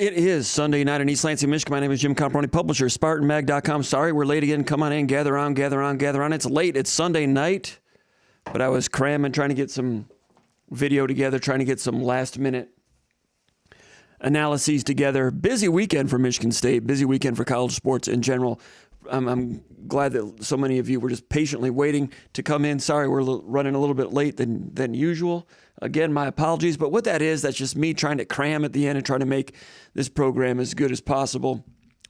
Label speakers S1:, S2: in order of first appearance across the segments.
S1: It is Sunday night in East Lansing, Michigan. My name is Jim Comparoni, publisher, SpartanMag.com. Sorry, we're late again. Come on in, gather on. It's late. It's Sunday night, but I was cramming, trying to get some video together, trying to get some last-minute analyses together. Busy weekend for Michigan State, busy weekend for college sports in general. I'm glad that so many of you were just patiently waiting to come in. Sorry, we're running a little bit late than usual. Again, my apologies. But what that is, that's just me trying to cram at the end and trying to make this program as good as possible.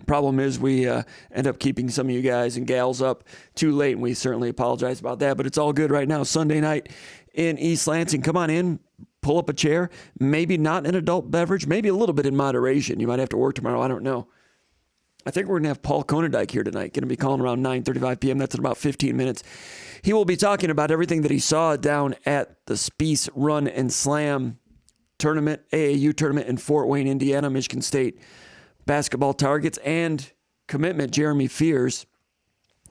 S1: Problem is we end up keeping some of you guys and gals up too late, and we certainly apologize about that. But it's all good right now. Sunday night in East Lansing. Come on in, pull up a chair. Maybe not an adult beverage, maybe a little bit in moderation. You might have to work tomorrow. I don't know. I think we're going to have Paul Konendijk here tonight. Going to be calling around 9:35 p.m. That's in about 15 minutes. He will be talking about everything that he saw down at the Spiece Run and Slam tournament, AAU tournament in Fort Wayne, Indiana. Michigan State basketball targets and commitment, Jeremy Fears.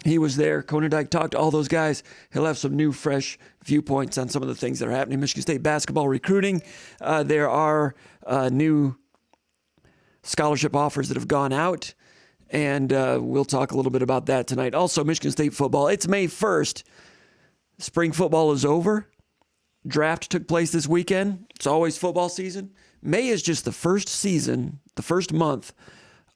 S1: He was there. Konendijk talked to all those guys. He'll have some new, fresh viewpoints on some of the things that are happening in Michigan State basketball recruiting. There are new scholarship offers that have gone out. And we'll talk a little bit about that tonight. Also, Michigan State football. It's May 1st. Spring football is over. Draft took place this weekend. It's always football season. May is just the first season, the first month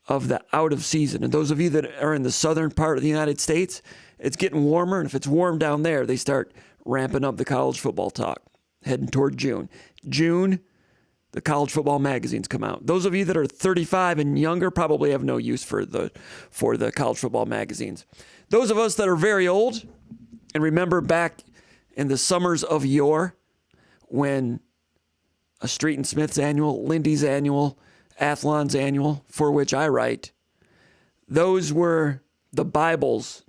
S1: of the out of season. And those of you that are in the southern part of the United States, it's getting warmer. And if it's warm down there, they start ramping up the college football talk, heading toward June. June, the college football magazines come out. Those of you that are 35 and younger probably have no use for the college football magazines. Those of us that are very old and remember back in the summers of yore when a Street and Smith's annual, Lindy's annual, Athlon's annual, for which I write, those were the Bibles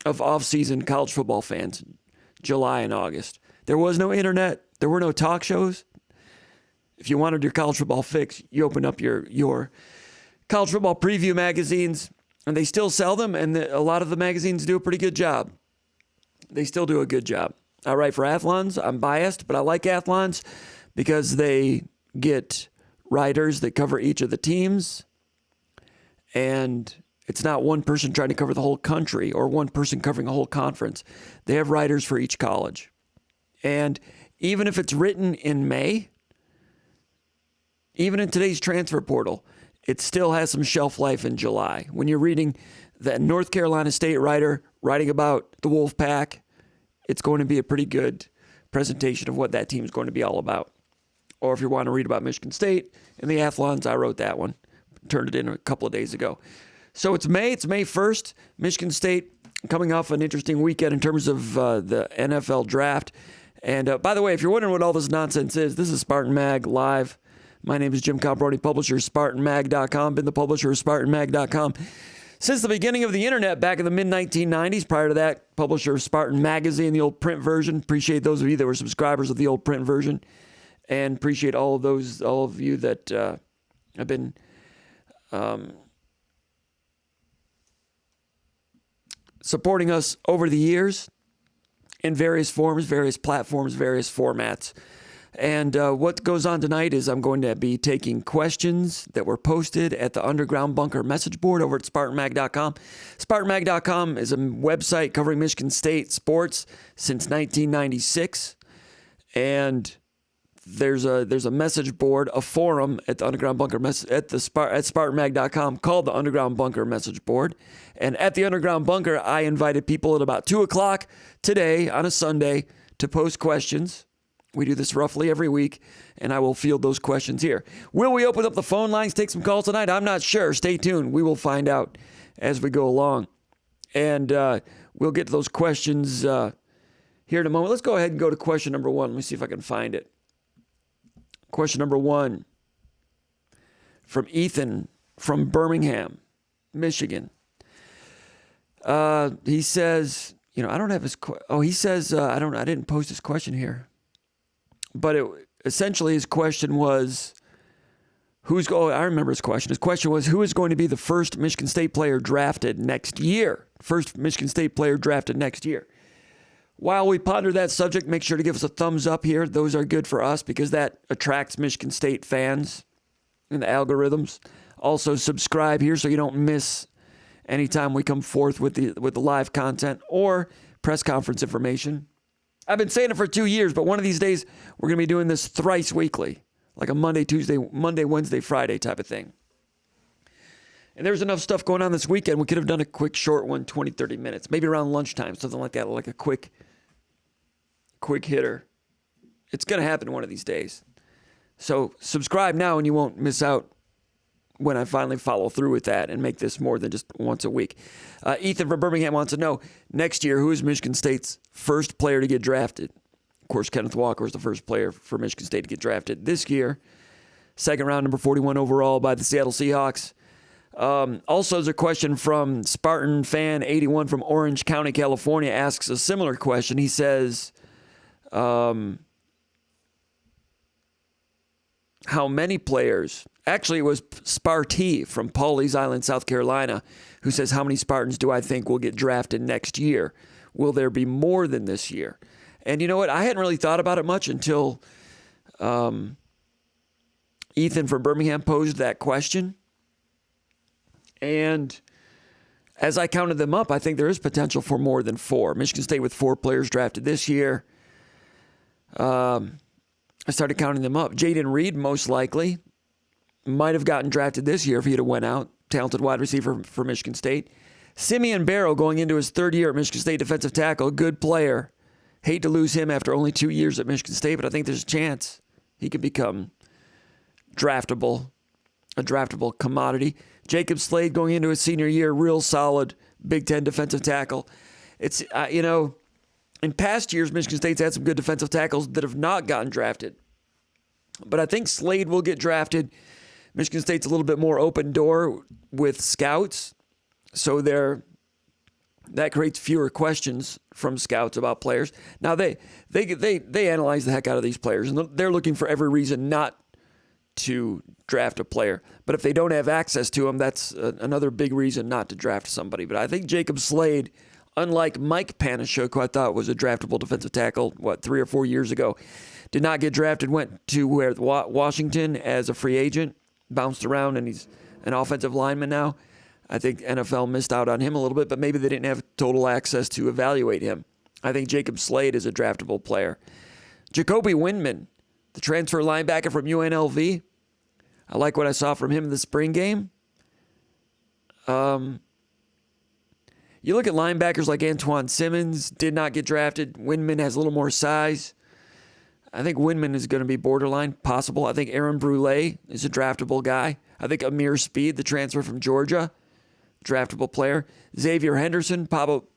S1: of off-season college football fans, July and August. There was no internet. There were no talk shows. If you wanted your college football fix, you open up your college football preview magazines, and they still sell them, and a lot of the magazines do a pretty good job. They still do a good job. I write for Athlons. I'm biased, but I like Athlons because they get writers that cover each of the teams, and it's not one person trying to cover the whole country or one person covering a whole conference. They have writers for each college. And even if it's written in May, even in today's transfer portal, it still has some shelf life in July. When you're reading that North Carolina State writer writing about the Wolfpack, it's going to be a pretty good presentation of what that team is going to be all about. Or if you want to read about Michigan State and the Athlons, I wrote that one. Turned it in a couple of days ago. So it's May 1st. Michigan State coming off an interesting weekend in terms of the NFL draft. And by the way, if you're wondering what all this nonsense is, this is Spartan Mag Live. My name is Jim Comparoni, publisher of SpartanMag.com. Been the publisher of SpartanMag.com since the beginning of the internet back in the mid-1990s. Prior to that, publisher of Spartan Magazine, the old print version. Appreciate those of you that were subscribers of the old print version, and appreciate all of you that have been supporting us over the years in various forms, various platforms, various formats. And what goes on tonight is I'm going to be taking questions that were posted at the Underground Bunker message board over at SpartanMag.com. SpartanMag.com is a website covering Michigan State sports since 1996. And there's a message board, a forum at the Underground Bunker at SpartanMag.com called the Underground Bunker message board. And at the Underground Bunker, I invited people at about 2 o'clock today on a Sunday to post questions. We do this roughly every week, and I will field those questions here. Will we open up the phone lines, take some calls tonight? I'm not sure. Stay tuned. We will find out as we go along. And we'll get to those questions here in a moment. Let's go ahead and go to question number one. Let me see if I can find it. Question number one from Ethan from Birmingham, Michigan. He says, I don't have his... he says, I didn't post his question here. But essentially his question was, I remember his question. His question was, who is going to be the first Michigan State player drafted next year? First Michigan State player drafted next year. While we ponder that subject, make sure to give us a thumbs up here. Those are good for us because that attracts Michigan State fans in the algorithms. Also, subscribe here so you don't miss anytime we come forth with the live content or press conference information. I've been saying it for 2 years, but one of these days we're going to be doing this thrice weekly, like a Monday, Tuesday, Monday, Wednesday, Friday type of thing. And there's enough stuff going on this weekend. We could have done a quick short one, 20, 30 minutes, maybe around lunchtime, something like that, like a quick hitter. It's going to happen one of these days. So subscribe now and you won't miss out when I finally follow through with that and make this more than just once a week. Ethan from Birmingham wants to know, next year, who is Michigan State's first player to get drafted? Of course, Kenneth Walker was the first player for Michigan State to get drafted this year. Second round, number 41 overall by the Seattle Seahawks. Also, there's a question from Spartan Fan 81 from Orange County, California, asks a similar question. He says, how many players? Actually, it was Sparty from Pawleys Island, South Carolina, who says, how many Spartans do I think will get drafted next year? Will there be more than this year? And you know what? I hadn't really thought about it much until Ethan from Birmingham posed that question. And as I counted them up, I think there is potential for more than 4. Michigan State with 4 players drafted this year. I started counting them up. Jaden Reed, most likely, might have gotten drafted this year if he'd have went out. Talented wide receiver for Michigan State. Simeon Barrow going into his 3rd year at Michigan State, defensive tackle, good player. Hate to lose him after only 2 years at Michigan State, but I think there's a chance he could become a draftable commodity. Jacob Slade going into his senior year, real solid Big Ten defensive tackle. It's, in past years, Michigan State's had some good defensive tackles that have not gotten drafted. But I think Slade will get drafted. Michigan State's a little bit more open door with scouts. So that creates fewer questions from scouts about players. Now, they analyze the heck out of these players, and they're looking for every reason not to draft a player. But if they don't have access to him, that's another big reason not to draft somebody. But I think Jacob Slade, unlike Mike Panashuk, who I thought was a draftable defensive tackle, 3 or 4 years ago, did not get drafted, went to Washington as a free agent, bounced around, and he's an offensive lineman now. I think NFL missed out on him a little bit, but maybe they didn't have total access to evaluate him. I think Jacob Slade is a draftable player. Jacoby Windman, the transfer linebacker from UNLV. I like what I saw from him in the spring game. You look at linebackers like Antoine Simmons, did not get drafted. Windman has a little more size. I think Windman is going to be borderline possible. I think Aaron Brule is a draftable guy. I think Amir Speed, the transfer from Georgia, draftable player. Xavier Henderson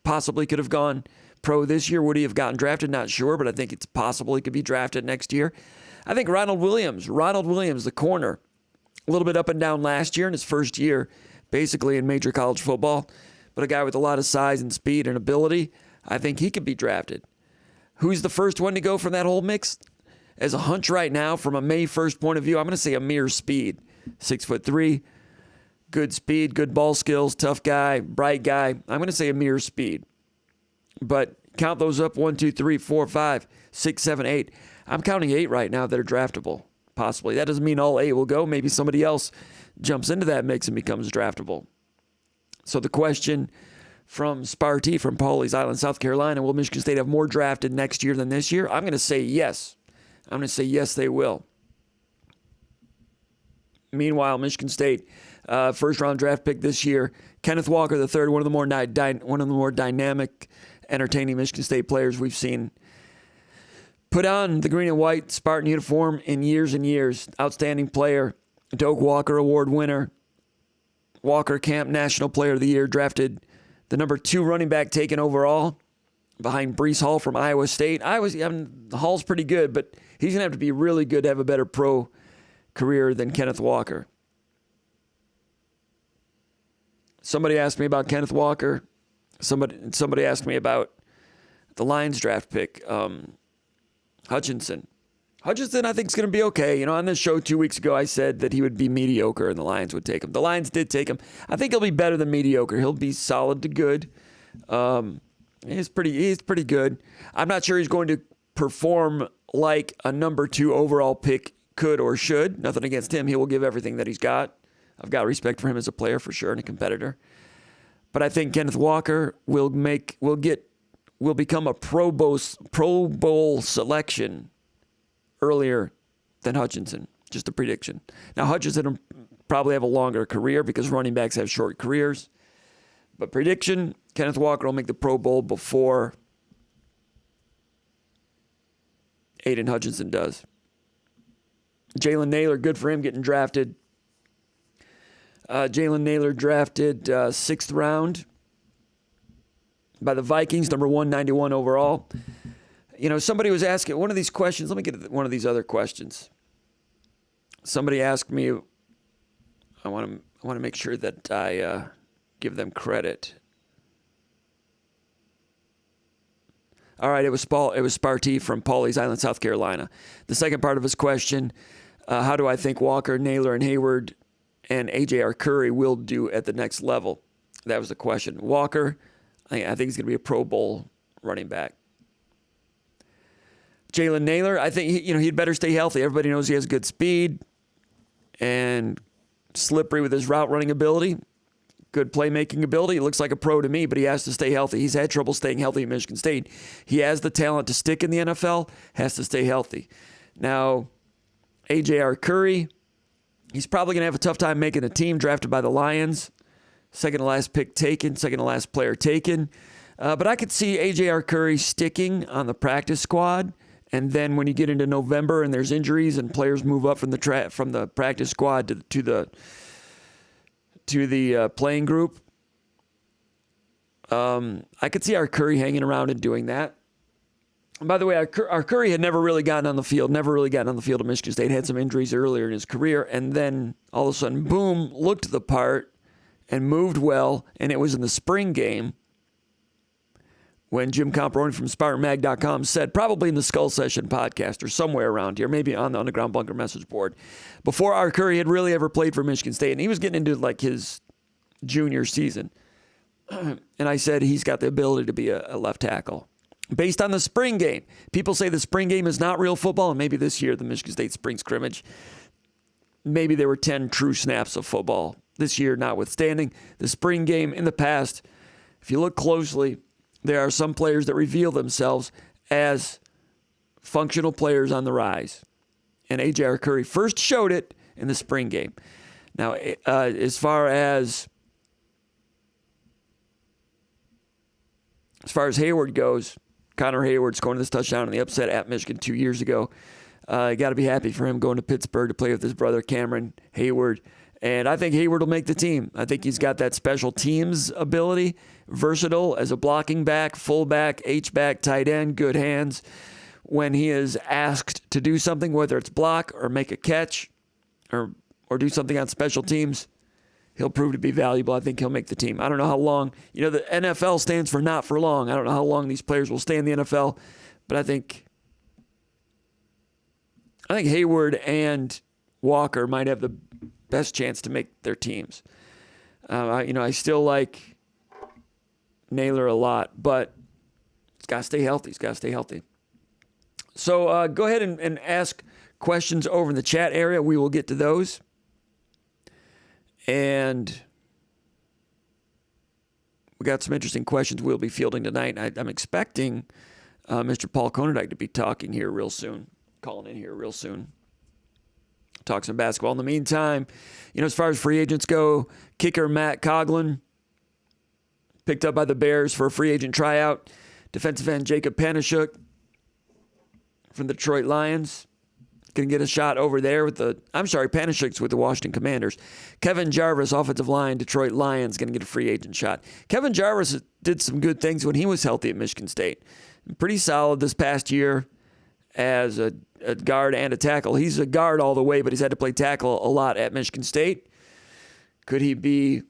S1: possibly could have gone pro this year. Would he have gotten drafted? Not sure, but I think it's possible he could be drafted next year. I think Ronald Williams, the corner, a little bit up and down last year in his first year, basically in major college football, but a guy with a lot of size and speed and ability. I think he could be drafted. Who's the first one to go from that whole mix? As a hunch right now, from a May 1st point of view, I'm going to say Amir Speed. 6'3", good speed, good ball skills, tough guy, bright guy. I'm going to say Amir Speed. But count those up, 1, 2, 3, 4, 5, 6, 7, 8. I'm counting 8 right now that are draftable, possibly. That doesn't mean all 8 will go. Maybe somebody else jumps into that mix and becomes draftable. So the question from Sparty from Pawleys Island, South Carolina, will Michigan State have more drafted next year than this year? I'm going to say yes. I'm going to say yes, they will. Meanwhile, Michigan State, first-round draft pick this year, Kenneth Walker III, one of the more dynamic, entertaining Michigan State players we've seen put on the green and white Spartan uniform in years and years. Outstanding player, Doak Walker Award winner, Walker Camp National Player of the Year, drafted the number 2 running back taken overall behind Breece Hall from Iowa State. Hall's pretty good, but he's going to have to be really good to have a better pro career than Kenneth Walker. Somebody asked me about Kenneth Walker. Somebody asked me about the Lions draft pick, Hutchinson. Hutchinson, I think, is going to be okay. On this show 2 weeks ago, I said that he would be mediocre and the Lions would take him. The Lions did take him. I think he'll be better than mediocre. He'll be solid to good. He's pretty good. I'm not sure he's going to perform like a number 2 overall pick could or should. Nothing against him. He will give everything that he's got. I've got respect for him as a player for sure and a competitor. But I think Kenneth Walker will become a Pro Bowl selection earlier than Hutchinson. Just a prediction. Now, Hutchinson will probably have a longer career because running backs have short careers. But prediction, Kenneth Walker will make the Pro Bowl before Aiden Hutchinson does. Jalen Nailor, good for him getting drafted. Jalen Nailor drafted 6th round by the Vikings, number 191 overall. You know, somebody was asking one of these questions. Let me get to one of these other questions. Somebody asked me, I want to make sure that I give them credit. All right, it was Sparty from Pawleys Island, South Carolina. The second part of his question, how do I think Walker, Nailor, and Hayward and A.J. Curry will do at the next level? That was the question. Walker, I think he's going to be a Pro Bowl running back. Jalen Nailor, I think he'd better stay healthy. Everybody knows he has good speed and slippery with his route running ability, good playmaking ability. He looks like a pro to me, but he has to stay healthy. He's had trouble staying healthy at Michigan State. He has the talent to stick in the NFL, has to stay healthy. Now, A.J. Curry, he's probably going to have a tough time making the team, drafted by the Lions. Second to last pick taken, second to last player taken. But I could see A.J. Curry sticking on the practice squad. And then when you get into November and there's injuries and players move up from the practice squad to the playing group, I could see our Curry hanging around and doing that. And by the way, our Curry had never really gotten on the field at Michigan State, had some injuries earlier in his career, and then all of a sudden, boom, looked the part and moved well, and it was in the spring game when Jim Comparoni from SpartanMag.com said, probably in the Skull Session podcast or somewhere around here, maybe on the Underground Bunker message board, before our Curry had really ever played for Michigan State, and he was getting into like his junior season. And I said he's got the ability to be a left tackle. Based on the spring game. People say the spring game is not real football, and maybe this year, the Michigan State spring scrimmage, maybe there were 10 true snaps of football. This year, notwithstanding. The spring game in the past, if you look closely, there are some players that reveal themselves as functional players on the rise. And A.J. Curry first showed it in the spring game. Now, as far as Hayward goes, Connor Hayward scoring this touchdown in the upset at Michigan 2 years ago. You got to be happy for him going to Pittsburgh to play with his brother Cameron Hayward. And I think Hayward will make the team. I think he's got that special teams ability, versatile as a blocking back, fullback, H-back, tight end, good hands. When he is asked to do something, whether it's block or make a catch or do something on special teams, he'll prove to be valuable. I think he'll make the team. I don't know how long. The NFL stands for not for long. I don't know how long these players will stay in the NFL, but I think Hayward and Walker might have the best chance to make their teams. I still like Nailor a lot, but he's got to stay healthy. So go ahead and ask questions over in the chat area. We will get to those. And we got some interesting questions we'll be fielding tonight. I'm expecting Mr. Paul Konerdijk to be calling in here real soon. Talk some basketball. In the meantime, as far as free agents go, kicker Matt Coughlin picked up by the Bears for a free agent tryout. Defensive end Jacob Panashuk from the Detroit Lions going to get a shot over there Panashuk's with the Washington Commanders. Kevin Jarvis, offensive line, Detroit Lions, going to get a free agent shot. Kevin Jarvis did some good things when he was healthy at Michigan State. Pretty solid this past year as a guard and a tackle. He's a guard all the way, but he's had to play tackle a lot at Michigan State. Could he be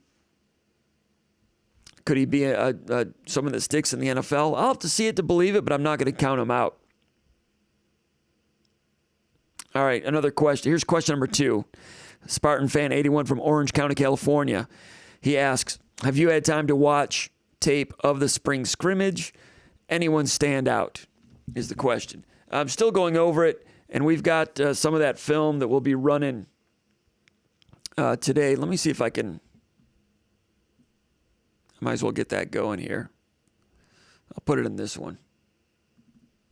S1: someone that sticks in the NFL? I'll have to see it to believe it, but I'm not going to count him out. All right, another question. Here's question number 2. Spartan fan 81 from Orange County, California. He asks, have you had time to watch tape of the spring scrimmage? Anyone stand out is the question. I'm still going over it, And we've got some of that film that we'll be running today. Let me see if I might as well get that going here. I'll put it in this one.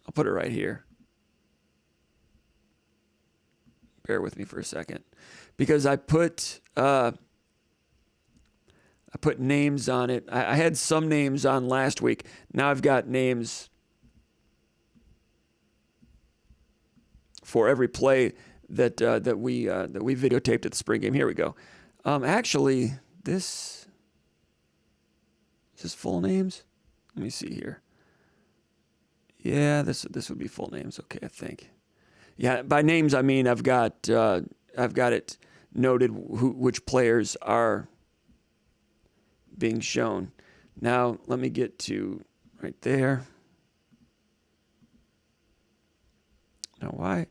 S1: I'll put it right here. Bear with me for a second. Because I put names on it. I had some names on last week. Now I've got names for every play that we videotaped at the spring game. Here we go. Actually, is this full names? Let me see here. Yeah, this would be full names. Okay, I think. Yeah, by names I mean I've got it noted which players are being shown. Now let me get to right there. Now why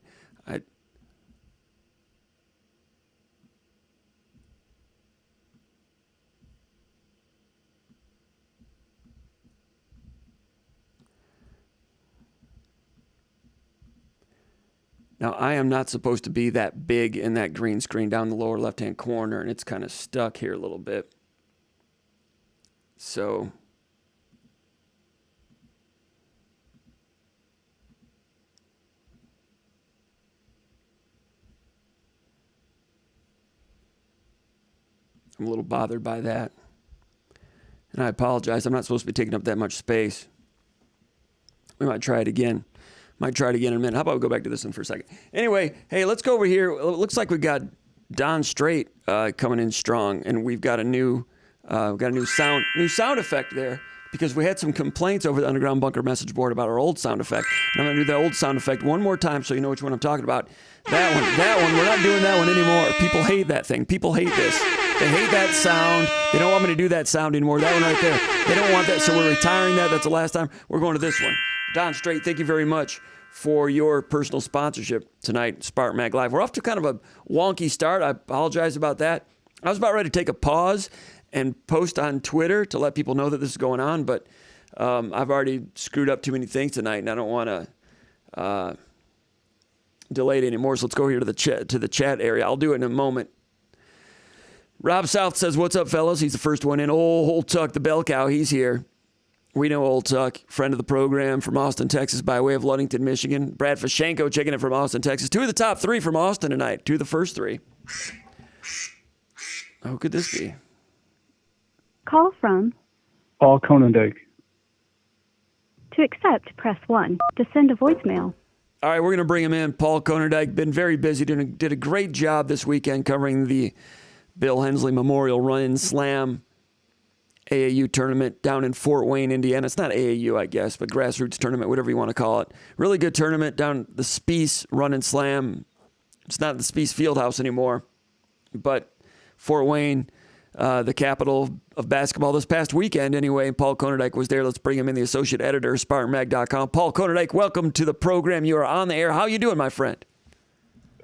S1: Now, I am not supposed to be that big in that green screen down the lower left-hand corner, and it's kind of stuck here a little bit. So, I'm a little bothered by that. And I apologize. I'm not supposed to be taking up that much space. We might try it again. Might try it again in a minute. How about we go back to this one for a second? Anyway, hey, let's go over here. It looks like we got Don Straight coming in strong, and we've got a new sound effect there because we had some complaints over the Underground Bunker message board about our old sound effect. And I'm going to do the old sound effect one more time so you know which one I'm talking about. That one. We're not doing that one anymore. People hate that thing. People hate this. They hate that sound. They don't want me to do that sound anymore. That one right there. They don't want that, so we're retiring that. That's the last time. We're going to this one. Don Straight, thank you very much for your personal sponsorship tonight, SpartanMag Live. We're off to kind of a wonky start. I apologize about that. I was about ready to take a pause and post on Twitter to let people know that this is going on, but I've already screwed up too many things tonight, and I don't want to delay it anymore. So let's go here to the chat area. I'll do it in a moment. Rob South says, "What's up, fellas?" He's the first one in. Old Tuck, the bell cow, he's here. We know Old Tuck, friend of the program from Austin, Texas, by way of Ludington, Michigan. Brad Fashenko checking in from Austin, Texas. Two of the top three from Austin tonight. Two of the first three. Who could this be?
S2: Call from
S3: Paul Konendijk.
S2: To accept, press 1. To send a voicemail.
S1: All right, we're going to bring him in. Paul Konendijk, been very busy, did a great job this weekend covering the Bill Hensley Memorial Run Slam AAU tournament down in Fort Wayne, Indiana. It's not AAU, I guess, but grassroots tournament, whatever you want to call it. Really good tournament down the Spies Run and Slam. It's not the Spies Fieldhouse anymore, but Fort Wayne, the capital of basketball this past weekend anyway. Paul Konendijk was there. Let's bring him in, the associate editor, SpartanMag.com. Paul Konendijk, welcome to the program. You are on the air. How you doing, my friend?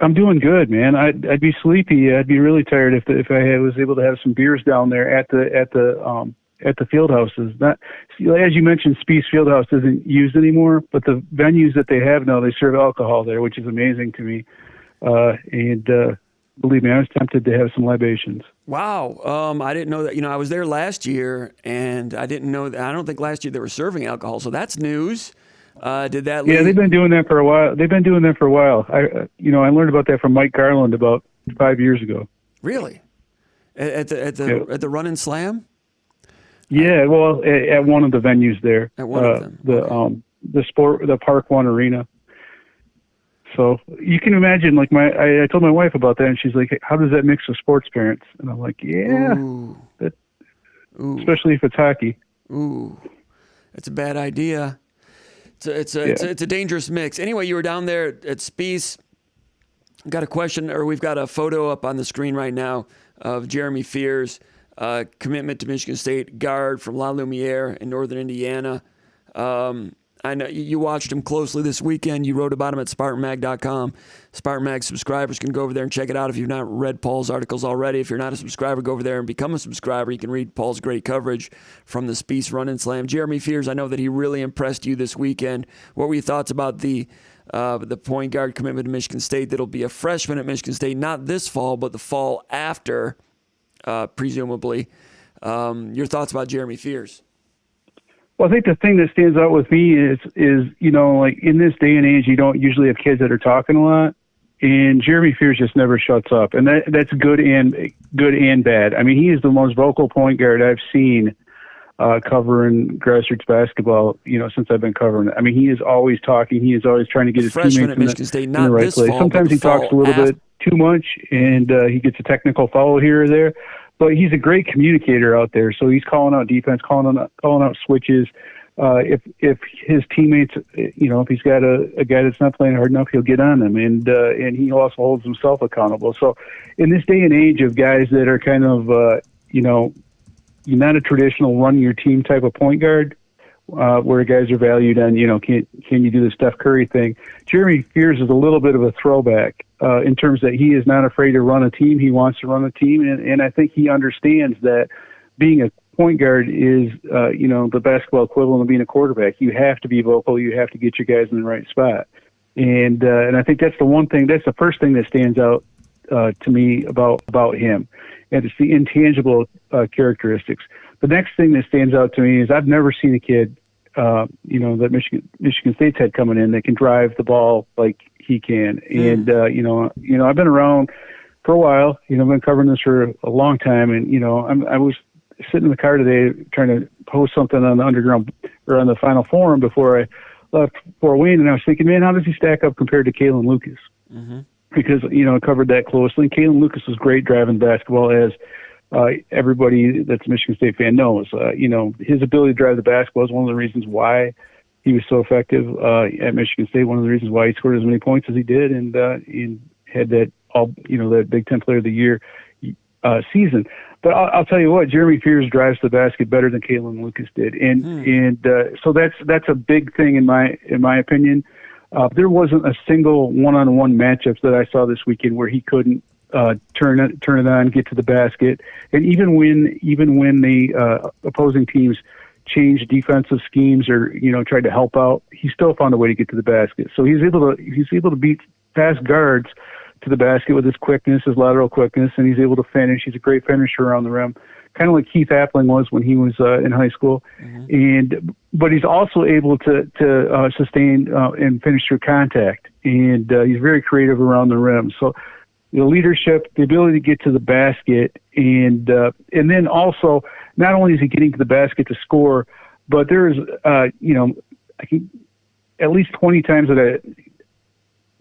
S3: I'm doing good, man. I'd be sleepy. I'd be really tired if I was able to have some beers down there at the field houses. As you mentioned, Spies Fieldhouse isn't used anymore, but the venues that they have now, they serve alcohol there, which is amazing to me. And believe me, I was tempted to have some libations.
S1: Wow. I didn't know that. You know, I was there last year, and I didn't know that. I don't think last year they were serving alcohol, so that's news. Did that lead?
S3: Yeah, they've been doing that for a while. I learned about that from Mike Garland about 5 years ago.
S1: Really? At the Run and Slam?
S3: Yeah, well, at one of the venues there.
S1: At one of them.
S3: The Park One Arena. So you can imagine, like I told my wife about that, and she's like, "How does that mix with sports parents?" And I'm like, "Yeah, especially if it's hockey."
S1: Ooh, that's a bad idea. It's a dangerous mix. Anyway, you were down there at Spies. Got a question, or we've got a photo up on the screen right now of Jeremy Fears, commitment to Michigan State guard from La Lumiere in northern Indiana. I know you watched him closely this weekend. You wrote about him at SpartanMag.com. SpartanMag subscribers can go over there and check it out if you've not read Paul's articles already. If you're not a subscriber, go over there and become a subscriber. You can read Paul's great coverage from the Spies Run and Slam. Jeremy Fears, I know that he really impressed you this weekend. What were your thoughts about the the point guard commitment to Michigan State that'll be a freshman at Michigan State, not this fall, but the fall after, presumably. Your thoughts about Jeremy Fears?
S3: Well, I think the thing that stands out with me is like in this day and age, you don't usually have kids that are talking a lot, and Jeremy Fears just never shuts up, and that's good and bad. I mean, he is the most vocal point guard I've seen covering grassroots basketball, since I've been covering it. I mean, he is always talking. He is always trying to get his
S1: freshman
S3: teammates
S1: at Michigan State,
S3: in
S1: not
S3: the right
S1: this
S3: place.
S1: fall.
S3: Sometimes he talks a little bit too much, and he gets a technical foul here or there. But he's a great communicator out there. So he's calling out defense, calling out switches. If his teammates, if he's got a guy that's not playing hard enough, he'll get on them, and he also holds himself accountable. So in this day and age of guys that are kind of, you're not a traditional run your team type of point guard, where guys are valued on, can you do the Steph Curry thing? Jeremy Fears is a little bit of a throwback in terms that he is not afraid to run a team. He wants to run a team, and I think he understands that being a point guard is, the basketball equivalent of being a quarterback. You have to be vocal. You have to get your guys in the right spot. And I think that's the first thing that stands out to me about him. And it's the intangible characteristics. The next thing that stands out to me is I've never seen a kid, that Michigan State's had coming in that can drive the ball like he can. And, I've been around for a while, I've been covering this for a long time. And, I was sitting in the car today trying to post something on the underground or on the Final Forum before I left Fort Wayne. And I was thinking, man, how does he stack up compared to Kalen Lucas? Mm-hmm. Because, I covered that closely. Kalen Lucas was great driving basketball, as everybody that's a Michigan State fan knows. His ability to drive the basketball is one of the reasons why he was so effective at Michigan State, one of the reasons why he scored as many points as he did, and had that that Big Ten Player of the Year season. But I'll tell you what, Jeremy Fears drives the basket better than Kalen Lucas did, and so that's a big thing in my opinion. There wasn't a single one-on-one matchups that I saw this weekend where he couldn't turn it on, get to the basket, and even when the opposing teams changed defensive schemes or tried to help out, he still found a way to get to the basket. So he's able to beat fast guards to the basket with his quickness, his lateral quickness, and he's able to finish. He's a great finisher around the rim, kind of like Keith Appling was when he was in high school. Mm-hmm. But he's also able to sustain and finish through contact, and he's very creative around the rim. So the leadership, the ability to get to the basket, and then also not only is he getting to the basket to score, but there's I think at least 20 times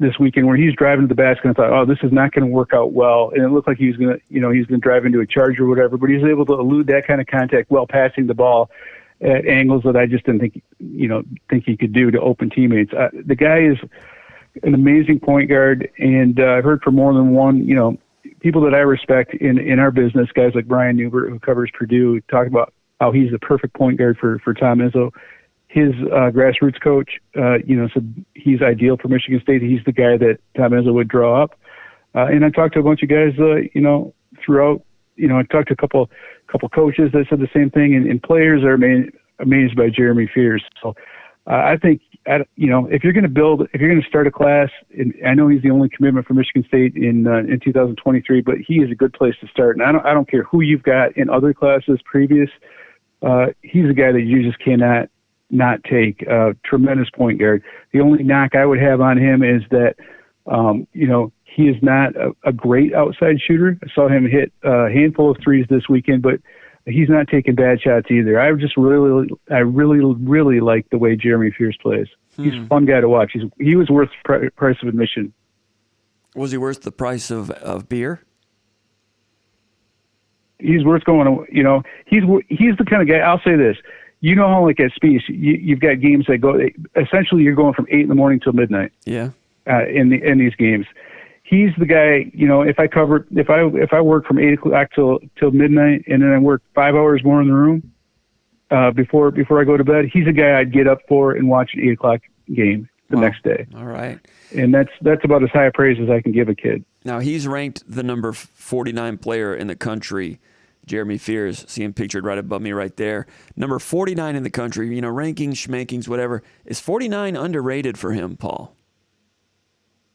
S3: this weekend where he's driving to the basket and I thought, oh, this is not going to work out well. And it looked like he was going to drive into a charge or whatever, but he's able to elude that kind of contact while passing the ball at angles that I just didn't think he could do to open teammates. The guy is an amazing point guard, and I've heard from more than one, people that I respect in our business, guys like Brian Newbert, who covers Purdue, talk about how he's the perfect point guard for Tom Izzo. His grassroots coach, said he's ideal for Michigan State. He's the guy that Tom Izzo would draw up. And I talked to a bunch of guys, throughout. I talked to a couple coaches that said the same thing, and players are amazed by Jeremy Fears. So I think, if you're going to start a class, and I know he's the only commitment for Michigan State in 2023, but he is a good place to start. And I don't care who you've got in other classes previous. He's a guy that you just cannot not take. Tremendous point guard. The only knock I would have on him is that, he is not a great outside shooter. I saw him hit a handful of threes this weekend, but he's not taking bad shots either. I really like the way Jeremy Fears plays. He's a fun guy to watch. He was worth the price of admission.
S1: Was he worth the price of beer?
S3: He's worth going to, he's the kind of guy, I'll say this, how like at Spies, you've got games that go, essentially you're going from 8 in the morning till midnight. Yeah. In these games. He's the guy, if I work from 8 o'clock till midnight and then I work 5 hours more in the room before I go to bed, he's the guy I'd get up for and watch an 8 o'clock game the next day.
S1: All right.
S3: And that's about as high a praise as I can give a kid.
S1: Now, he's ranked the number 49 player in the country, Jeremy Fears. See him pictured right above me right there. Number 49 in the country, rankings, schmankings, whatever. Is 49 underrated for him, Paul?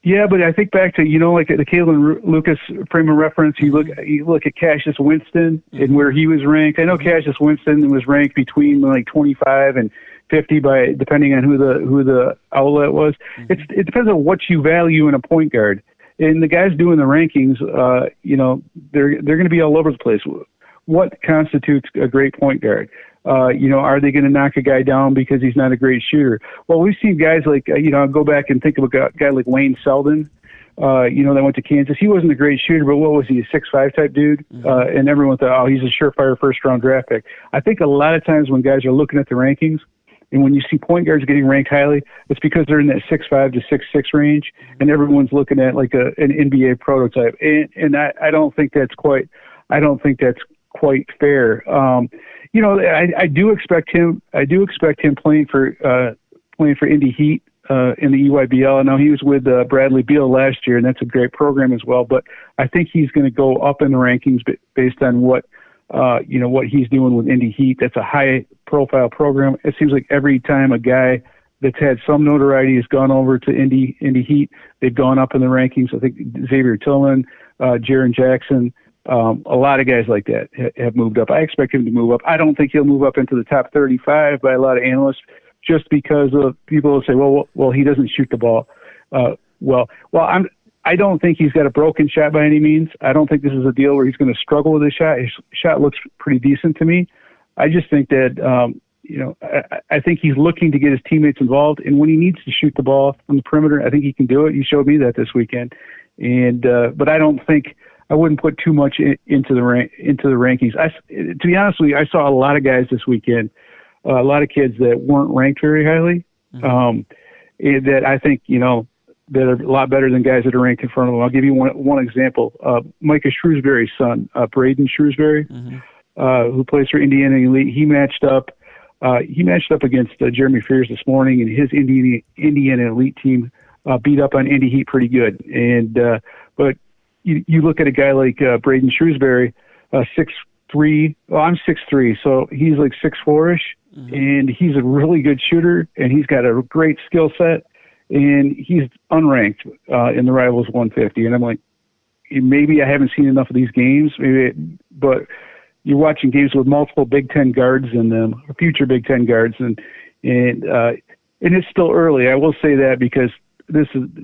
S3: Yeah, but I think back to, like the Kalen Lucas frame of reference, you look at Cassius Winston and where he was ranked. I know Cassius Winston was ranked between like 25 and 50 depending on who the outlet was. It depends on what you value in a point guard. And the guys doing the rankings, they're going to be all over the place. What constitutes a great point guard? Are they going to knock a guy down because he's not a great shooter? Well, we've seen guys like, I'll go back and think of a guy like Wayne Selden, that went to Kansas. He wasn't a great shooter, but what was he, a 6'5" type dude? And everyone thought, oh, he's a surefire first-round draft pick. I think a lot of times when guys are looking at the rankings, and when you see point guards getting ranked highly, it's because they're in that 6'5" to 6'6" range, and everyone's looking at like an NBA prototype. And I don't think that's quite fair. I do expect him playing for Indy Heat in the EYBL. I know he was with Bradley Beal last year, and that's a great program as well. But I think he's going to go up in the rankings based on what he's doing with Indy Heat. That's a high-profile program. It seems like every time a guy that's had some notoriety has gone over to Indy Heat, they've gone up in the rankings. I think Xavier Tillman, Jaren Jackson. A lot of guys like that have moved up. I expect him to move up. I don't think he'll move up into the top 35 by a lot of analysts, just because of people will say, well, he doesn't shoot the ball. I don't think he's got a broken shot by any means. I don't think this is a deal where he's going to struggle with his shot. His shot looks pretty decent to me. I just think that, I think he's looking to get his teammates involved, and when he needs to shoot the ball from the perimeter, I think he can do it. He showed me that this weekend, but I wouldn't put too much into the rankings. To be honest with you, I saw a lot of guys this weekend, a lot of kids that weren't ranked very highly, that I think, that are a lot better than guys that are ranked in front of them. I'll give you one example. Micah Shrewsbury's son, Braden Shrewsbury, who plays for Indiana Elite, he matched up against Jeremy Fears this morning, and his Indiana Elite team beat up on Indy Heat pretty good. But you look at a guy like Braden Shrewsbury, 6'3". Well, I'm 6'3", so he's like 6'4"-ish, and he's a really good shooter, and he's got a great skill set, and he's unranked in the Rivals 150. And I'm like, maybe I haven't seen enough of these games, but you're watching games with multiple Big Ten guards in them, or future Big Ten guards, and it's still early. I will say that because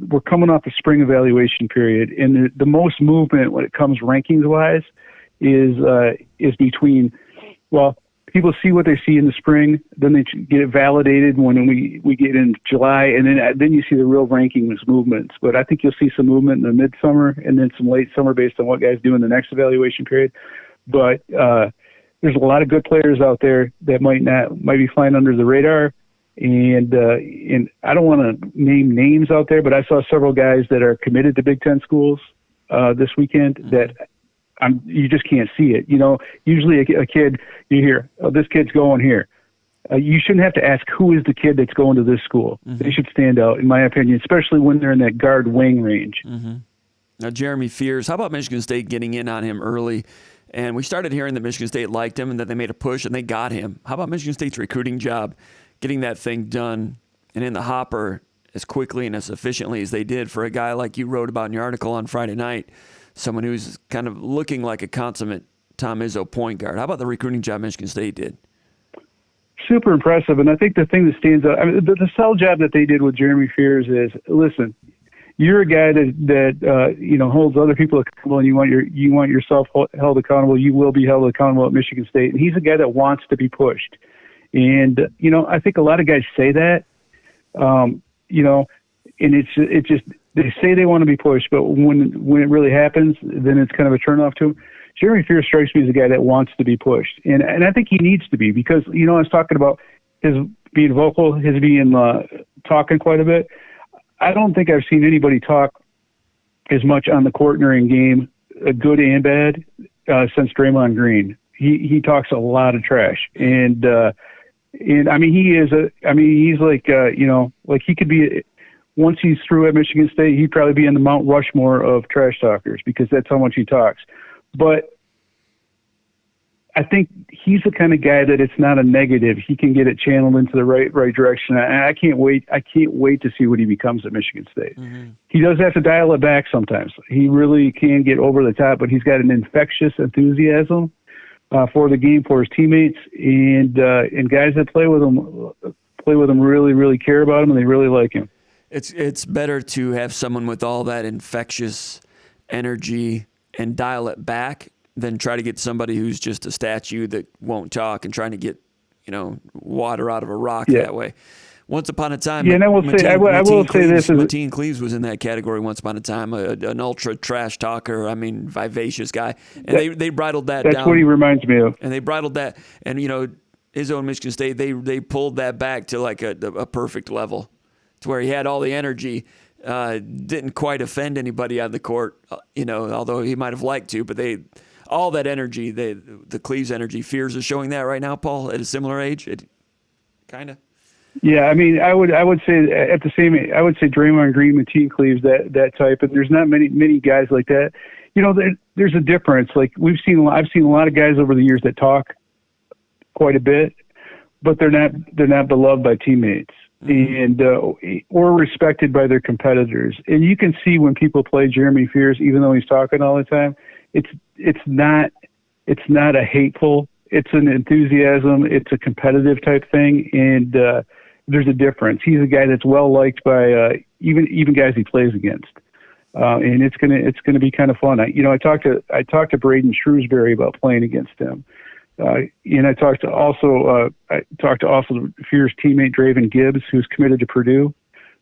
S3: we're coming off a spring evaluation period, and the most movement when it comes rankings wise is between, people see what they see in the spring, then they get it validated when we get in July, and then you see the real rankings movements. But I think you'll see some movement in the midsummer and then some late summer based on what guys do in the next evaluation period. But there's a lot of good players out there that might be flying under the radar. And I don't want to name names out there, but I saw several guys that are committed to Big Ten schools this weekend that you just can't see it. Usually a kid, you hear, oh, this kid's going here. You shouldn't have to ask who is the kid that's going to this school. They should stand out, in my opinion, especially when they're in that guard wing range.
S1: Now, Jeremy Fears, how about Michigan State getting in on him early? And we started hearing that Michigan State liked him and that they made a push and they got him. How about Michigan State's recruiting job, getting that thing done and in the hopper as quickly and as efficiently as they did for a guy like you wrote about in your article on Friday night, someone who's kind of looking like a consummate Tom Izzo point guard? How about the recruiting job Michigan State did?
S3: Super impressive. And I think the thing that stands out, the sell job that they did with Jeremy Fears is, listen, you're a guy that holds other people accountable, and you want yourself held accountable. You will be held accountable at Michigan State. And he's a guy that wants to be pushed. And, I think a lot of guys say that, and it's just, they say they want to be pushed, but when it really happens, then it's kind of a turnoff to him. Jeremy Fears strikes me as a guy that wants to be pushed. And I think he needs to be, because, I was talking about his being vocal, his being talking quite a bit. I don't think I've seen anybody talk as much on the court during game, good and bad, since Draymond Green. He talks a lot of trash, and he's like, like he could be, once he's through at Michigan State, he'd probably be in the Mount Rushmore of trash talkers, because that's how much he talks. But I think he's the kind of guy that it's not a negative. He can get it channeled into the right direction. I can't wait. I can't wait to see what he becomes at Michigan State. Mm-hmm. He does have to dial it back sometimes. He really can get over the top, but he's got an infectious enthusiasm for the game, for his teammates, and guys that play with him really, really care about him, and they really like him.
S1: It's better to have someone with all that infectious energy and dial it back than try to get somebody who's just a statue that won't talk and trying to get, water out of a rock that way. Once upon a time,
S3: and I will say this:
S1: Mateen Cleaves was in that category once upon a time, an ultra trash talker. I mean, vivacious guy, and they bridled that down.
S3: That's what he reminds me of.
S1: And they bridled that, and his own Michigan State, they pulled that back to like a perfect level, to where he had all the energy. Didn't quite offend anybody on the court, although he might have liked to, but all that energy, the Cleaves energy, Fears is showing that right now, Paul, at a similar age, kind of.
S3: Yeah, I mean, I would say at the same, I would say Draymond Green, Mateen Cleaves, that type, and there's not many guys like that. There's a difference. Like I've seen a lot of guys over the years that talk quite a bit, but they're not beloved by teammates. And or respected by their competitors. And you can see when people play Jeremy Fears, even though he's talking all the time, it's not a hateful. It's an enthusiasm. It's a competitive type thing, and there's a difference. He's a guy that's well liked by even guys he plays against, and it's gonna be kind of fun. I talked to Braden Shrewsbury about playing against him. And I talked to also Fear's teammate Draven Gibbs, who's committed to Purdue,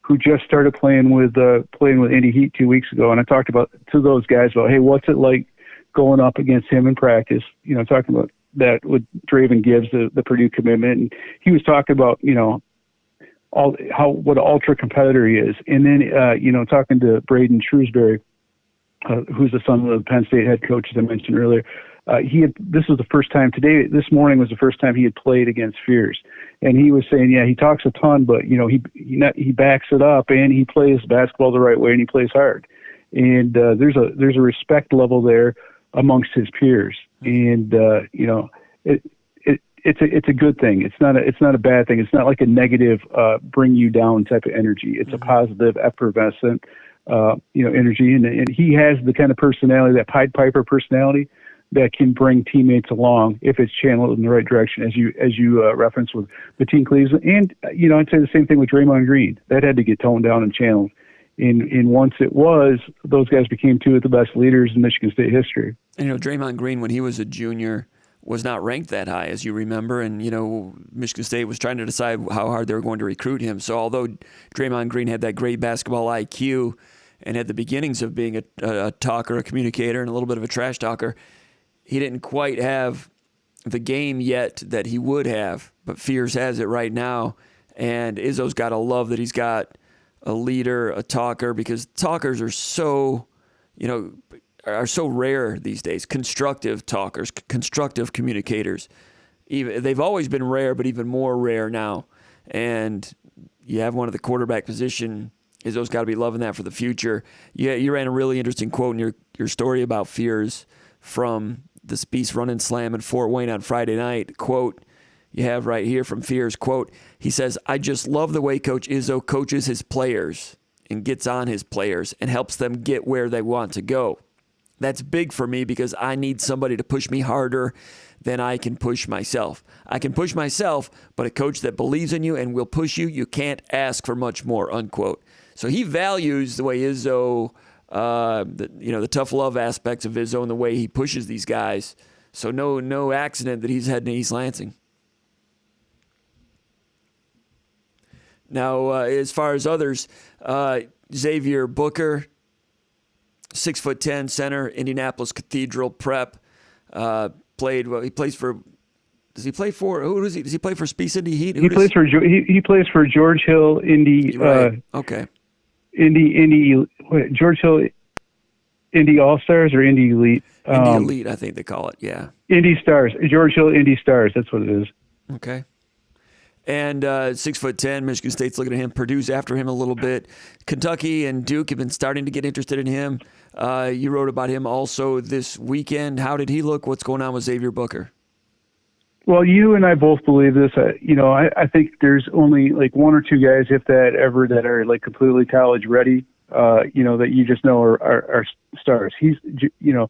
S3: who just started playing with Indy Heat 2 weeks ago. And I talked to those guys about, hey, what's it like going up against him in practice? Talking about that with Draven Gibbs, the Purdue commitment, and he was talking about what an ultra competitor he is. And then talking to Braden Shrewsbury, who's the son of the Penn State head coach, as I mentioned earlier. This was the first time this morning was the first time he had played against Fears. And he was saying, he talks a ton, but, he backs it up and he plays basketball the right way and he plays hard. And, there's a respect level there amongst his peers. And, it's a good thing. It's not a bad thing. It's not like a negative, bring you down type of energy. It's a positive, effervescent, energy. And he has the kind of personality, that Pied Piper personality, that can bring teammates along if it's channeled in the right direction, as you referenced with Mateen Cleaves. And, I'd say the same thing with Draymond Green. That had to get toned down and channeled. And once it was, those guys became two of the best leaders in Michigan State history.
S1: And, Draymond Green, when he was a junior, was not ranked that high, as you remember. And, Michigan State was trying to decide how hard they were going to recruit him. So although Draymond Green had that great basketball IQ and had the beginnings of being a talker, a communicator, and a little bit of a trash talker, he didn't quite have the game yet that he would have, but Fears has it right now. And Izzo's got to love that he's got a leader, a talker, because talkers are so rare these days. Constructive talkers, constructive communicators. They've always been rare, but even more rare now. And you have one at the quarterback position. Izzo's got to be loving that for the future. Yeah, you ran a really interesting quote in your story about Fears from the Spiece Run and Slam in Fort Wayne on Friday night. Quote, you have right here from Fears, quote, he says, "I just love the way Coach Izzo coaches his players and gets on his players and helps them get where they want to go. That's big for me because I need somebody to push me harder than I can push myself. I can push myself, but a coach that believes in you and will push you, you can't ask for much more," unquote. So he values the way Izzo, the tough love aspects of Izzo and the way he pushes these guys. So no accident that he's heading to East Lansing. Now, as far as others, Xavier Booker, 6'10" center, Indianapolis Cathedral Prep, played. Well, he plays for. Does he play for? Who does he? Does he play for Spiece Indy Heat?
S3: He plays for George Hill Indy.
S1: Right. Okay.
S3: George Hill Indy All Stars or Indy Elite?
S1: Indy Elite, I think they call it. Yeah.
S3: Indy Stars. George Hill Indy Stars. That's what it is.
S1: Okay. And 6'10", Michigan State's looking at him. Purdue's after him a little bit. Kentucky and Duke have been starting to get interested in him. You wrote about him also this weekend. How did he look? What's going on with Xavier Booker?
S3: Well, you and I both believe this. I think there's only like one or two guys, if that ever, that are like completely college ready. That you just know are stars. Xavier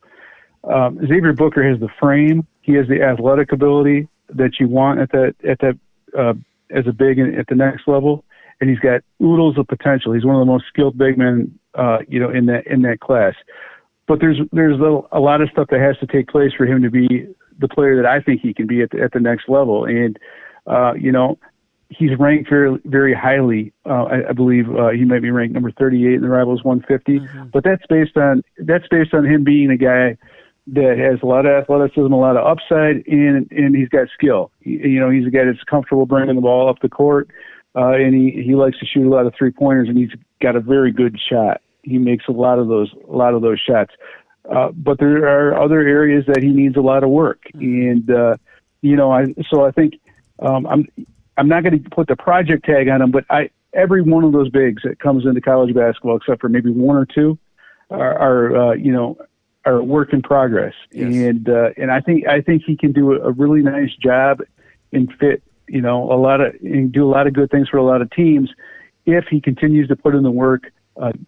S3: Booker has the frame. He has the athletic ability that you want at that as a big at the next level, and he's got oodles of potential. He's one of the most skilled big men, in that class. But there's a lot of stuff that has to take place for him to be the player that I think he can be at the next level. And he's ranked very, very highly. I believe he might be ranked number 38 in the Rivals 150. Mm-hmm. But that's based on him being a guy that has a lot of athleticism, a lot of upside, and he's got skill. He's a guy that's comfortable bringing the ball up the court, and he likes to shoot a lot of 3-pointers, and he's got a very good shot. He makes a lot of those shots. But there are other areas that he needs a lot of work, and I think I'm not going to put the project tag on him, but every one of those bigs that comes into college basketball, except for maybe one or two, are work in progress. Yes. And I think he can do a really nice job and fit do a lot of good things for a lot of teams if he continues to put in the work,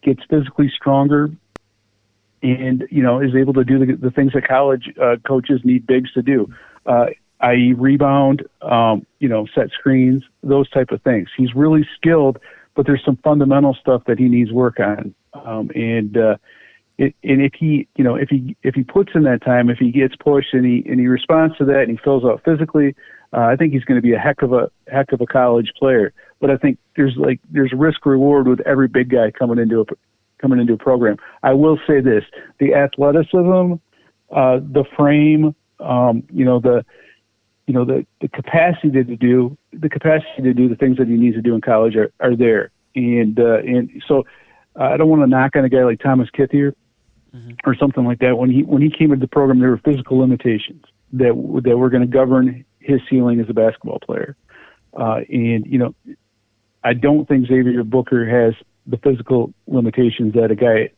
S3: gets physically stronger, and is able to do the things that college coaches need bigs to do, i.e. rebound, set screens, those type of things. He's really skilled, but there's some fundamental stuff that he needs work on. And if he puts in that time, if he gets pushed and he responds to that and he fills out physically, I think he's going to be a heck of a college player. But I think there's risk reward with every big guy coming into a program. I will say this: the athleticism, the frame, the capacity to do the things that he needs to do in college are there. And so I don't want to knock on a guy like Thomas Kithier or something like that. When he came into the program, there were physical limitations that were going to govern his ceiling as a basketball player. I don't think Xavier Booker has the physical limitations that a guy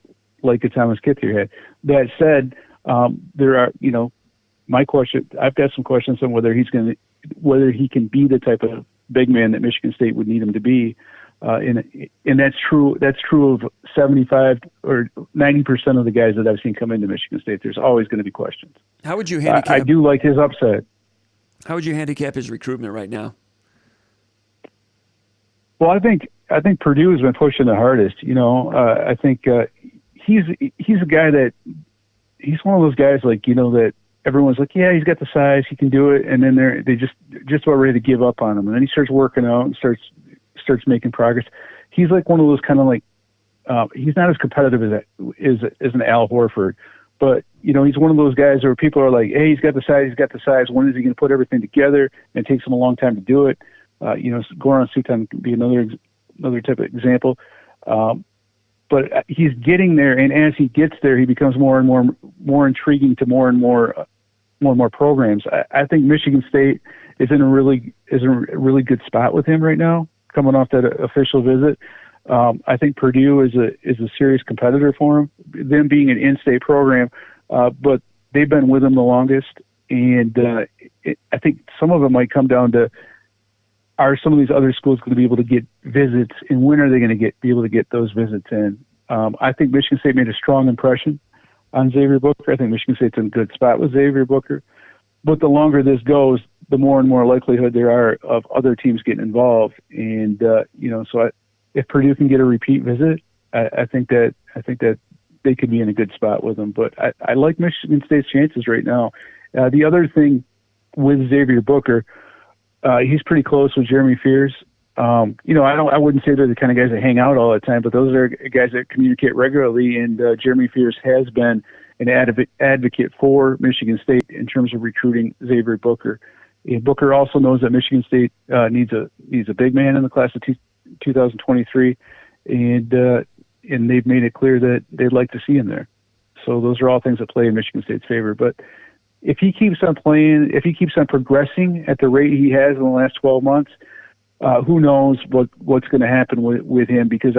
S3: like a Thomas Kithier had. That said, there are, my question, I've got some questions on whether he can be the type of big man that Michigan State would need him to be. And that's true. That's true of 75 or 90% of the guys that I've seen come into Michigan State. There's always going to be questions.
S1: How would you handicap?
S3: I do like his upside.
S1: How would you handicap his recruitment right now?
S3: Well, I think Purdue has been pushing the hardest. I think he's a guy that he's one of those guys that everyone's like, yeah, he's got the size, he can do it, and then they just about ready to give up on him, and then he starts working out and starts making progress. He's like one of those kind of he's not as competitive as an Al Horford, but he's one of those guys where people are like, hey, he's got the size. When is he going to put everything together? And it takes him a long time to do it. Goran Sutan could be another type of example. But he's getting there, and as he gets there, he becomes more and more intriguing to more and more programs. I think Michigan State is in a really good spot with him right now, coming off that official visit. I think Purdue is a serious competitor for him, them being an in-state program, but they've been with him the longest, and I think some of it might come down to, are some of these other schools going to be able to get visits, and when are they going to be able to get those visits in? I think Michigan State made a strong impression on Xavier Booker. I think Michigan State's in a good spot with Xavier Booker. But the longer this goes, the more and more likelihood there are of other teams getting involved. And so if Purdue can get a repeat visit, I think that they could be in a good spot with them. But I like Michigan State's chances right now. The other thing with Xavier Booker, he's pretty close with Jeremy Fears. I wouldn't say they're the kind of guys that hang out all the time, but those are guys that communicate regularly. And Jeremy Fears has been an advocate for Michigan State in terms of recruiting Xavier Booker. And Booker also knows that Michigan State needs a big man in the class of 2023, and they've made it clear that they'd like to see him there. So those are all things that play in Michigan State's favor. But if he keeps on playing, if he keeps on progressing at the rate he has in the last 12 months, who knows what's going to happen with him? Because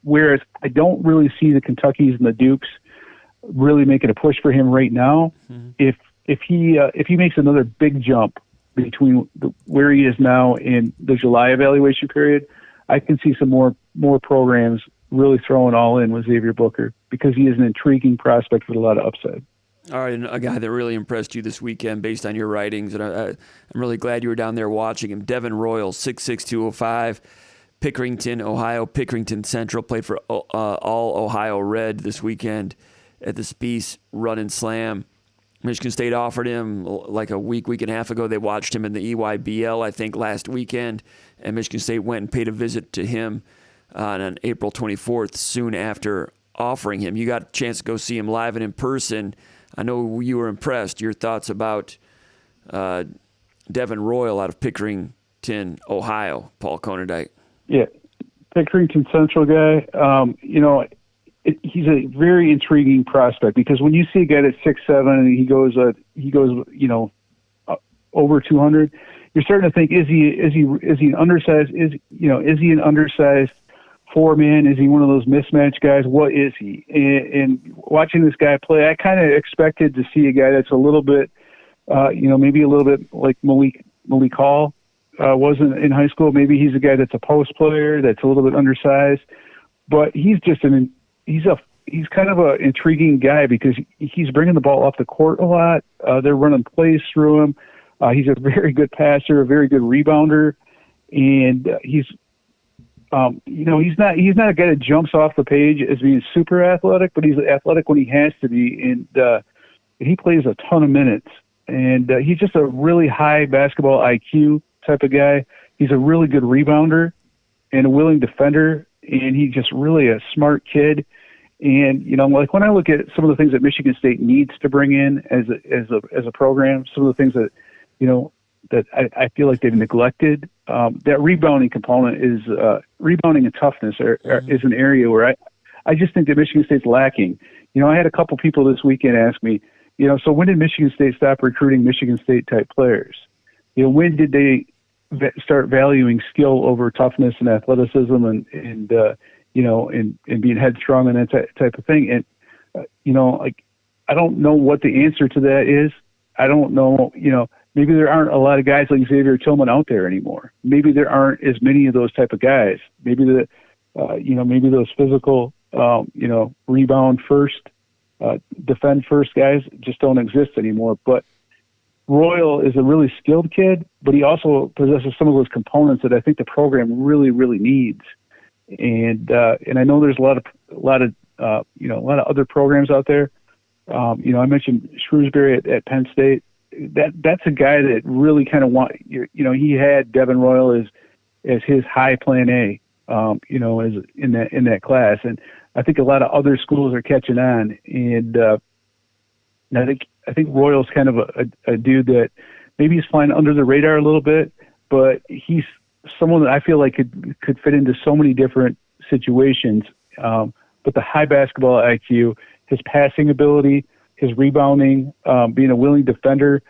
S3: whereas I don't really see the Kentuckys and the Dukes really making a push for him right now, if if he makes another big jump between where he is now and the July evaluation period, I can see some more programs really throwing all in with Xavier Booker because he is an intriguing prospect with a lot of upside.
S1: All right, and a guy that really impressed you this weekend based on your writings, and I'm really glad you were down there watching him, Devin Royal, 6'6", 205, Pickerington, Ohio, Pickerington Central, played for all Ohio Red this weekend at the Spiece Run and Slam. Michigan State offered him like a week and a half ago. They watched him in the EYBL, I think, last weekend, and Michigan State went and paid a visit to him on April 24th, soon after offering him. You got a chance to go see him live and in person. I know you were impressed. Your thoughts about Devin Royal out of Pickerington, Ohio, Paul Konerdijk?
S3: Yeah, Pickerington Central guy. He's a very intriguing prospect because when you see a guy that's 6'7" and he goes over 200, you're starting to think, is he an undersized? Is he an undersized 4-man? Is he one of those mismatch guys? What is he? And watching this guy play, I kind of expected to see a guy that's a little bit, maybe a little bit like Malik Hall was in high school. Maybe he's a guy that's a post player that's a little bit undersized, but he's just he's kind of an intriguing guy because he's bringing the ball off the court a lot. They're running plays through him. He's a very good passer, a very good rebounder, and he's not a guy that jumps off the page as being super athletic, but he's athletic when he has to be, and he plays a ton of minutes. And he's just a really high basketball IQ type of guy. He's a really good rebounder and a willing defender, and he's just really a smart kid. And like when I look at some of the things that Michigan State needs to bring in as a program, some of the things that that I feel like they've neglected. That rebounding component is rebounding and toughness is an area where I just think that Michigan State's lacking. I had a couple people this weekend ask me, so when did Michigan State stop recruiting Michigan State type players? When did they start valuing skill over toughness and athleticism and being headstrong and that type of thing? And I don't know what the answer to that is. I don't know, maybe there aren't a lot of guys like Xavier Tillman out there anymore. Maybe there aren't as many of those type of guys. Maybe maybe those physical, rebound first, defend first guys just don't exist anymore. But Royal is a really skilled kid, but he also possesses some of those components that I think the program really, really needs. And I know there's a lot of other programs out there. I mentioned Shrewsbury at Penn State. That's a guy that really kind of he had Devin Royal as his high plan A, as in that class. And I think a lot of other schools are catching on. And I think Royal's kind of a dude that maybe he's flying under the radar a little bit, but he's someone that I feel like could fit into so many different situations. But the high basketball IQ, his passing ability, his rebounding, being a willing defender,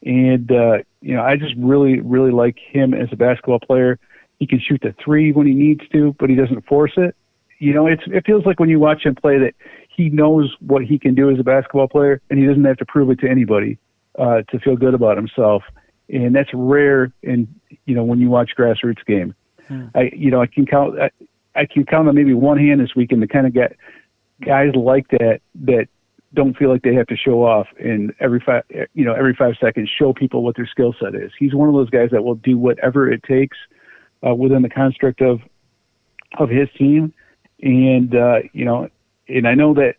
S3: and I just really, really like him as a basketball player. He can shoot the three when he needs to, but he doesn't force it. It feels like when you watch him play that he knows what he can do as a basketball player, and he doesn't have to prove it to anybody to feel good about himself. And that's rare when you watch grassroots game. I can count on maybe one hand this weekend to kind of get guys like that don't feel like they have to show off and every 5 seconds show people what their skill set is. He's one of those guys that will do whatever it takes within the construct of his team. And and I know that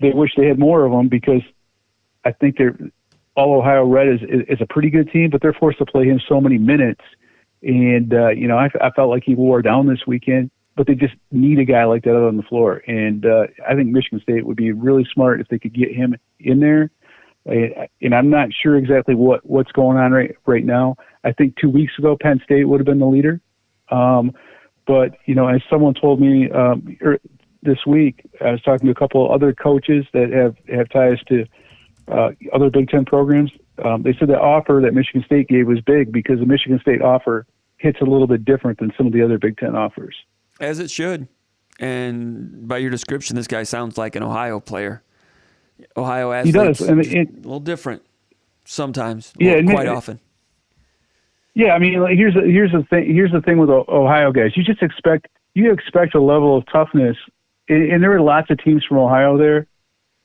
S3: they wish they had more of them because I think all Ohio Red is a pretty good team, but they're forced to play him so many minutes. And, I felt like he wore down this weekend, but they just need a guy like that out on the floor. And I think Michigan State would be really smart if they could get him in there. And I'm not sure exactly what's going on right now. I think 2 weeks ago, Penn State would have been the leader. But, as someone told me this week, I was talking to a couple of other coaches that have ties to other Big Ten programs. They said the offer that Michigan State gave was big because the Michigan State offer hits a little bit different than some of the other Big Ten offers.
S1: As it should. And by your description, this guy sounds like an Ohio player. Ohio
S3: He
S1: athletes
S3: does, and
S1: just a little different sometimes. Quite often.
S3: Yeah, I mean, like, here's the thing with Ohio guys. You expect a level of toughness, and there were lots of teams from Ohio there,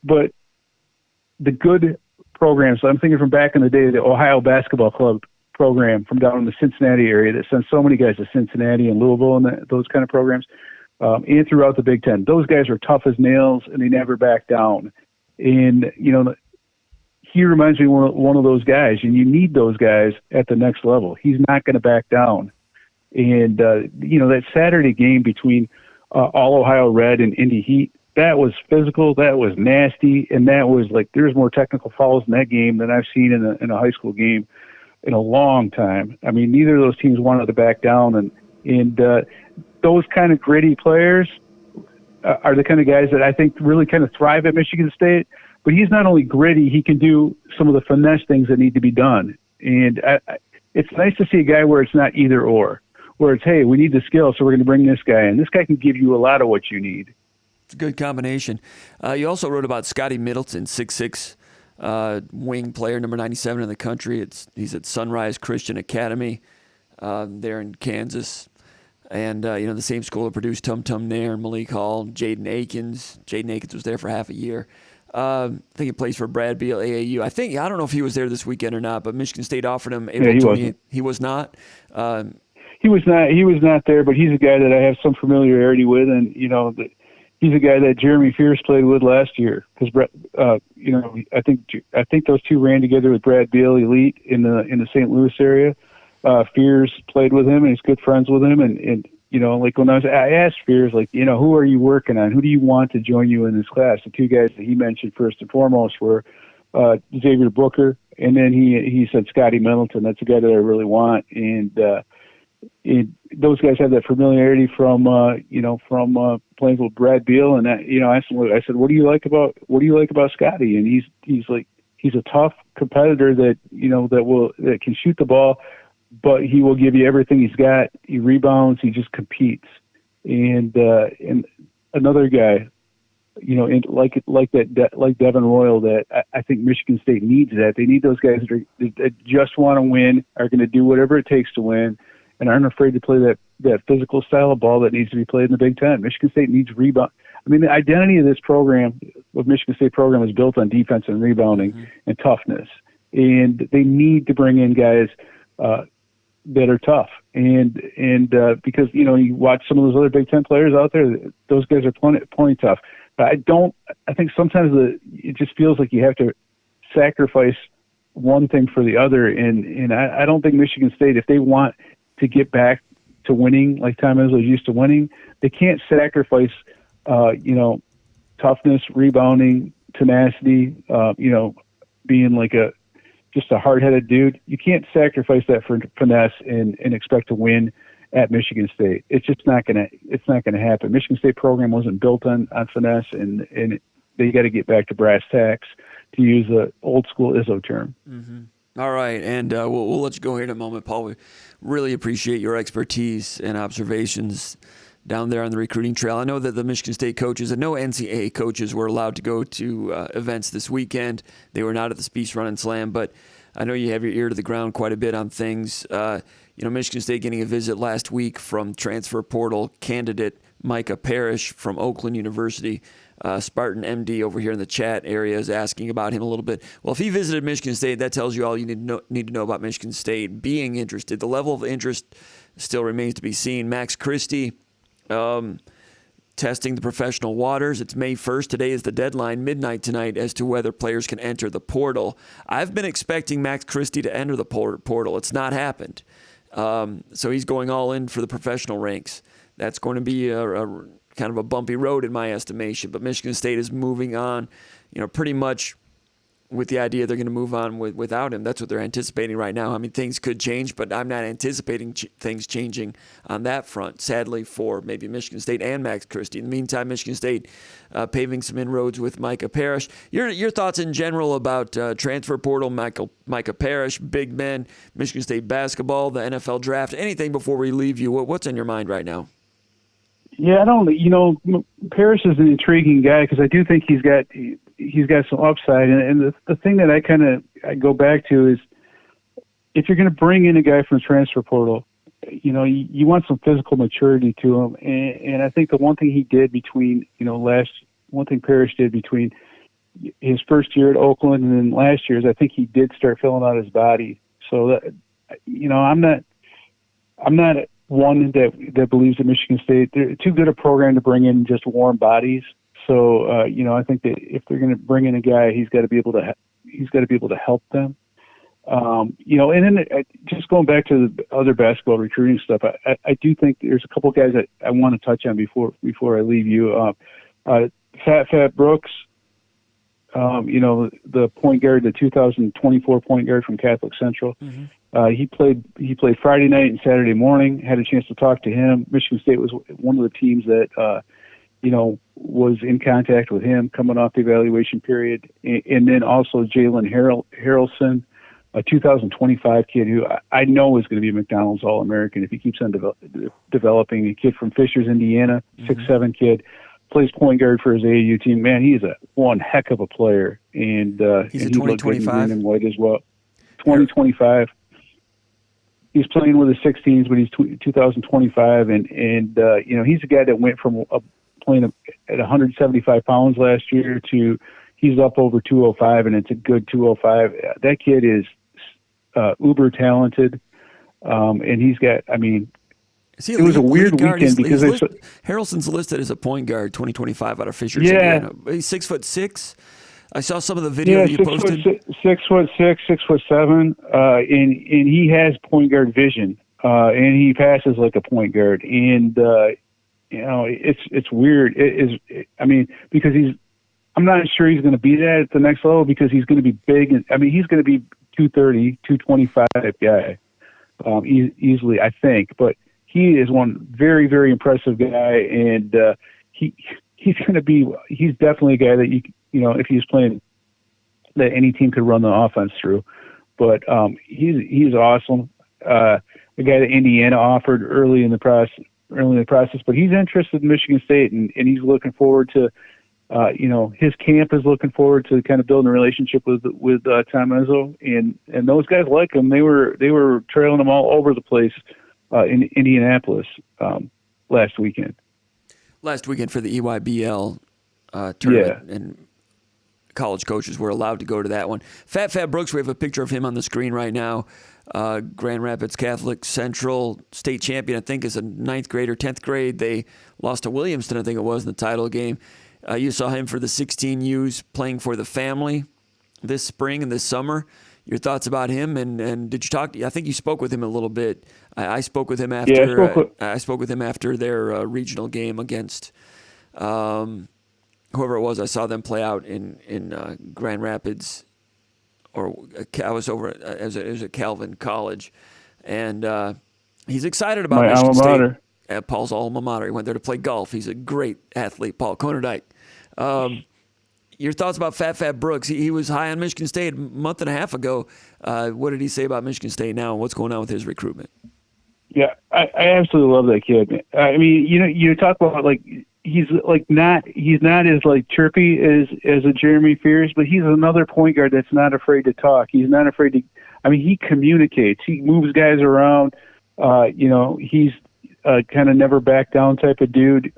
S3: but the good programs. So I'm thinking from back in the day, the Ohio Basketball Club program from down in the Cincinnati area that sent so many guys to Cincinnati and Louisville and those kind of programs, and throughout the Big Ten. Those guys were tough as nails, and they never backed down. And he reminds me of one of those guys, and you need those guys at the next level. He's not going to back down. And, that Saturday game between All Ohio Red and Indy Heat, that was physical, that was nasty, and that was like there's more technical fouls in that game than I've seen in a high school game in a long time. I mean, neither of those teams wanted to back down, and those kind of gritty players are the kind of guys that I think really kind of thrive at Michigan State. But he's not only gritty, he can do some of the finesse things that need to be done. And it's nice to see a guy where it's not either or, where it's, hey, we need the skill, so we're going to bring this guy in. This guy can give you a lot of what you need.
S1: It's a good combination. You also wrote about Scottie Middleton, 6'6", wing player, number 97 in the country. He's at Sunrise Christian Academy there in Kansas. And, the same school that produced Tum Tum Nair, Malik Hall, Jaden Akins. Jaden Akins was there for half a year. I think he plays for Brad Beal, AAU. I don't know if he was there this weekend or not, but Michigan State offered him. He was not.
S3: He was not there, but he's a guy that I have some familiarity with, and he's a guy that Jeremy Fierce played with last year because I think those two ran together with Brad Beal Elite in the St. Louis area. Fierce played with him and he's good friends with him, and like when I asked Fierce, like, who are you working on? Who do you want to join you in this class? The two guys that he mentioned first and foremost were Xavier Booker, and then he said Scottie Middleton. That's a guy that I really want, and those guys have that familiarity from playing with Brad Beal, and I asked him, I said, what do you like about Scottie? And he's like, he's a tough competitor that that can shoot the ball, but he will give you everything he's got. He rebounds. He just competes. And another guy, like Devin Royal, that I think Michigan State needs that. They need those guys that just want to win, are going to do whatever it takes to win, and aren't afraid to play that physical style of ball that needs to be played in the Big Ten. Michigan State needs rebound. I mean, the identity of this program, of Michigan State program, is built on defense and rebounding and toughness. And they need to bring in guys that are tough. And because, you watch some of those other Big Ten players out there, those guys are plenty tough. But I think sometimes it just feels like you have to sacrifice one thing for the other. And I don't think Michigan State, if they want to get back to winning like Tom Izzo's used to winning, they can't sacrifice toughness, rebounding, tenacity, being like just a hard-headed dude. You can't sacrifice that for finesse and expect to win at Michigan State. It's just not gonna happen. Michigan State program wasn't built on finesse, and they got to get back to brass tacks, to use the old school Izzo term.
S1: Mm-hmm. All right, and we'll let you go here in a moment, Paul. We really appreciate your expertise and observations down there on the recruiting trail. I know that the Michigan State coaches and no NCAA coaches were allowed to go to events this weekend. They were not at the Speech Run and Slam, but I know you have your ear to the ground quite a bit on things. Michigan State getting a visit last week from transfer portal candidate Micah Parrish from Oakland University. Spartan MD over here in the chat area is asking about him a little bit. Well, if he visited Michigan State, that tells you all you need to know about Michigan State being interested. The level of interest still remains to be seen. Max Christie, testing the professional waters. It's May 1st. Today is the deadline, midnight tonight, as to whether players can enter the portal. I've been expecting Max Christie to enter the portal. It's not happened. So he's going all in for the professional ranks. That's going to be a kind of a bumpy road in my estimation. But Michigan State is moving on, pretty much with the idea they're going to move on without him. That's what they're anticipating right now. I mean, things could change, but I'm not anticipating things changing on that front, sadly, for maybe Michigan State and Max Christie. In the meantime, Michigan State paving some inroads with Micah Parrish. Your thoughts in general about transfer portal, Micah Parrish, big men, Michigan State basketball, the NFL draft, anything before we leave you? What's on your mind right now?
S3: Yeah, Parrish is an intriguing guy because I do think he's he's got some upside. And the thing that I go back to is, if you're going to bring in a guy from the transfer portal, you want some physical maturity to him. And I think the one thing he did between, one thing Parrish did between his first year at Oakland and then last year is I think he did start filling out his body. So that, I'm not one that believes that Michigan State, they're too good a program to bring in just warm bodies. So, I think that if they're going to bring in a guy, he's got to be able to help them. And then just going back to the other basketball recruiting stuff, I do think there's a couple of guys that I want to touch on before I leave you. Fat Brooks, the point guard, the 2024 point guard from Catholic Central. Mm-hmm. He played Friday night and Saturday morning. Had a chance to talk to him. Michigan State was one of the teams that was in contact with him coming off the evaluation period, and then also Jalen Harrelson, a 2025 kid who I know is going to be a McDonald's All-American if he keeps on developing. A kid from Fishers, Indiana, 6'7" kid, plays point guard for his AAU team. Man, he's one heck of a player, and
S1: he's
S3: and
S1: a 2025
S3: and white as well. 2025. He's playing with the 16s, but he's 2025, and he's a guy that went from playing at 175 pounds last year to he's up over 205, and it's a good 205. That kid is uber talented, and he's got. I mean, it was a weird weekend because
S1: Harrelson's listed as a point guard, 2025 out of Fishers.
S3: Yeah,
S1: Indiana. He's 6'6". I saw some of the video you posted.
S3: 6'6", 6'7", and he has point guard vision, and he passes like a point guard, and it's weird. Because I'm not sure he's going to be that at the next level because he's going to be big, and he's going to be 230, 225 guy, easily, I think, but he is one very, very impressive guy, and he's definitely a guy that if he's playing, that any team could run the offense through. But he's awesome. A guy that Indiana offered early in the process, but he's interested in Michigan State, and he's looking forward to, his camp is looking forward to kind of building a relationship with Tom Izzo, and those guys like him. They were trailing him all over the place in Indianapolis last weekend.
S1: Last weekend for the EYBL tournament, and college coaches were allowed to go to that one. Fat Brooks, we have a picture of him on the screen right now. Grand Rapids Catholic Central state champion, I think, is a 9th grade or 10th grade. They lost to Williamston, I think it was, in the title game. You saw him for the 16Us playing for the family this spring and this summer. Your thoughts about him, and did you talk? I think you spoke with him a little bit. I spoke with him after. I spoke with him after their regional game against whoever it was. I saw them play out in Grand Rapids, or I was over it was at Calvin College, and he's excited about
S3: my
S1: Michigan
S3: alma mater.
S1: State. At Paul's alma mater. He went there to play golf. He's a great athlete, Paul Konerdijk. Your thoughts about Fat Brooks? He was high on Michigan State a month and a half ago. What did he say about Michigan State now, and what's going on with his recruitment?
S3: Yeah, I absolutely love that kid. I mean, you talk about he's not as chirpy as a Jeremy Fears, but he's another point guard that's not afraid to talk. He's not afraid to. He communicates. He moves guys around. He's kind of never back down type of dude.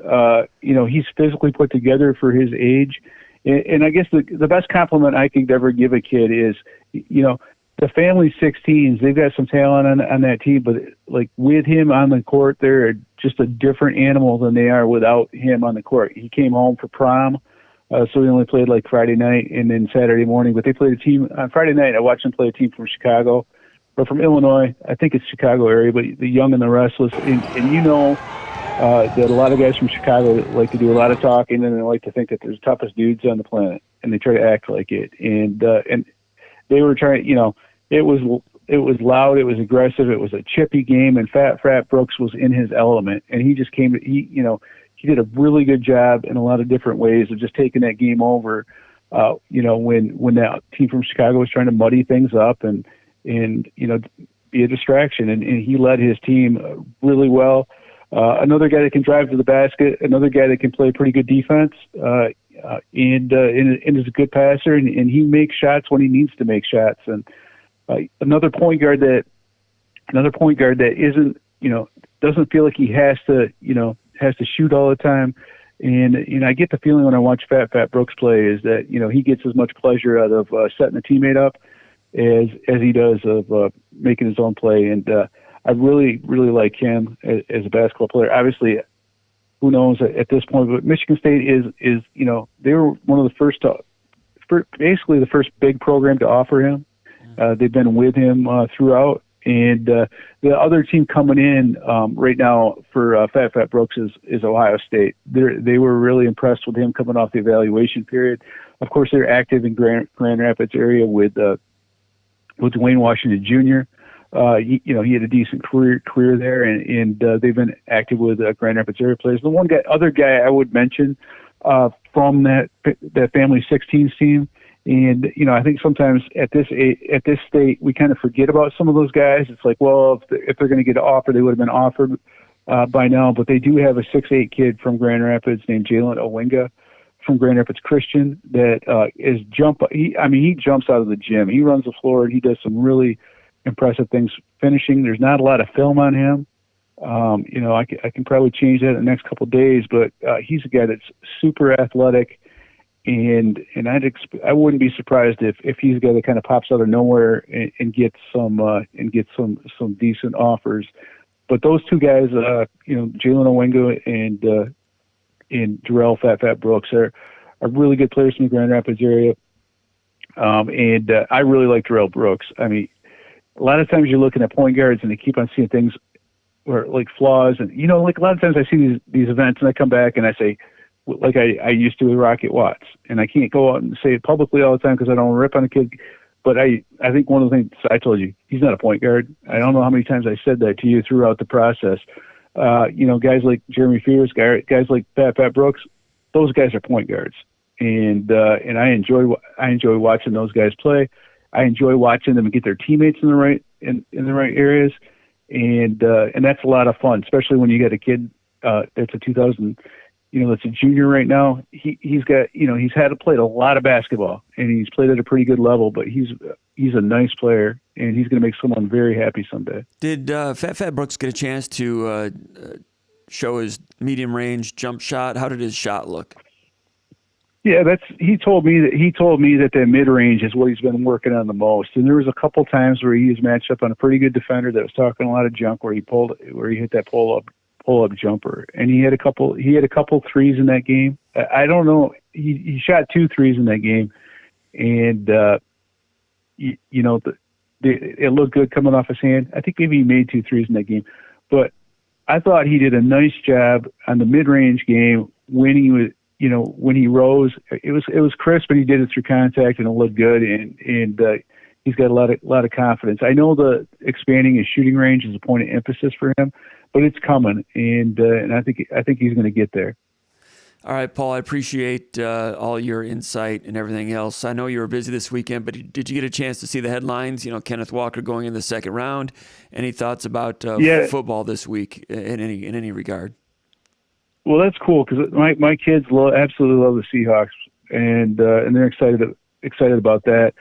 S3: He's physically put together for his age. And I guess the best compliment I could ever give a kid is, the family 16s, they've got some talent on that team, but with him on the court, they're just a different animal than they are without him on the court. He came home for prom, so he only played Friday night and then Saturday morning, but they played a team on Friday night. I watched them play a team from Chicago, or from Illinois. I think it's Chicago area, but the Young and the Restless, and that a lot of guys from Chicago like to do a lot of talking, and they like to think that they're the toughest dudes on the planet, and they try to act like it. And they were trying, it was loud, it was aggressive, it was a chippy game, and Fat Brooks was in his element, and he just came. He did a really good job in a lot of different ways of just taking that game over. When that team from Chicago was trying to muddy things up and be a distraction, and he led his team really well. Another guy that can drive to the basket, another guy that can play pretty good defense. and is a good passer, and he makes shots when he needs to make shots. And another point guard that isn't, doesn't feel like he has to shoot all the time. And I get the feeling when I watch Fat Brooks play is that he gets as much pleasure out of setting a teammate up as he does of making his own play. And I really like him as a basketball player. Obviously, who knows at this point? But Michigan State is they were one of the first basically the first big program to offer him. They've been with him throughout. And the other team coming in right now for Fat Brooks is Ohio State. They were really impressed with him coming off the evaluation period. Of course, they're active in Grand Rapids area with Dwayne Washington Jr. He had a decent career there, and they've been active with Grand Rapids area players. The other guy I would mention from that Family 16s team. And I think sometimes at this state we kind of forget about some of those guys. It's like, well, if they're going to get an offer, they would have been offered by now. But they do have a 6'8" kid from Grand Rapids named Jalen Owenka from Grand Rapids Christian that is he jumps out of the gym. He runs the floor and he does some really impressive things finishing. There's not a lot of film on him. I can probably change that in the next couple of days, but he's a guy that's super athletic. And I wouldn't be surprised if he's a guy that kind of pops out of nowhere and gets some decent offers. But those two guys, Jalen Owenka and Jarrell Fat Brooks are really good players from the Grand Rapids area. And I really like Jarrell Brooks. I mean, a lot of times you're looking at point guards and they keep on seeing things or like flaws, and like a lot of times I see these events and I come back and I say, like I used to with Rocket Watts, and I can't go out and say it publicly all the time because I don't want to rip on a kid. But I think one of the things I told you, he's not a point guard. I don't know how many times I said that to you throughout the process. Guys like Jeremy Fears, guys like Fat Brooks, those guys are point guards, and I enjoy watching those guys play. I enjoy watching them get their teammates in the right areas, and that's a lot of fun, especially when you got a kid that's a 2000. That's a junior right now. He's had to play a lot of basketball, and he's played at a pretty good level. But he's a nice player, and he's going to make someone very happy someday.
S1: Did Fat Brooks get a chance to show his medium range jump shot? How did his shot look?
S3: Yeah, he told me that mid range is what he's been working on the most. And there was a couple times where he was matched up on a pretty good defender that was talking a lot of junk, where he hit that pull up jumper, and he had a couple threes in that game. I don't know, he shot 2 threes in that game, and it looked good coming off his hand. I think maybe he made 2 threes in that game, but I thought he did a nice job on the mid-range game when he was when he rose. It was crisp, and he did it through contact, and it looked good, and he's got a lot of confidence. I know the expanding his shooting range is a point of emphasis for him, but it's coming, and I think he's going to get there.
S1: All right, Paul, I appreciate all your insight and everything else. I know you were busy this weekend, but did you get a chance to see the headlines? Kenneth Walker going in the second round. Any thoughts about football this week in any regard?
S3: Well, that's cool because my kids absolutely love the Seahawks, and they're excited about that.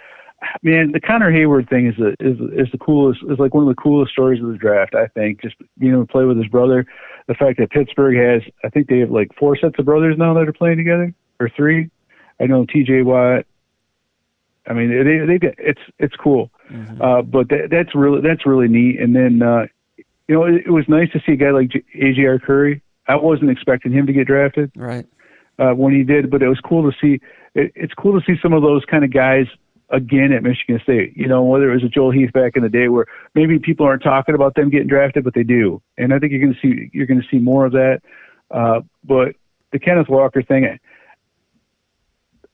S3: Man, the Connor Hayward thing is the coolest. Is like one of the coolest stories of the draft. I think just being able to play with his brother. The fact that Pittsburgh has, I think they have like 4 sets of brothers now that are playing together, or 3. I know T.J. Watt. I mean, it's cool. Mm-hmm. But that's really neat. And then it was nice to see a guy like A.J.R. Curry. I wasn't expecting him to get drafted,
S1: right?
S3: When he did, but it was cool to see. It's cool to see some of those kind of guys again at Michigan State, whether it was a Joel Heath back in the day where maybe people aren't talking about them getting drafted, but they do. And I think you're going to see more of that. But the Kenneth Walker thing,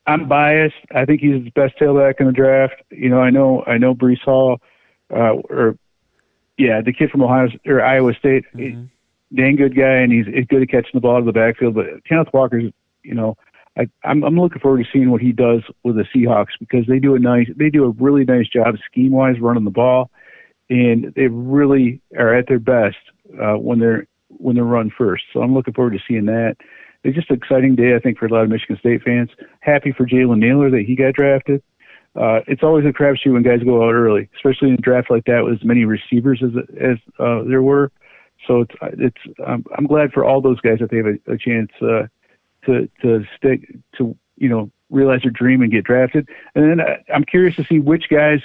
S3: I'm biased. I think he's the best tailback in the draft. I know Breece Hall, the kid from Iowa State,
S1: mm-hmm.
S3: Dang good guy, and he's good at catching the ball out of the backfield. But Kenneth Walker's, I'm looking forward to seeing what he does with the Seahawks, because they do a really nice job scheme wise running the ball, and they really are at their best when they're run first. So I'm looking forward to seeing that. it's just an exciting day, I think, for a lot of Michigan State fans. Happy for Jalen Naylor that he got drafted. It's always a crapshoot when guys go out early, especially in a draft like that with as many receivers as there were. So I'm glad for all those guys that they have a chance to stick to, realize their dream and get drafted. And then I'm curious to see which guys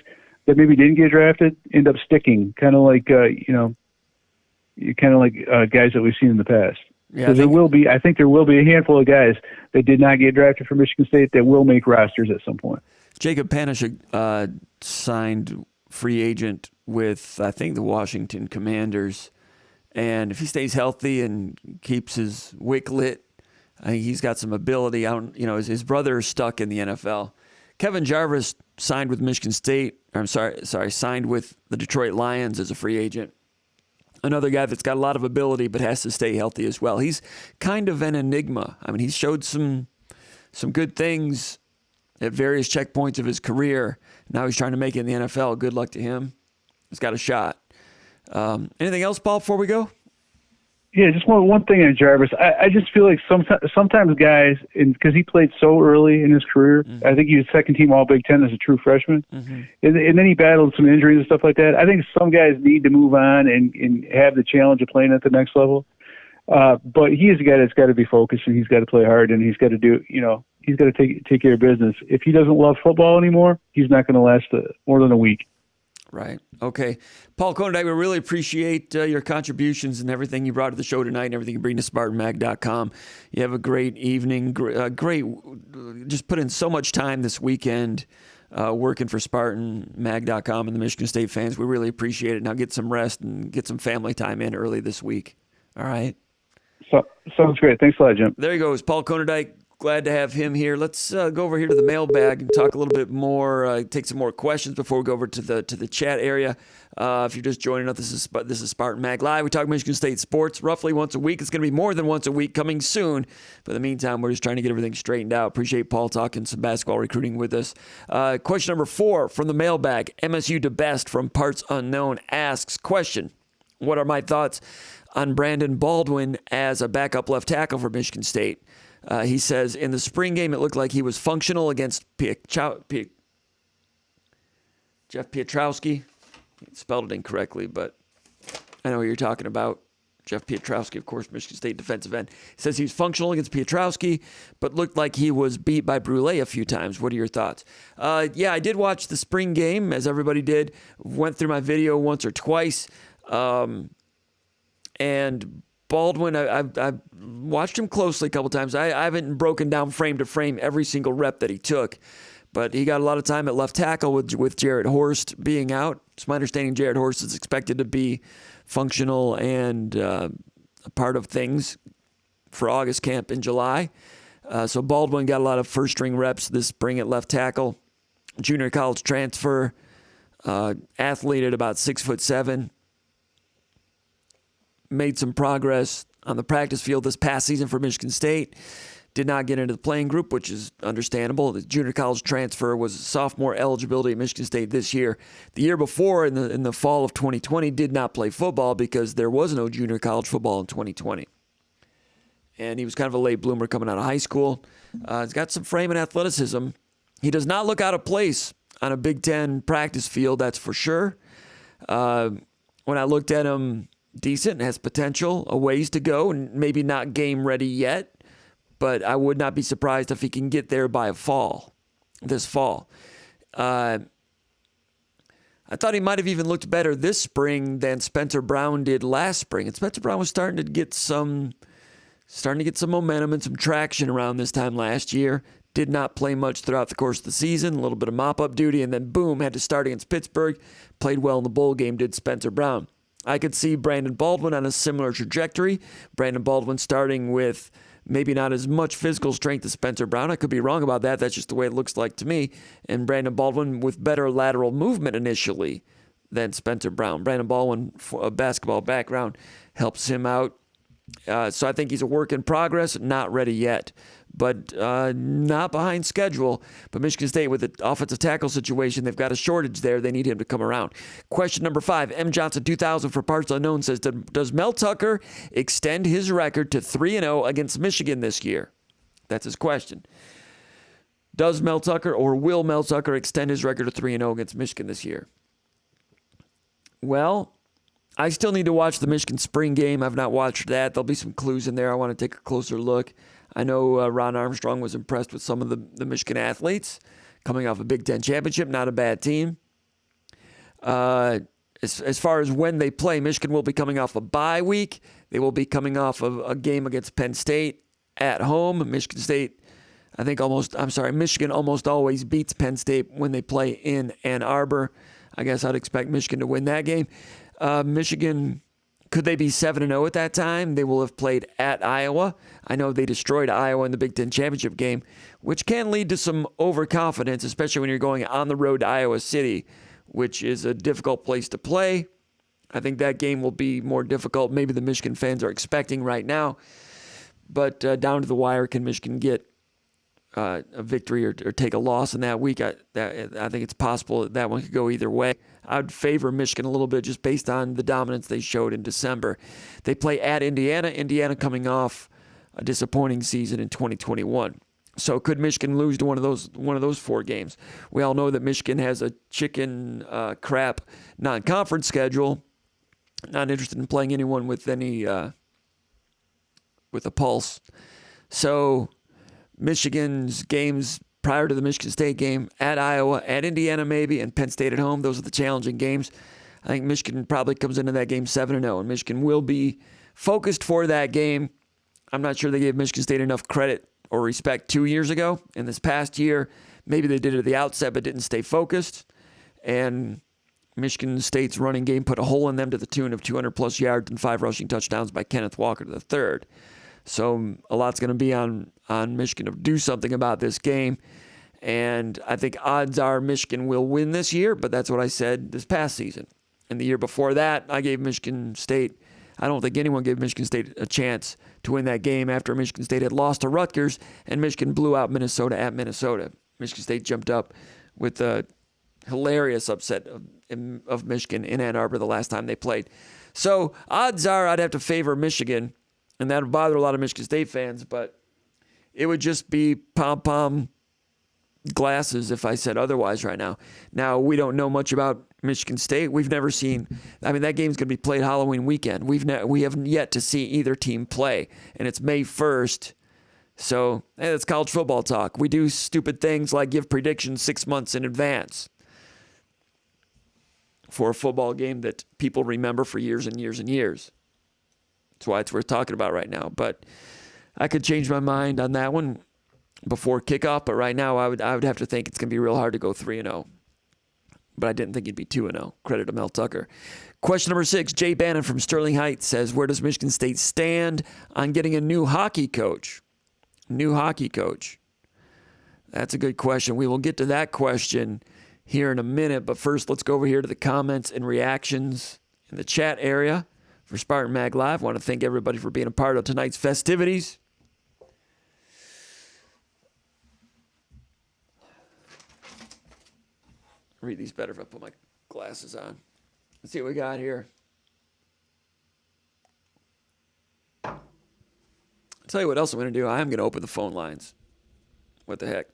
S3: that maybe didn't get drafted end up sticking, kind of like guys that we've seen in the past.
S1: Yeah,
S3: I think there will be a handful of guys that did not get drafted for Michigan State that will make rosters at some point.
S1: Jacob Panishik signed free agent with, I think, the Washington Commanders. And if he stays healthy and keeps his wick lit, I think he's got some ability. His brother is stuck in the NFL. Kevin Jarvis signed with Michigan State. Signed with the Detroit Lions as a free agent. Another guy that's got a lot of ability but has to stay healthy as well. He's kind of an enigma. I mean, he's showed some good things at various checkpoints of his career. Now he's trying to make it in the NFL. Good luck to him. He's got a shot. Anything else, Paul, before we go?
S3: Yeah, just one thing on Jarvis. I just feel like sometimes guys, because he played so early in his career, mm-hmm. I think he was second team All Big Ten as a true freshman, mm-hmm. and then he battled some injuries and stuff like that. I think some guys need to move on and have the challenge of playing at the next level. But he is a guy that's got to be focused, and he's got to play hard, and he's got to do, he's got to take care of business. If he doesn't love football anymore, he's not going to last more than a week.
S1: Right. Okay. Paul Konodijk, we really appreciate your contributions and everything you brought to the show tonight and everything you bring to SpartanMag.com. You have a great evening. Just put in so much time this weekend working for SpartanMag.com and the Michigan State fans. We really appreciate it. Now get some rest and get some family time in early this week. All right.
S3: So, sounds great. Thanks a lot, Jim.
S1: There he goes. Paul Konodijk. Glad to have him here. Let's go over here to the mailbag and talk a little bit more, take some more questions before we go over to the chat area. If you're just joining us, this is Spartan Mag Live. We talk Michigan State sports roughly once a week. It's going to be more than once a week coming soon. But in the meantime, we're just trying to get everything straightened out. Appreciate Paul talking some basketball recruiting with us. Question number 4 from the mailbag. MSU to Best from Parts Unknown asks, question, what are my thoughts on Brandon Baldwin as a backup left tackle for Michigan State? He says, in the spring game, it looked like he was functional against Jeff Pietrowski. Spelled it incorrectly, but I know what you're talking about. Jeff Pietrowski, of course, Michigan State defensive end. He says he was functional against Pietrowski, but looked like he was beat by Brule a few times. What are your thoughts? Yeah, I did watch the spring game, as everybody did. Went through my video once or twice. And Baldwin, I've watched him closely a couple times. I haven't broken down frame to frame every single rep that he took, but he got a lot of time at left tackle with Jarrett Horst being out. It's my understanding Jarrett Horst is expected to be functional and a part of things for August camp in July. So Baldwin got a lot of first-string reps this spring at left tackle. Junior college transfer, athlete at about 6'7". Made some progress on the practice field this past season for Michigan State. Did not get into the playing group, which is understandable. The junior college transfer was sophomore eligibility at Michigan State this year. The year before, in the fall of 2020, did not play football because there was no junior college football in 2020. And he was kind of a late bloomer coming out of high school. He's got some frame and athleticism. He does not look out of place on a Big Ten practice field, that's for sure. When I looked at him, decent, has potential, a ways to go, and maybe not game ready yet, but I would not be surprised if he can get there by this fall. I thought he might have even looked better this spring than Spencer Brown did last spring, and Spencer Brown was starting to get some momentum and some traction around this time last year. Did not play much throughout the course of the season, a little bit of mop-up duty, and then boom, had to start against Pittsburgh. Played well in the bowl game, did Spencer Brown. I could see Brandon Baldwin on a similar trajectory. Brandon Baldwin starting with maybe not as much physical strength as Spencer Brown. I could be wrong about that. That's just the way it looks like to me. And Brandon Baldwin with better lateral movement initially than Spencer Brown. Brandon Baldwin, a basketball background, helps him out. So I think he's a work in progress, not ready yet. but not behind schedule. But Michigan State, with the offensive tackle situation, they've got a shortage there. They need him to come around. Question number 5, M. Johnson 2000 for Parts Unknown says, does Mel Tucker extend his record to 3-0 against Michigan this year? That's his question. Does Mel Tucker or will Mel Tucker extend his record to 3-0 against Michigan this year? Well, I still need to watch the Michigan spring game. I've not watched that. There'll be some clues in there. I want to take a closer look. I know Ron Armstrong was impressed with some of the Michigan athletes coming off a Big Ten championship. Not a bad team. As far as when they play, Michigan will be coming off a bye week. They will be coming off of a game against Penn State at home. Michigan almost always beats Penn State when they play in Ann Arbor. I guess I'd expect Michigan to win that game. Michigan, could they be 7-0 at that time? They will have played at Iowa. I know they destroyed Iowa in the Big Ten championship game, which can lead to some overconfidence, especially when you're going on the road to Iowa City, which is a difficult place to play. I think that game will be more difficult. Maybe the Michigan fans are expecting right now. But down to the wire, can Michigan get a victory or take a loss in that week? I think it's possible that one could go either way. I'd favor Michigan a little bit just based on the dominance they showed in December. They play at Indiana. Indiana coming off a disappointing season in 2021. So could Michigan lose to one of those 4 games? We all know that Michigan has a chicken crap non-conference schedule. Not interested in playing anyone with any with a pulse. So Michigan's games prior to the Michigan State game, at Iowa, at Indiana maybe, and Penn State at home, those are the challenging games. I think Michigan probably comes into that game 7-0, and Michigan will be focused for that game. I'm not sure they gave Michigan State enough credit or respect 2 years ago. In this past year, maybe they did it at the outset but didn't stay focused, and Michigan State's running game put a hole in them to the tune of 200-plus yards and 5 rushing touchdowns by Kenneth Walker III. So a lot's going to be on Michigan to do something about this game. And I think odds are Michigan will win this year, but that's what I said this past season. And the year before that, I gave Michigan State, I don't think anyone gave Michigan State a chance to win that game after Michigan State had lost to Rutgers and Michigan blew out Minnesota at Minnesota. Michigan State jumped up with a hilarious upset of Michigan in Ann Arbor the last time they played. So odds are I'd have to favor Michigan. And that would bother a lot of Michigan State fans, but it would just be pom-pom glasses if I said otherwise right now. Now, we don't know much about Michigan State. We've never seen, that game's going to be played Halloween weekend. We haven't yet to see either team play, and it's May 1st. So, that's college football talk. We do stupid things like give predictions 6 months in advance for a football game that people remember for years and years and years. That's why it's worth talking about right now. But I could change my mind on that one before kickoff. But right now, I would have to think it's going to be real hard to go 3-0. But I didn't think it'd be 2-0. Credit to Mel Tucker. Question number 6, Jay Bannon from Sterling Heights says, where does Michigan State stand on getting a new hockey coach? New hockey coach. That's a good question. We will get to that question here in a minute. But first, let's go over here to the comments and reactions in the chat area. For SpartanMag Live, I want to thank everybody for being a part of tonight's festivities. Read these better if I put my glasses on. Let's see what we got here. I'll tell you what else I'm going to do. I am going to open the phone lines. What the heck?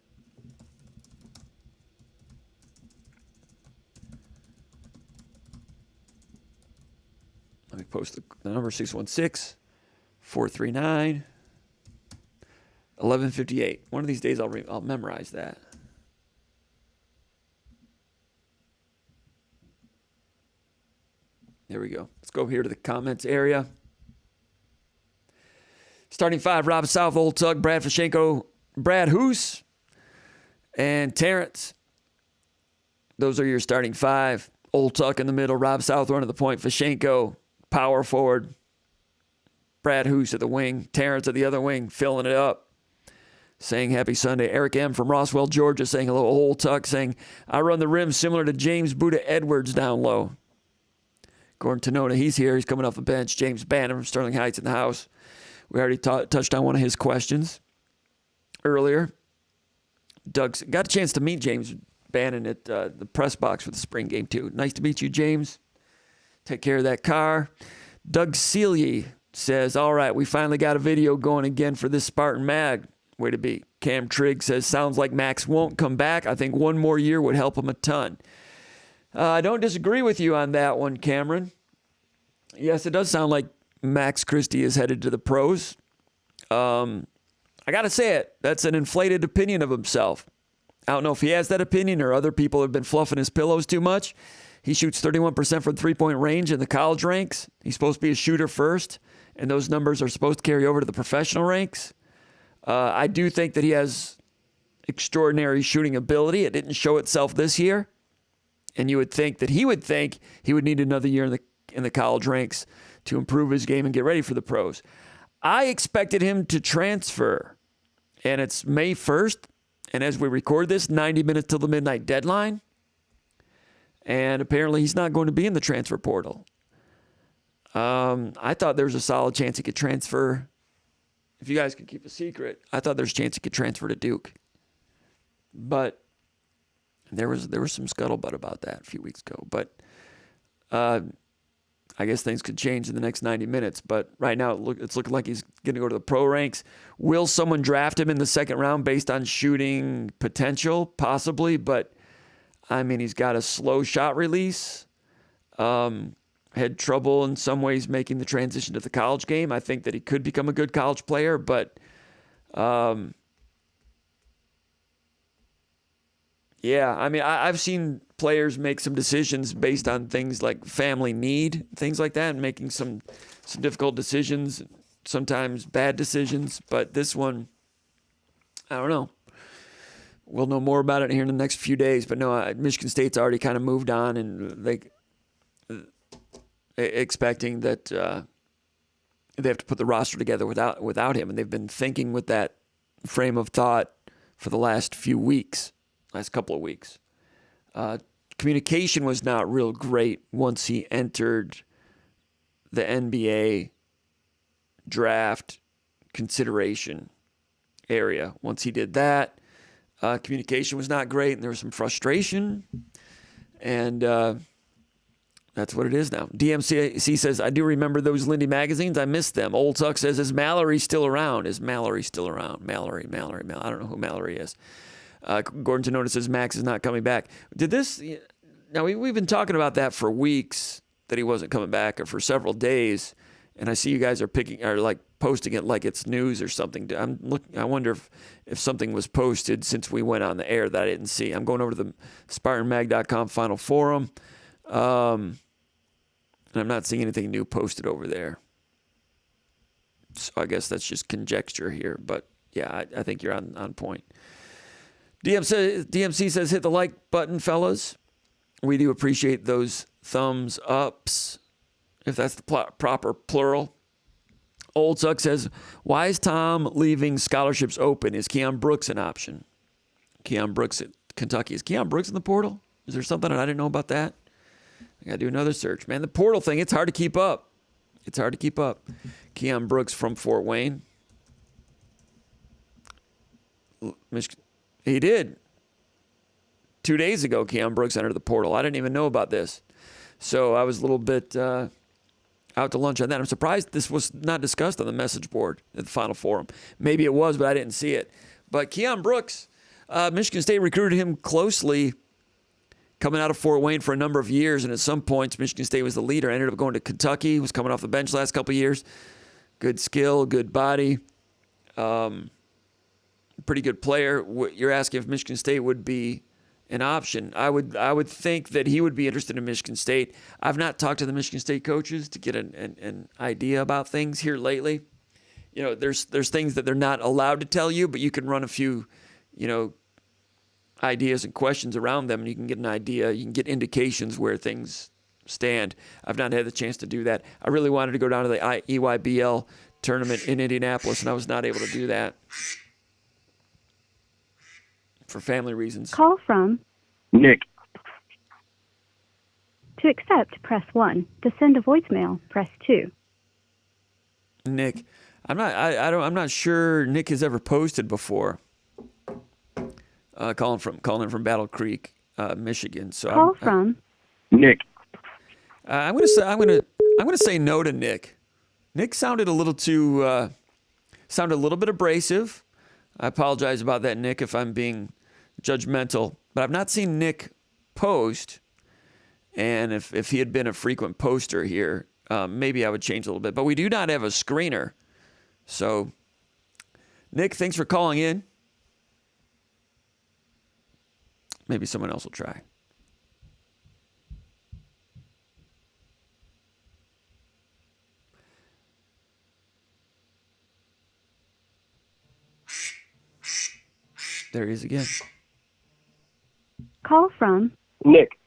S1: Let me post the number 616-439-1158. One of these days I'll memorize that. There we go. Let's go here to the comments area. Starting 5, Rob South, Old Tug, Brad Fashenko, Brad Hoos, and Terrence. Those are your starting 5. Old Tuck in the middle, Rob South running the point, Fashenko, power forward, Brad Hoos at the wing, Terrence at the other wing, filling it up, saying happy Sunday. Eric M. from Roswell, Georgia, saying hello. Old Tuck saying, I run the rim similar to James Buddha Edwards down low. Gordon Tenona, he's here. He's coming off the bench. James Bannon from Sterling Heights in the house. We already touched on one of his questions. earlier. Doug got a chance to meet James Bannon at the press box for the spring game, too. Nice to meet you, James. Take care of that car. Doug Seelye says, all right, we finally got a video going again for this SpartanMag. Way to be. Cam Trigg says, sounds like Max won't come back. I think one more year would help him a ton. I don't disagree with you on that one, Cameron. Yes, it does sound like Max Christie is headed to the pros. I got to say it. That's an inflated opinion of himself. I don't know if he has that opinion or other people have been fluffing his pillows too much. He shoots 31% from three-point range in the college ranks. He's supposed to be a shooter first, and those numbers are supposed to carry over to the professional ranks. I do think that he has extraordinary shooting ability. It didn't show itself this year, and you would think that he would need another year in the college ranks to improve his game and get ready for the pros. I expected him to transfer, and it's May 1st, and as we record this, 90 minutes till the midnight deadline, and apparently he's not going to be in the transfer portal. I thought there was a solid chance he could transfer. If you guys could keep a secret, I thought there's a chance he could transfer to Duke. But there was some scuttlebutt about that a few weeks ago. But I guess things could change in the next 90 minutes. But right now it's looking like he's going to go to the pro ranks. Will someone draft him in the second round based on shooting potential? Possibly. But, I mean, he's got a slow shot release. Had trouble in some ways making the transition to the college game. I think that he could become a good college player, but yeah, I mean, I've seen players make some decisions based on things like family need, things like that, and making some difficult decisions, sometimes bad decisions. But this one, I don't know. We'll know more about it here in the next few days. But no, Michigan State's already kind of moved on, and expecting that they have to put the roster together without him, and they've been thinking with that frame of thought for the last couple of weeks. Communication was not real great once he entered the NBA draft consideration area. Once he did that, communication was not great, and there was some frustration, and that's what it is now. DMC says, I do remember those Lindy magazines. I missed them. Old Tuck says, is Mallory still around? Mallory. I don't know who Mallory is. Gordon Tanoda says, Max is not coming back. Now, we've been talking about that for weeks, that he wasn't coming back, or for several days. And I see you guys are posting it like it's news or something. I wonder if something was posted since we went on the air that I didn't see. I'm going over to the SpartanMag.com Final Forum. And I'm not seeing anything new posted over there. So I guess that's just conjecture here. But yeah, I think you're on point. DMC says, hit the like button, fellas. We do appreciate those thumbs ups, if that's the proper plural. Old Suck says, why is Tom leaving scholarships open? Is Keon Brooks an option? Keon Brooks at Kentucky. Is Keon Brooks in the portal? Is there something that I didn't know about that? I got to do another search. Man, the portal thing, it's hard to keep up. Keon Brooks from Fort Wayne. He did. 2 days ago, Keon Brooks entered the portal. I didn't even know about this. So I was a little bit out to lunch on that. I'm surprised this was not discussed on the message board at the Final Forum. Maybe it was, but I didn't see it. But Keon Brooks, Michigan State recruited him closely coming out of Fort Wayne for a number of years, and at some points, Michigan State was the leader. Ended up going to Kentucky. He was coming off the bench the last couple of years. Good skill, good body. Pretty good player. You're asking if Michigan State would be an option. I would think that he would be interested in Michigan State. I've not talked to the Michigan State coaches to get an idea about things here lately. You know, there's things that they're not allowed to tell you, but you can run a few, ideas and questions around them, and you can get an idea. You can get indications where things stand. I've not had the chance to do that. I really wanted to go down to the EYBL tournament in Indianapolis, and I was not able to do that for family reasons.
S2: Call from
S3: Nick.
S2: To accept, press 1. To send a voicemail, press 2.
S1: Nick, I'm not sure Nick has ever posted before. calling in from Battle Creek, Michigan. So
S2: Call from
S3: Nick.
S1: I'm gonna say no to Nick. Nick sounded a little bit abrasive. I apologize about that, Nick, if I'm being judgmental. But I've not seen Nick post, and if he had been a frequent poster here, maybe I would change a little bit. But we do not have a screener. So, Nick, thanks for calling in. Maybe someone else will try. There he is again.
S2: call from
S3: Nick.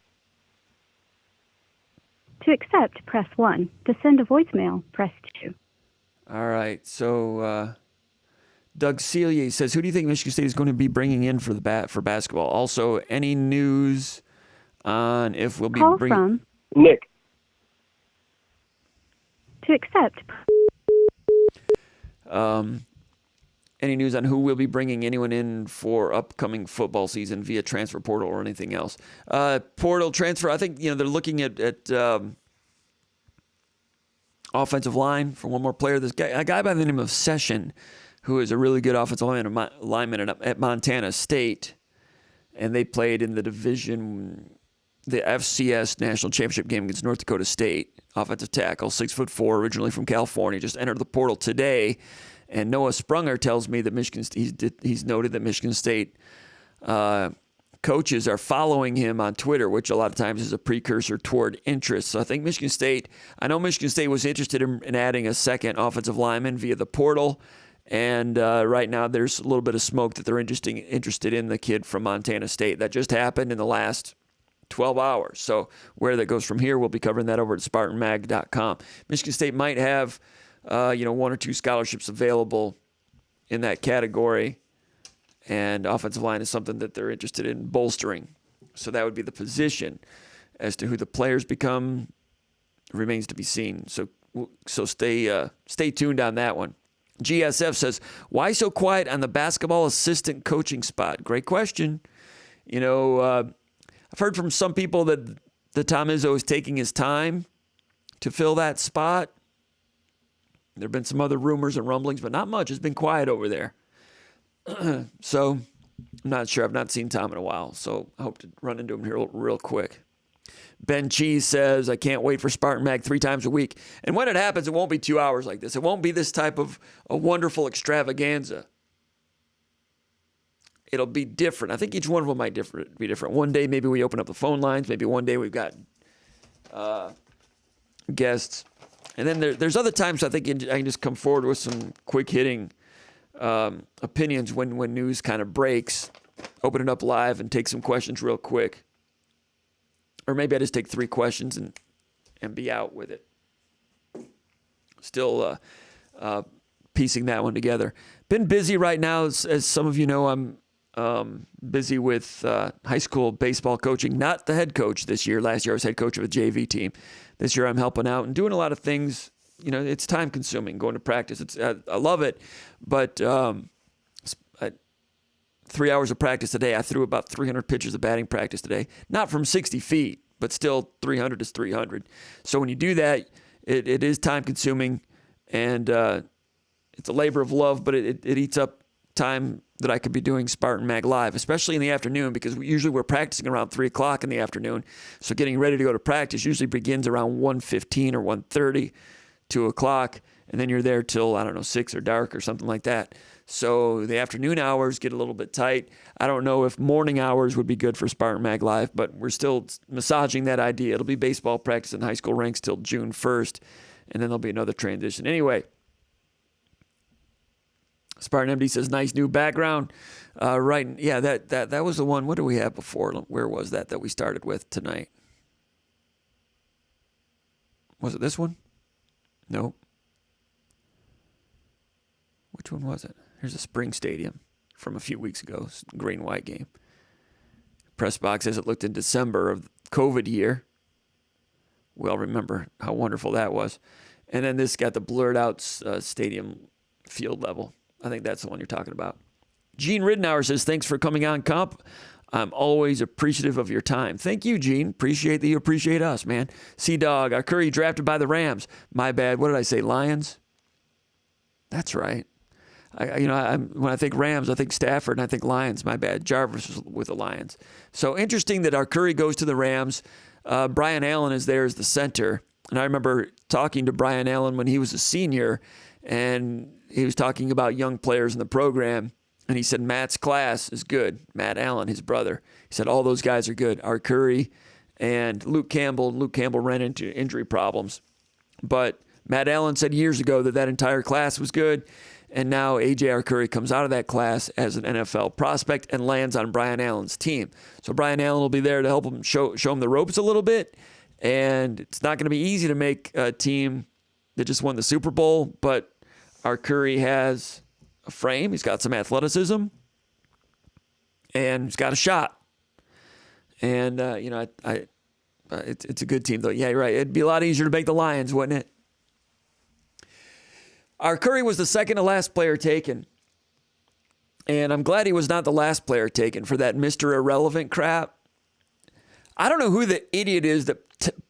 S2: To accept, press 1. To send a voicemail, press 2.
S1: All right. So Doug Celia says, who do you think Michigan State is going to be bringing in for basketball? Also, any news on if we'll be
S2: Call
S1: bringing...
S2: from
S3: Nick.
S2: To accept.
S1: Any news on who will be bringing anyone in for upcoming football season via transfer portal or anything else? Portal transfer, I think they're looking at offensive line for one more player. This guy, a guy by the name of Session, who is a really good offensive lineman at Montana State, and they played in the FCS National Championship game against North Dakota State. Offensive tackle, 6'4", originally from California, just entered the portal today. And Noah Sprunger tells me that he's noted that Michigan State coaches are following him on Twitter, which a lot of times is a precursor toward interest. So I think Michigan State was interested in adding a second offensive lineman via the portal. And right now there's a little bit of smoke that they're interested in the kid from Montana State. That just happened in the last 12 hours. So where that goes from here, we'll be covering that over at SpartanMag.com. Michigan State might have one or two scholarships available in that category, and offensive line is something that they're interested in bolstering. So that would be the position. As to who the players become remains to be seen. So stay tuned on that one. GSF says, why so quiet on the basketball assistant coaching spot? Great question. I've heard from some people that Tom Izzo is taking his time to fill that spot. There have been some other rumors and rumblings, but not much. It's been quiet over there. So I'm not sure. I've not seen Tom in a while, so I hope to run into him here real quick. Ben Cheese says, I can't wait for Spartan Mag 3 times a week. And when it happens, it won't be 2 hours like this. It won't be this type of a wonderful extravaganza. It'll be different. I think each one of them might be different. One day, maybe we open up the phone lines. Maybe one day we've got guests. And then there's other times I think I can just come forward with some quick-hitting opinions when news kind of breaks, open it up live and take some questions real quick. Or maybe I just take 3 questions and be out with it. Still piecing that one together. Been busy right now. As some of you know, I'm busy with high school baseball coaching. Not the head coach this year. Last year I was head coach of a JV team. This year I'm helping out and doing a lot of things. It's time consuming going to practice. I love it, but 3 hours of practice today. I threw about 300 pitches of batting practice today. Not from 60 feet, but still 300 is 300. So when you do that, it is time consuming, and it's a labor of love, but it eats up time that I could be doing Spartan Mag Live, especially in the afternoon, because usually we're practicing around 3 o'clock in the afternoon. So getting ready to go to practice usually begins around 1:15 or 1:30, 2 o'clock, and then you're there till, 6 or dark or something like that. So the afternoon hours get a little bit tight. I don't know if morning hours would be good for Spartan Mag Live, but we're still massaging that idea. It'll be baseball practice in high school ranks till June 1st, and then there'll be another transition. Anyway, Spartan MD says, nice new background. Right. Yeah, that was the one. What did we have before? Where was that we started with tonight? Was it this one? No. Which one was it? Here's a Spring Stadium from a few weeks ago. Green and white game. Press box as it looked in December of COVID year. We all remember how wonderful that was. And then this got the blurred out stadium field level. I think that's the one you're talking about. Gene Ridenour says, thanks for coming on, Comp. I'm always appreciative of your time. Thank you, Gene. Appreciate that you appreciate us, man. C-Dog, our Curry drafted by the Rams. My bad. What did I say? Lions? That's right. When I think Rams, I think Stafford, and I think Lions. My bad. Jarvis was with the Lions. So interesting that our Curry goes to the Rams. Brian Allen is there as the center. And I remember talking to Brian Allen when he was a senior, and he was talking about young players in the program. And he said, Matt's class is good. Matt Allen, his brother. He said, all those guys are good. Our Curry and Luke Campbell. Luke Campbell ran into injury problems. But Matt Allen said years ago that entire class was good. And now A.J. Arcuri comes out of that class as an NFL prospect and lands on Brian Allen's team. So Brian Allen will be there to help him show him the ropes a little bit. And it's not going to be easy to make a team that just won the Super Bowl. But Arcuri has a frame. He's got some athleticism. And he's got a shot. And, it's a good team, though. Yeah, you're right. It'd be a lot easier to make the Lions, wouldn't it? Arcuri was the second to last player taken. And I'm glad he was not the last player taken for that Mr. Irrelevant crap. I don't know who the idiot is that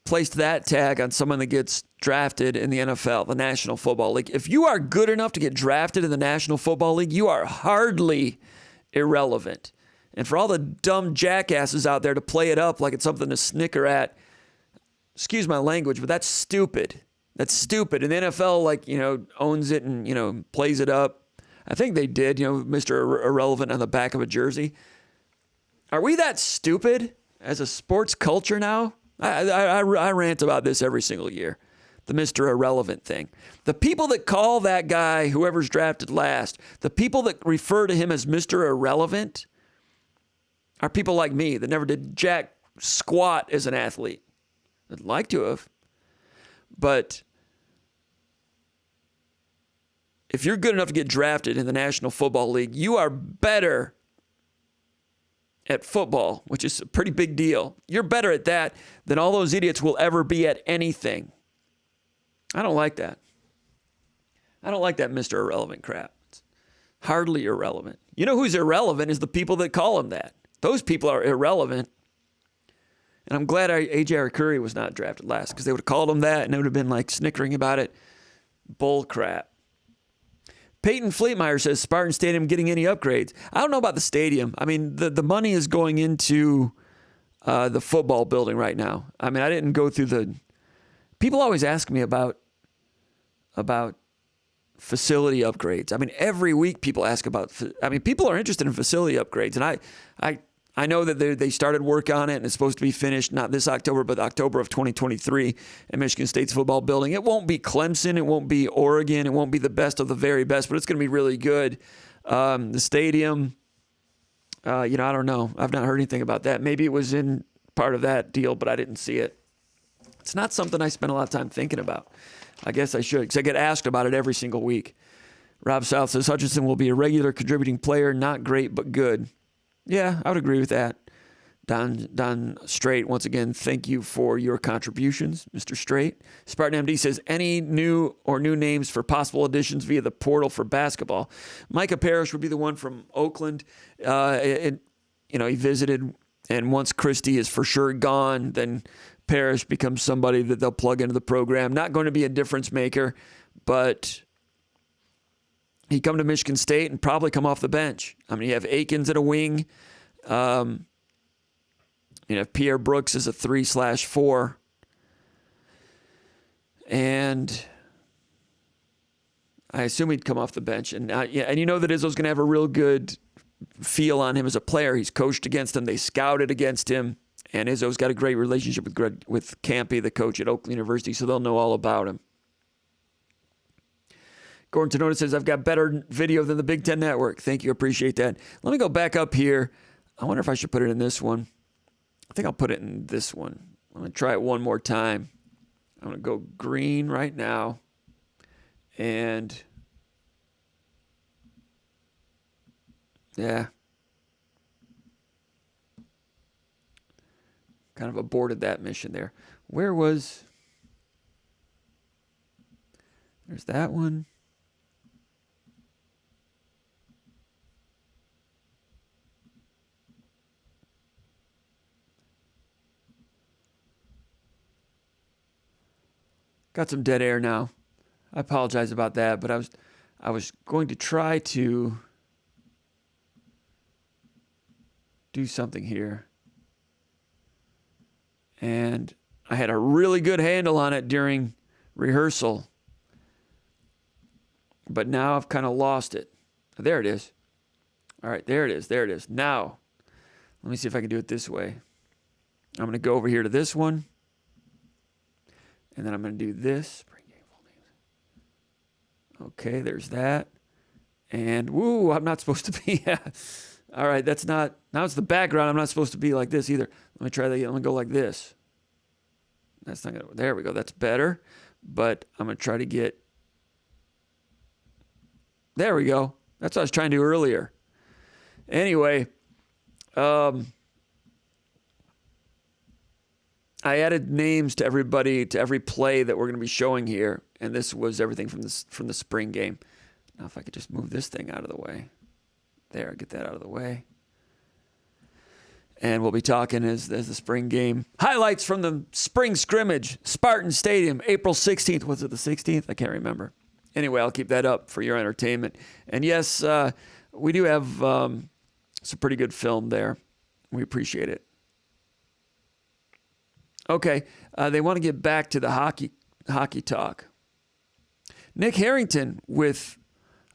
S1: placed that tag on someone that gets drafted in the NFL, the National Football League. If you are good enough to get drafted in the National Football League, you are hardly irrelevant. And for all the dumb jackasses out there to play it up like it's something to snicker at, excuse my language, but that's stupid. That's stupid. And the NFL, owns it and, plays it up. I think they did, Mr. Irrelevant on the back of a jersey. Are we that stupid as a sports culture now? I rant about this every single year. The Mr. Irrelevant thing. The people that call that guy, whoever's drafted last, the people that refer to him as Mr. Irrelevant are people like me that never did jack squat as an athlete. I'd like to have. But if you're good enough to get drafted in the National Football League, you are better at football, which is a pretty big deal. You're better at that than all those idiots will ever be at anything. I don't like that. I don't like that Mr. Irrelevant crap. It's hardly irrelevant. You know who's irrelevant is the people that call him that. Those people are irrelevant. And I'm glad A.J. Arcuri was not drafted last because they would have called him that and it would have been like snickering about it. Bull crap. Peyton Fleetmeyer says Spartan Stadium getting any upgrades. I don't know about the stadium. I mean, the money is going into the football building right now. I mean, I didn't go through the... People always ask me about facility upgrades. I mean, every week people ask about... people are interested in facility upgrades. And I know that they started work on it and it's supposed to be finished not this October, but October of 2023 at Michigan State's football building. It won't be Clemson. It won't be Oregon. It won't be the best of the very best, but it's going to be really good. The stadium, I don't know. I've not heard anything about that. Maybe it was in part of that deal, but I didn't see it. It's not something I spend a lot of time thinking about. I guess I should because I get asked about it every single week. Rob South says Hutchinson will be a regular contributing player, not great, but good. Yeah, I would agree with that. Don Straight, once again, thank you for your contributions, Mr. Straight. Spartan MD says, any new names for possible additions via the portal for basketball? Micah Parrish would be the one from Oakland. He visited, and once Christie is for sure gone, then Parrish becomes somebody that they'll plug into the program. Not going to be a difference maker, but he'd come to Michigan State and probably come off the bench. I mean, you have Akins at a wing. Pierre Brooks is a 3/4. And I assume he'd come off the bench. And that Izzo's going to have a real good feel on him as a player. He's coached against him. They scouted against him. And Izzo's got a great relationship with Campy, the coach at Oakland University, so they'll know all about him. Gordon Tenoda says, I've got better video than the Big Ten Network. Thank you. Appreciate that. Let me go back up here. I wonder if I should put it in this one. I think I'll put it in this one. I'm going to try it one more time. I'm going to go green right now. And yeah. Kind of aborted that mission there. There's that one. Got some dead air now. I apologize about that, but I was going to try to do something here. And I had a really good handle on it during rehearsal. But now I've kind of lost it. There it is. All right, there it is. There it is. Now, let me see if I can do it this way. I'm going to go over here to this one. And then I'm going to do this. Okay, there's that. And, woo, I'm not supposed to be. All right, that's not. Now it's the background. I'm not supposed to be like this either. Let me try that again. I'm going to go like this. That's not going to. There we go. That's better. But I'm going to try to get. There we go. That's what I was trying to do earlier. Anyway, I added names to everybody, to every play that we're going to be showing here, and this was everything from the spring game. Now, if I could just move this thing out of the way. There, get that out of the way. And we'll be talking as the spring game. Highlights from the spring scrimmage, Spartan Stadium, April 16th. Was it the 16th? I can't remember. Anyway, I'll keep that up for your entertainment. And yes, we do have some pretty good film there. We appreciate it. Okay, they want to get back to the hockey talk. Nick Harrington with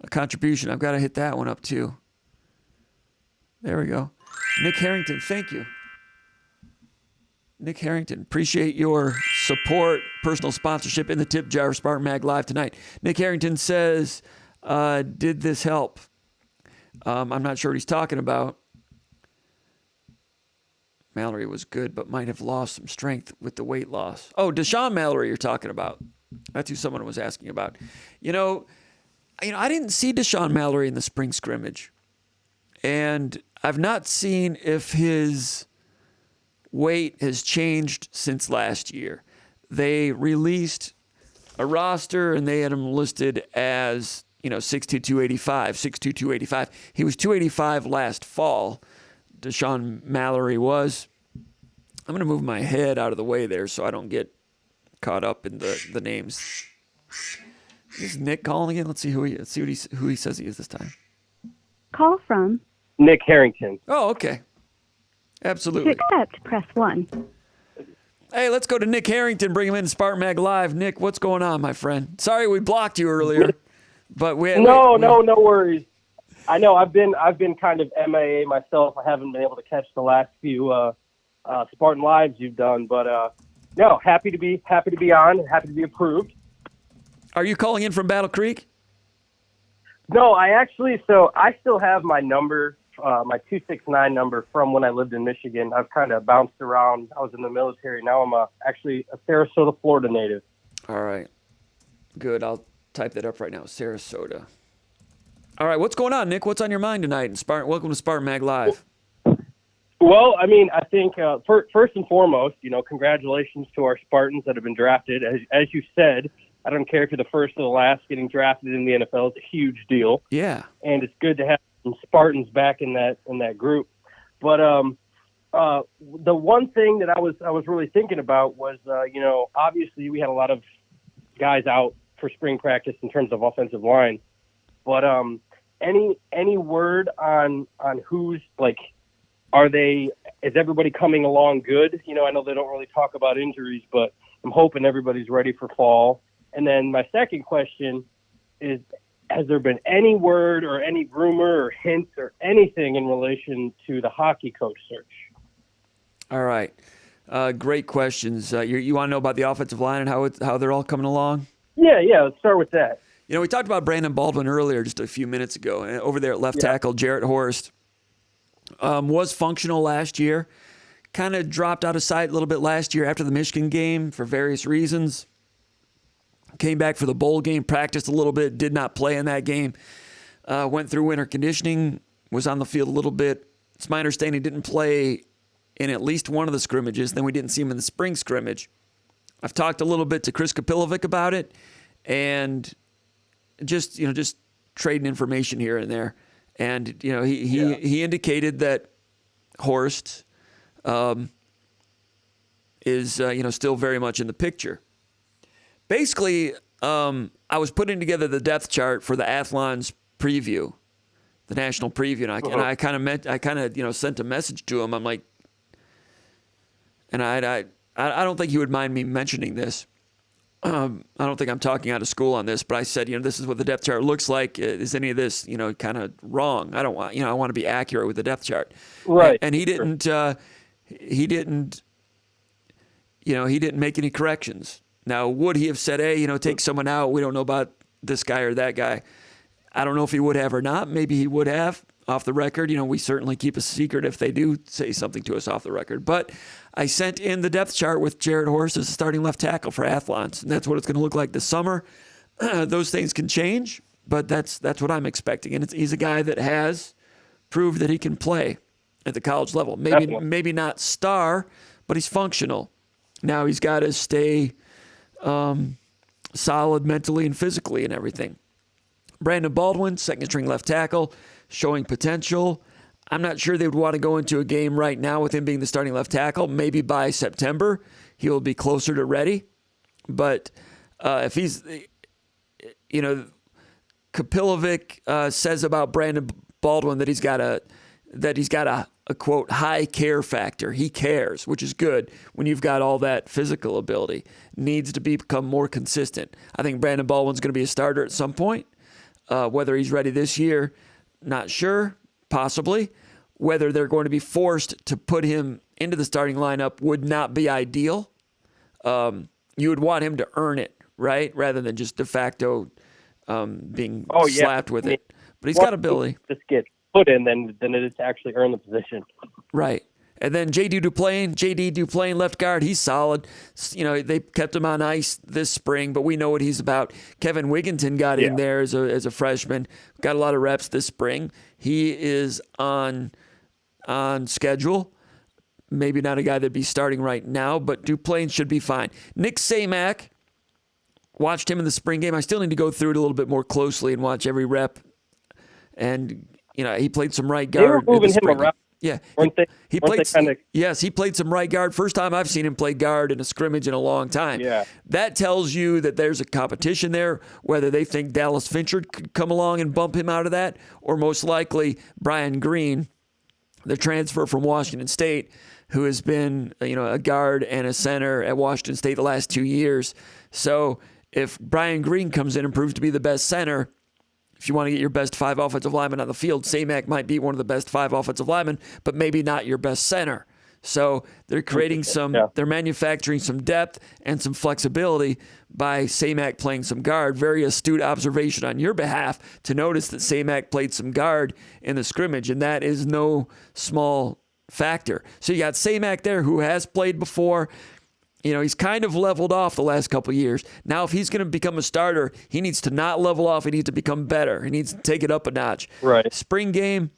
S1: a contribution. I've got to hit that one up too. There we go. Nick Harrington, thank you. Nick Harrington, appreciate your support, personal sponsorship in the tip jar of SpartanMag Live tonight. Nick Harrington says, did this help? I'm not sure what he's talking about. Mallory was good, but might have lost some strength with the weight loss. Oh, Deshaun Mallory you're talking about. That's who someone was asking about. You know, I didn't see Deshaun Mallory in the spring scrimmage. And I've not seen if his weight has changed since last year. They released a roster and they had him listed as, 6'2", 285, 6'2", 285. He was 285 last fall. Deshaun Mallory was. I'm going to move my head out of the way there so I don't get caught up in the names. Is Nick calling again? Let's see who he says he is this time.
S2: Call from
S4: Nick Harrington.
S1: Oh, okay. Absolutely.
S2: To accept, press 1.
S1: Hey, let's go to Nick Harrington. Bring him in to SpartanMag Live. Nick, what's going on, my friend? Sorry we blocked you earlier, but
S4: no worries. I know I've been kind of MIA myself. I haven't been able to catch the last few Spartan Lives you've done, but no, happy to be on, happy to be approved.
S1: Are you calling in from Battle Creek?
S4: No, I still have my number, my 269 number from when I lived in Michigan. I've kind of bounced around. I was in the military. Now I'm actually a Sarasota, Florida native.
S1: All right. Good. I'll type that up right now. Sarasota. All right. What's going on, Nick? What's on your mind tonight? Welcome to SpartanMag Live.
S4: Well, I mean, I think first and foremost, congratulations to our Spartans that have been drafted. As you said, I don't care if you're the first or the last, getting drafted in the NFL is a huge deal.
S1: Yeah.
S4: And it's good to have some Spartans back in that group. But the one thing that I was really thinking about was, obviously we had a lot of guys out for spring practice in terms of offensive line. But any word on who's is everybody coming along good? I know they don't really talk about injuries, but I'm hoping everybody's ready for fall. And then my second question is, has there been any word or any rumor or hint or anything in relation to the hockey coach search?
S1: All right. Great questions. You want to know about the offensive line and how they're all coming along?
S4: Yeah. Let's start with that.
S1: We talked about Brandon Baldwin earlier just a few minutes ago. And over there at left tackle, Jarrett Horst was functional last year. Kind of dropped out of sight a little bit last year after the Michigan game for various reasons. Came back for the bowl game, practiced a little bit, did not play in that game. Went through winter conditioning, was on the field a little bit. It's my understanding he didn't play in at least one of the scrimmages. Then we didn't see him in the spring scrimmage. I've talked a little bit to Chris Kapilovic about it, and just trading information here and there. And he indicated that Horst is still very much in the picture. basically, I was putting together the depth chart for the Athlon's preview, the national preview, and I kind of sent a message to him. I'm like, and I don't think he would mind me mentioning this. I don't think I'm talking out of school on this, but I said, this is what the depth chart looks like. Is any of this, kind of wrong? I don't want, I want to be accurate with the depth chart.
S4: Right.
S1: And he didn't, he didn't make any corrections. Now, would he have said, hey, take someone out? We don't know about this guy or that guy. I don't know if he would have or not. Maybe he would have off the record. We certainly keep a secret if they do say something to us off the record. But I sent in the depth chart with Jared Horst as a starting left tackle for Athlons, and that's what it's going to look like this summer. Those things can change, but that's what I'm expecting. And he's a guy that has proved that he can play at the college level. Maybe not star, but he's functional. Now he's got to stay solid mentally and physically and everything. Brandon Baldwin, second string left tackle, showing potential. I'm not sure they would want to go into a game right now with him being the starting left tackle. Maybe by September, he'll be closer to ready. But if he's, Kapilovic says about Brandon Baldwin that he's got a quote, high care factor. He cares, which is good when you've got all that physical ability. Needs to become more consistent. I think Brandon Baldwin's going to be a starter at some point. Whether he's ready this year, not sure. Possibly. Whether they're going to be forced to put him into the starting lineup would not be ideal. You would want him to earn it, right? Rather than just de facto being slapped with it. But he's got ability.
S4: Just get put in than it is to actually earn the position.
S1: Right. And then JD Duplain, left guard, he's solid. They kept him on ice this spring, but we know what he's about. Kevin Wigginton got in there as a freshman, got a lot of reps this spring. He is on schedule. Maybe not a guy that'd be starting right now, but Duplain should be fine. Nick Samak, watched him in the spring game. I still need to go through it a little bit more closely and watch every rep. And, he played some right guard.
S4: They were moving him around.
S1: Yeah,
S4: he played
S1: some right guard. First time I've seen him play guard in a scrimmage in a long time.
S4: Yeah.
S1: That tells you that there's a competition there, whether they think Dallas Fincher could come along and bump him out of that, or most likely Brian Green, the transfer from Washington State, who has been a guard and a center at Washington State the last 2 years. So if Brian Green comes in and proves to be the best center, if you want to get your best 5 offensive linemen on the field, Samak might be one of the best 5 offensive linemen, but maybe not your best center. So they're creating they're manufacturing some depth and some flexibility by Samak playing some guard. Very astute observation on your behalf to notice that Samak played some guard in the scrimmage, and that is no small factor. So you got Samak there who has played before. He's kind of leveled off the last couple of years. Now, if he's going to become a starter, he needs to not level off. He needs to become better. He needs to take it up a notch.
S4: Right.
S1: Spring game,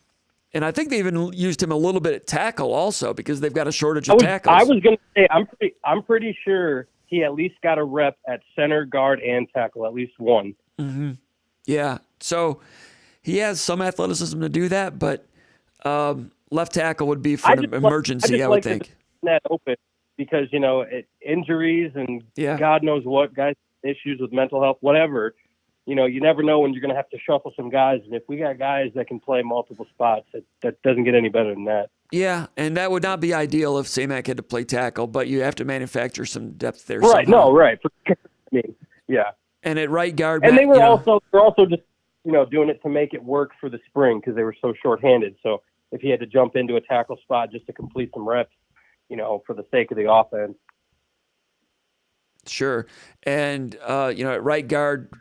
S1: and I think they even used him a little bit at tackle also because they've got a shortage of tackles.
S4: I was going to say, I'm pretty sure he at least got a rep at center, guard, and tackle, at least one.
S1: Mm-hmm. Yeah. So he has some athleticism to do that, but left tackle would be for an emergency, I would think.
S4: That open. Because, injuries and God knows what, guys, issues with mental health, whatever, you never know when you're going to have to shuffle some guys. And if we got guys that can play multiple spots, that doesn't get any better than that.
S1: Yeah, and that would not be ideal if Samak had to play tackle, but you have to manufacture some depth there.
S4: Right,
S1: somehow.
S4: no, right. Yeah.
S1: And at right guard.
S4: And they were also just, doing it to make it work for the spring because they were so shorthanded. So if he had to jump into a tackle spot just to complete some reps, for the sake of the offense.
S1: Sure. And, at right guard,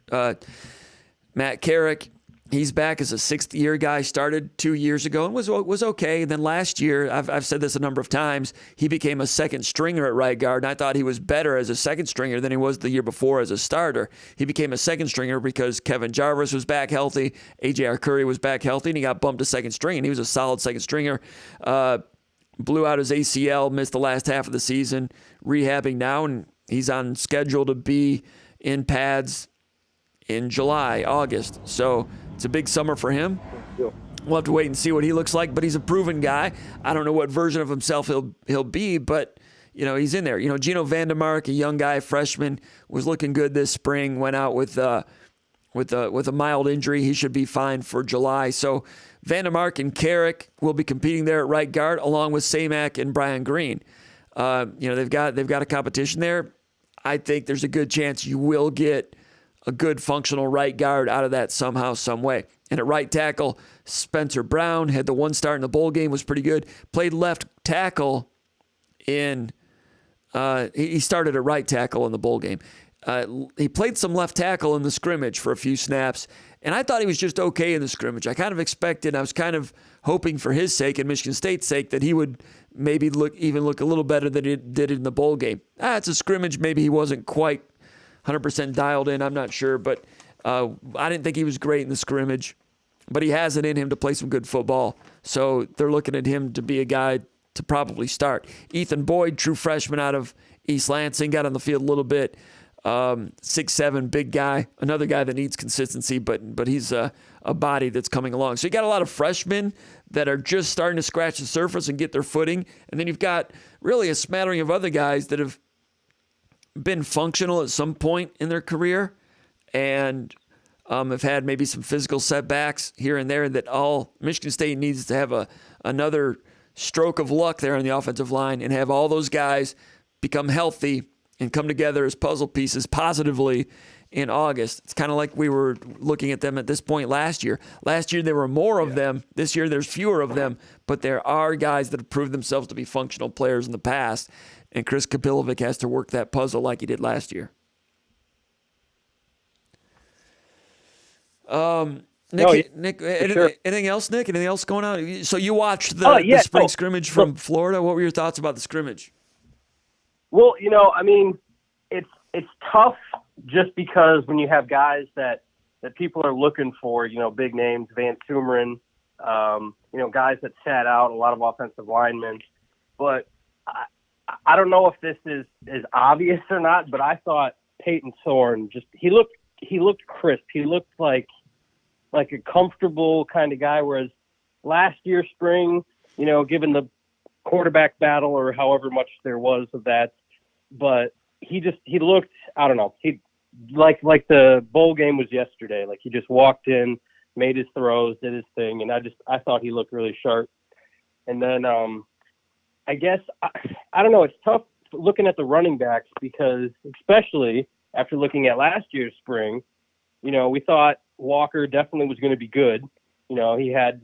S1: Matt Carrick, he's back as a sixth-year guy, started 2 years ago and was okay. And then last year, I've said this a number of times, he became a second stringer at right guard, and I thought he was better as a second stringer than he was the year before as a starter. He became a second stringer because Kevin Jarvis was back healthy, A.J. Arcuri was back healthy, and he got bumped to second string, and he was a solid second stringer. Blew out his ACL, missed the last half of the season, rehabbing now, and he's on schedule to be in pads in July, August. So it's a big summer for him. We'll have to wait and see what he looks like, but he's a proven guy. I don't know what version of himself he'll be, but he's in there. Gino Vandermark, a young guy, freshman, was looking good this spring, went out with a mild injury. He should be fine for July. So Vandermark and Carrick will be competing there at right guard, along with Samac and Brian Green. They've got a competition there. I think there's a good chance you will get a good functional right guard out of that somehow, some way. And at right tackle, Spencer Brown had the one start in the bowl game, was pretty good. Played left tackle he started at right tackle in the bowl game. He played some left tackle in the scrimmage for a few snaps, and I thought he was just okay in the scrimmage. I kind of expected, I was kind of hoping for his sake and Michigan State's sake that he would maybe look a little better than he did in the bowl game. It's a scrimmage. Maybe he wasn't quite 100% dialed in. I'm not sure, but I didn't think he was great in the scrimmage. But he has it in him to play some good football. So they're looking at him to be a guy to probably start. Ethan Boyd, true freshman out of East Lansing, got on the field a little bit. 6'7", big guy. Another guy that needs consistency, but he's a body that's coming along. So you got a lot of freshmen that are just starting to scratch the surface and get their footing. And then you've got really a smattering of other guys that have been functional at some point in their career and have had maybe some physical setbacks here and there, that all Michigan State needs to have another stroke of luck there on the offensive line and have all those guys become healthy and come together as puzzle pieces positively in August. It's kind of like we were looking at them at this point last year. Last year there were more of them. This year there's fewer of them, but there are guys that have proved themselves to be functional players in the past, and Chris Kapilovic has to work that puzzle like he did last year. Nick, anything else, Nick? Anything else going on? So you watched the spring scrimmage from Florida. What were your thoughts about the scrimmage?
S4: Well, it's tough just because when you have guys that people are looking for, big names, Van Sumeren, guys that sat out, a lot of offensive linemen. But I don't know if this is obvious or not, but I thought Peyton Thorne he looked crisp. He looked like a comfortable kind of guy, whereas last year spring, given the quarterback battle or however much there was of that, but he looked, I don't know, he like the bowl game was yesterday. Like he just walked in, made his throws, did his thing, and I thought he looked really sharp. And then I guess I don't know, it's tough looking at the running backs because especially after looking at last year's spring, we thought Walker definitely was going to be good. He had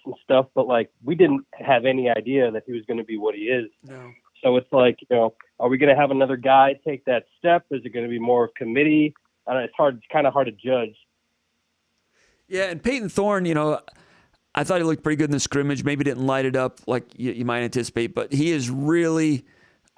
S4: some stuff, but we didn't have any idea that he was going to be what he is.
S1: No.
S4: So it's are we going to have another guy take that step? Is it going to be more of committee? I don't know, it's kind of hard to judge.
S1: Yeah, and Peyton Thorne, I thought he looked pretty good in the scrimmage. Maybe didn't light it up like you might anticipate, but he is really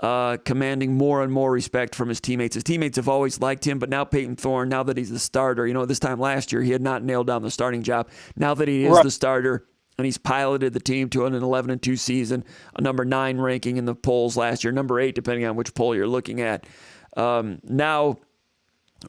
S1: commanding more and more respect from his teammates. His teammates have always liked him, but now Peyton Thorne, now that he's the starter, this time last year he had not nailed down the starting job. Now that he is the starter and he's piloted the team to an 11-2 season, a number 9 ranking in the polls last year, number 8 depending on which poll you're looking at. Now,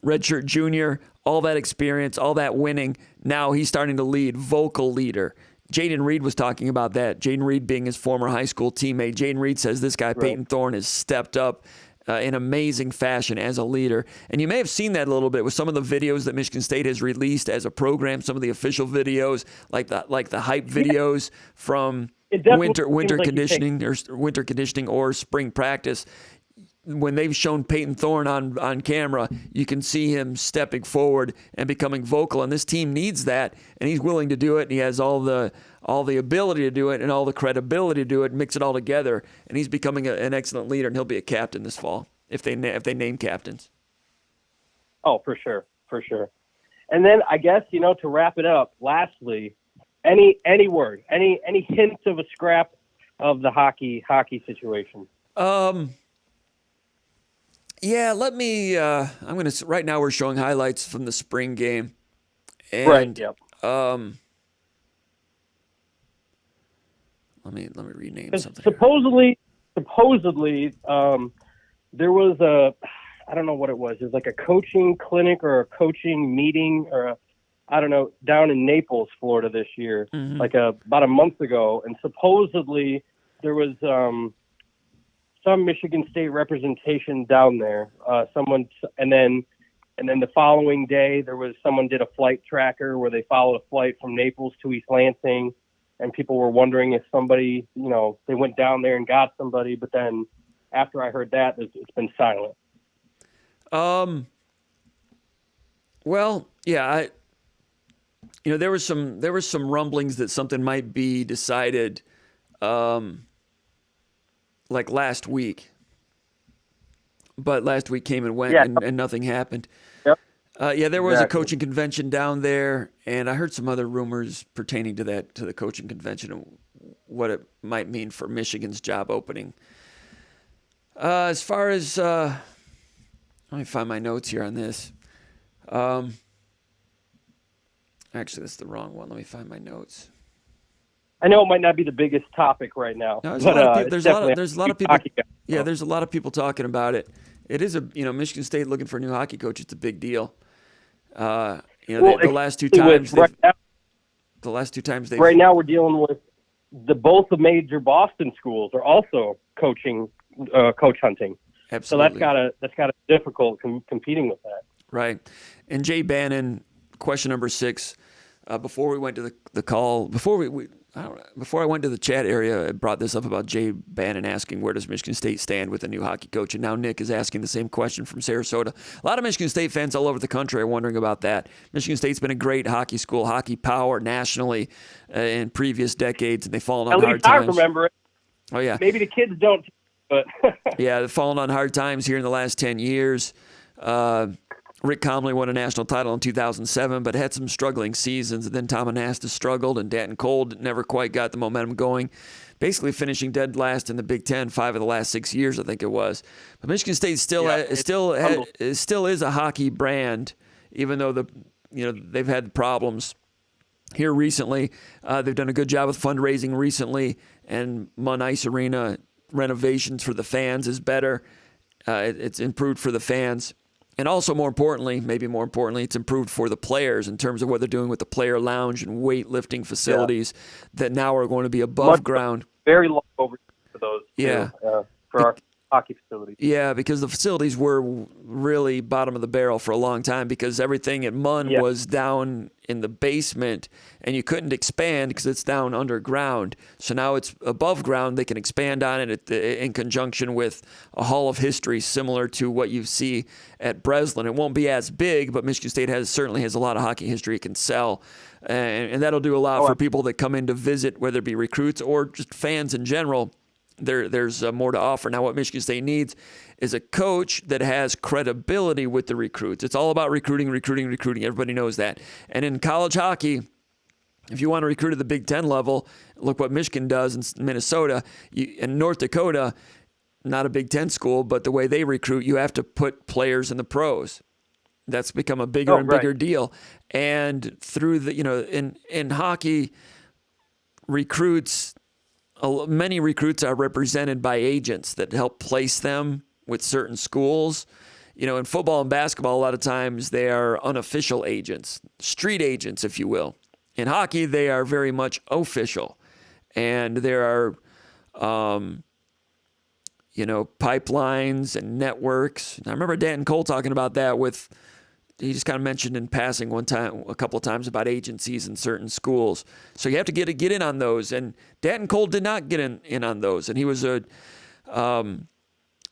S1: redshirt junior, all that experience, all that winning, now he's starting to lead, vocal leader. Jaden Reed was talking about that. Jaden Reed being his former high school teammate. Jaden Reed says this guy, Peyton Thorne, has stepped up in amazing fashion as a leader. And you may have seen that a little bit with some of the videos that Michigan State has released as a program, some of the official videos, like the hype videos from winter conditioning or spring practice. When they've shown Peyton Thorne on camera, you can see him stepping forward and becoming vocal. And this team needs that, and he's willing to do it. And he has all the ability to do it and all the credibility to do it, mix it all together. And he's becoming an excellent leader, and he'll be a captain this fall if they name captains.
S4: Oh, for sure. And then I guess, to wrap it up, lastly, any word, any hints of a scrap of the hockey situation?
S1: Yeah, let me. Right now we're showing highlights from the spring game, and
S4: right. Yep.
S1: Let me rename something.
S4: Supposedly, there was I don't know what it was. It was like a coaching clinic or a coaching meeting or down in Naples, Florida this year, about a month ago, and supposedly there was some Michigan State representation down there. Someone, and then the following day someone did a flight tracker where they followed a flight from Naples to East Lansing, and people were wondering if somebody, they went down there and got somebody. But then after I heard that, it's been silent.
S1: Well, yeah, there was some rumblings that something might be decided, like last week. But last week came and went, and nothing happened.
S4: Yep.
S1: There was a coaching convention down there, and I heard some other rumors pertaining to the coaching convention and what it might mean for Michigan's job opening. As far as, let me find my notes here on this. Actually, that's the wrong one. Let me find my notes.
S4: I know it might not be the biggest topic right now.
S1: No,
S4: there's
S1: a lot of people. Yeah, there's a lot of people talking about it. It is Michigan State looking for a new hockey coach. It's a big deal. The last two times.
S4: Right now, we're dealing with both the major Boston schools are also coach hunting.
S1: Absolutely.
S4: So that's gotta be difficult competing with that.
S1: Right. And Jay Bannon, question number 6. Before we went to the call, before I went to the chat area, I brought this up about Jay Bannon asking where does Michigan State stand with a new hockey coach, and now Nick is asking the same question from Sarasota. A lot of Michigan State fans all over the country are wondering about that. Michigan State's been a great hockey school, hockey power nationally in previous decades, and they've fallen on hard times.
S4: At least I remember it.
S1: Oh yeah.
S4: Maybe the kids don't, but
S1: yeah, they've fallen on hard times here in the last 10 years. Rick Comley won a national title in 2007, but had some struggling seasons. And then Tom Anastas struggled, and Danton Cole never quite got the momentum going, basically finishing dead last in the Big Ten 5 of the last 6 years, I think it was. But Michigan State still is a hockey brand, even though they've had problems here recently. They've done a good job with fundraising recently, and Munn Ice Arena renovations for the fans is better. It's improved for the fans. And also, maybe more importantly, it's improved for the players in terms of what they're doing with the player lounge and weightlifting facilities that now are going to be above ground.
S4: Very long overdue for those.
S1: Yeah.
S4: For our hockey facilities.
S1: Yeah, because the facilities were really bottom of the barrel for a long time because everything at Munn was down in the basement and you couldn't expand because it's down underground. So now it's above ground. They can expand on it in conjunction with a Hall of History similar to what you see at Breslin. It won't be as big, but Michigan State certainly has a lot of hockey history it can sell. And that'll do a lot for people that come in to visit, whether it be recruits or just fans in general. There's more to offer. Now, what Michigan State needs is a coach that has credibility with the recruits. It's all about recruiting. Everybody knows that. And in college hockey, if you want to recruit at the Big Ten level, look what Michigan does in Minnesota. In North Dakota, not a Big Ten school, but the way they recruit, you have to put players in the pros. That's become a bigger and bigger deal. And through in hockey, many recruits are represented by agents that help place them with certain schools. In football and basketball, a lot of times they are unofficial agents, street agents, if you will. In hockey, they are very much official. And there are, pipelines and networks. I remember Danton Cole talking about that he just kind of mentioned in passing a couple of times about agencies in certain schools. So you have to get in on those. And Danton Cole did not get in on those. And he was a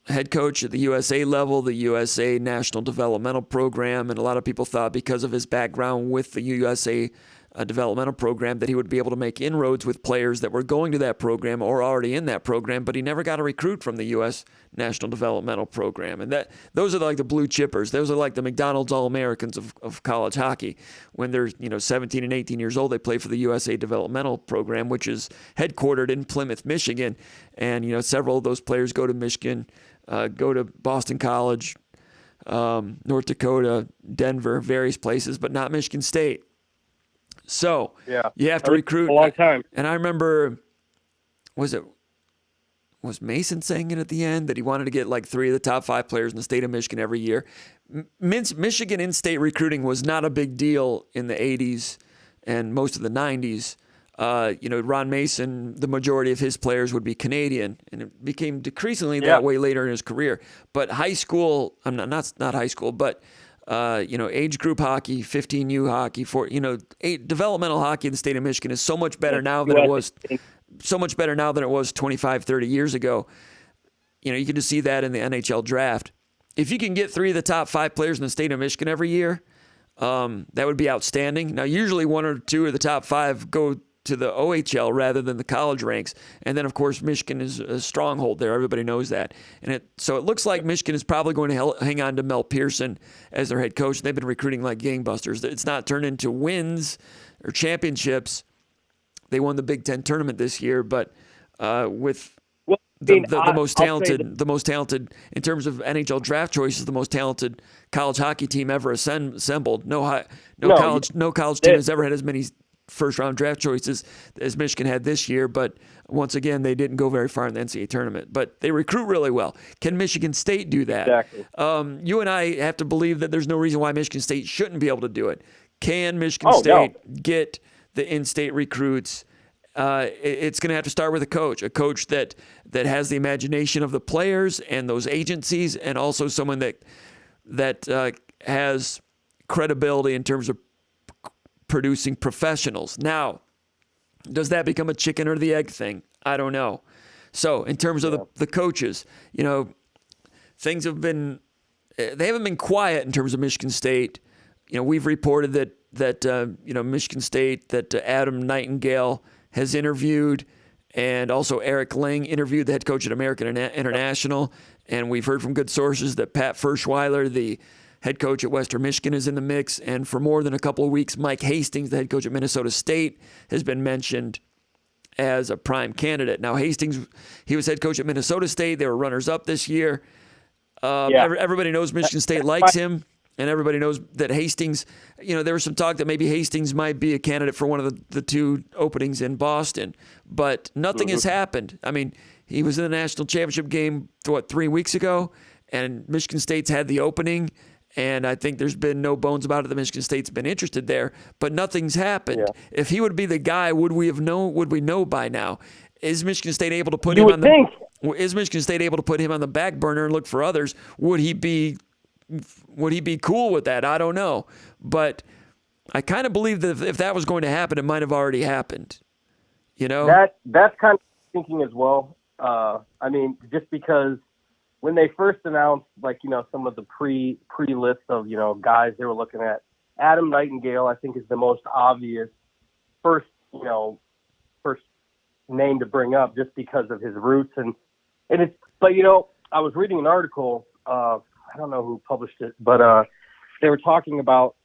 S1: head coach at the USA level, the USA National Developmental Program. And a lot of people thought because of his background with the USA developmental program that he would be able to make inroads with players that were going to that program or already in that program, but he never got a recruit from the U.S. National Developmental Program. And those are like the blue chippers. Those are like the McDonald's All-Americans of college hockey. When they're 17 and 18 years old, they play for the USA Developmental Program, which is headquartered in Plymouth, Michigan. And several of those players go to Michigan, go to Boston College, North Dakota, Denver, various places, but not Michigan State. So you have to recruit
S4: a long time.
S1: And I remember, was Mason saying it at the end that he wanted to get like 3 of the top 5 players in the state of Michigan every year. Michigan in-state recruiting was not a big deal in the 80s and most of the 90s. Ron Mason, the majority of his players would be Canadian, and it became decreasingly that way later in his career. But high school, I'm not high school, but age group hockey, 15U hockey, developmental hockey in the state of Michigan is so much better now than it was 25, 30 years ago. You can just see that in the NHL draft. If you can get 3 of the top 5 players in the state of Michigan every year, that would be outstanding. Now, usually 1 or 2 of the top 5 go to the OHL rather than the college ranks. And then, of course, Michigan is a stronghold there. Everybody knows that. So it looks like Michigan is probably going to hang on to Mel Pearson as their head coach. They've been recruiting like gangbusters. It's not turned into wins or championships. They won the Big Ten tournament this year, but with the most talented in terms of NHL draft choices, the most talented college hockey team ever assembled. No college team has ever had as many first-round draft choices as Michigan had this year, but once again, they didn't go very far in the NCAA tournament. But they recruit really well. Can Michigan State do that?
S4: Exactly.
S1: You and I have to believe that there's no reason why Michigan State shouldn't be able to do it. Can Michigan State get the in-state recruits? It's going to have to start with a coach that has the imagination of the players and those agencies, and also someone that has credibility in terms of producing professionals. Now, does that become a chicken or the egg thing? I don't know. So in terms of the coaches, things they haven't been quiet in terms of Michigan State. We've reported that Michigan State, that Adam Nightingale has interviewed, and also Eric Ling interviewed, the head coach at American International. And we've heard from good sources that Pat Ferschweiler, the head coach at Western Michigan, is in the mix. And for more than a couple of weeks, Mike Hastings, the head coach at Minnesota State, has been mentioned as a prime candidate. Now, Hastings, he was head coach at Minnesota State. They were runners-up this year. Everybody knows Michigan State likes him, and everybody knows that Hastings, there was some talk that maybe Hastings might be a candidate for one of the 2 openings in Boston, but nothing has happened. I mean, he was in the national championship game, 3 weeks ago, and Michigan State's had the opening, and I think there's been no bones about it that Michigan State's been interested there, but nothing's happened. Yeah. If he would be the guy, would we know by now? Is Michigan State able to put him on the back burner and look for others? Would he be cool with that? I don't know. But I kind of believe that if that was going to happen, it might have already happened.
S4: That's kind of thinking as well. Just because when they first announced, some of the pre-list of, guys they were looking at, Adam Nightingale, I think, is the most obvious first name to bring up just because of his roots. But I was reading an article, I don't know who published it, but they were talking about,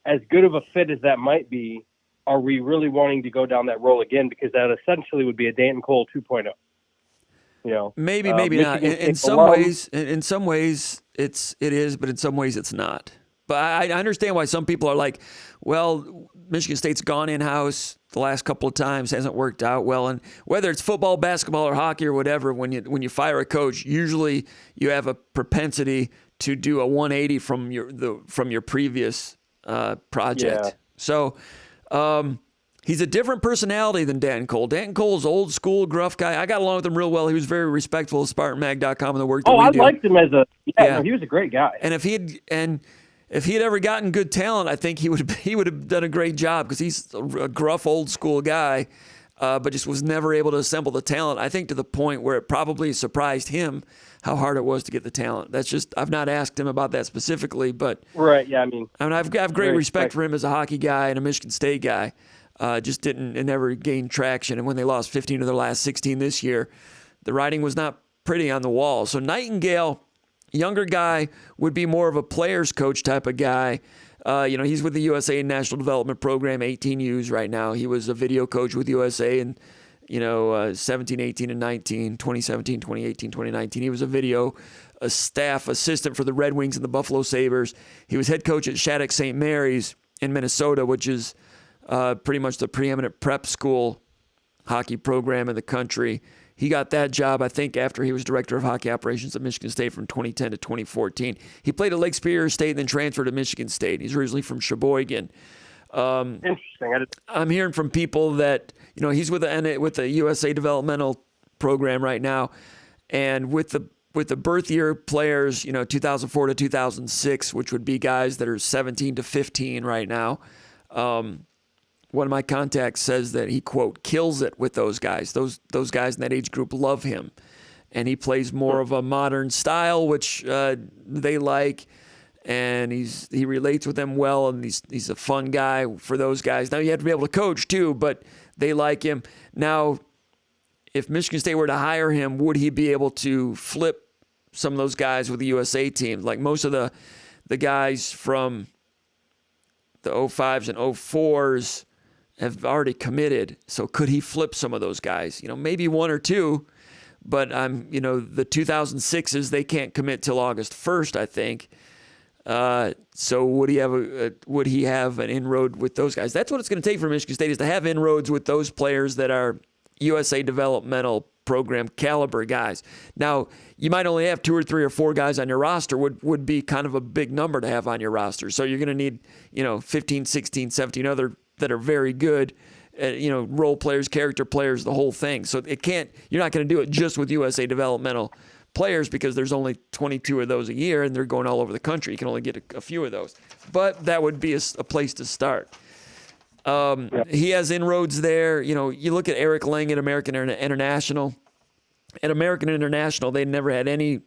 S4: as good of a fit as that might be, are we really wanting to go down that role again? Because that essentially would be a Danton Cole 2.0.
S1: Maybe not. In some ways it is, but in some ways it's not. But I understand why some people are like, well, Michigan State's gone in-house the last couple of times, hasn't worked out well. And whether it's football, basketball, or hockey or whatever, when you fire a coach, usually you have a propensity to do a 180 from your previous project. Yeah. So he's a different personality than Danton Cole. Danton Cole's old school, gruff guy. I got along with him real well. He was very respectful of SpartanMag.com and the work that we do.
S4: I liked him as he was a great guy.
S1: And if he had ever gotten good talent, I think he would have done a great job, because he's a gruff old school guy, but just was never able to assemble the talent. I think to the point where it probably surprised him how hard it was to get the talent. That's just, I've not asked him about that specifically, but
S4: right, yeah,
S1: I've great respect for him as a hockey guy and a Michigan State guy. Just it never gained traction, and when they lost 15 of their last 16 this year, the writing was not pretty on the wall. So Nightingale, younger guy, would be more of a player's coach type of guy. He's with the USA National Development Program, 18Us right now. He was a video coach with USA in 17, 18, and 19, 2017, 2018, 2019. He was a staff assistant for the Red Wings and the Buffalo Sabres. He was head coach at Shattuck St. Mary's in Minnesota, which is pretty much the preeminent prep school hockey program in the country. He got that job, I think, after he was director of hockey operations at Michigan State from 2010 to 2014. He played at Lake Superior State and then transferred to Michigan State. He's originally from Sheboygan.
S4: Interesting.
S1: I'm hearing from people that, he's with the USA developmental program right now, and with the birth year players, 2004 to 2006, which would be guys that are 17 to 15 right now. One of my contacts says that he, quote, kills it with those guys. Those guys in that age group love him, and he plays more of a modern style, which they like. And he relates with them well, and he's a fun guy for those guys. Now, you have to be able to coach, too, but they like him. Now, if Michigan State were to hire him, would he be able to flip some of those guys with the USA team? Like most of the guys from the 05s and 04s have already committed. So could he flip some of those guys? Maybe one or two, but the 2006s, they can't commit till August 1st, I think. So would he have an inroad with those guys? That's what it's going to take for Michigan State, is to have inroads with those players that are USA developmental program caliber guys. Now, you might only have 2 or 3 or 4 guys on your roster, would be kind of a big number to have on your roster. So you're going to need, 15, 16, 17 other that are very good, role players, character players, the whole thing. So you're not going to do it just with USA developmental players, because there's only 22 of those a year, and they're going all over the country. You can only get a few of those. But that would be a place to start. He has inroads there. You look at Eric Lang at American International. At American International, they never had any,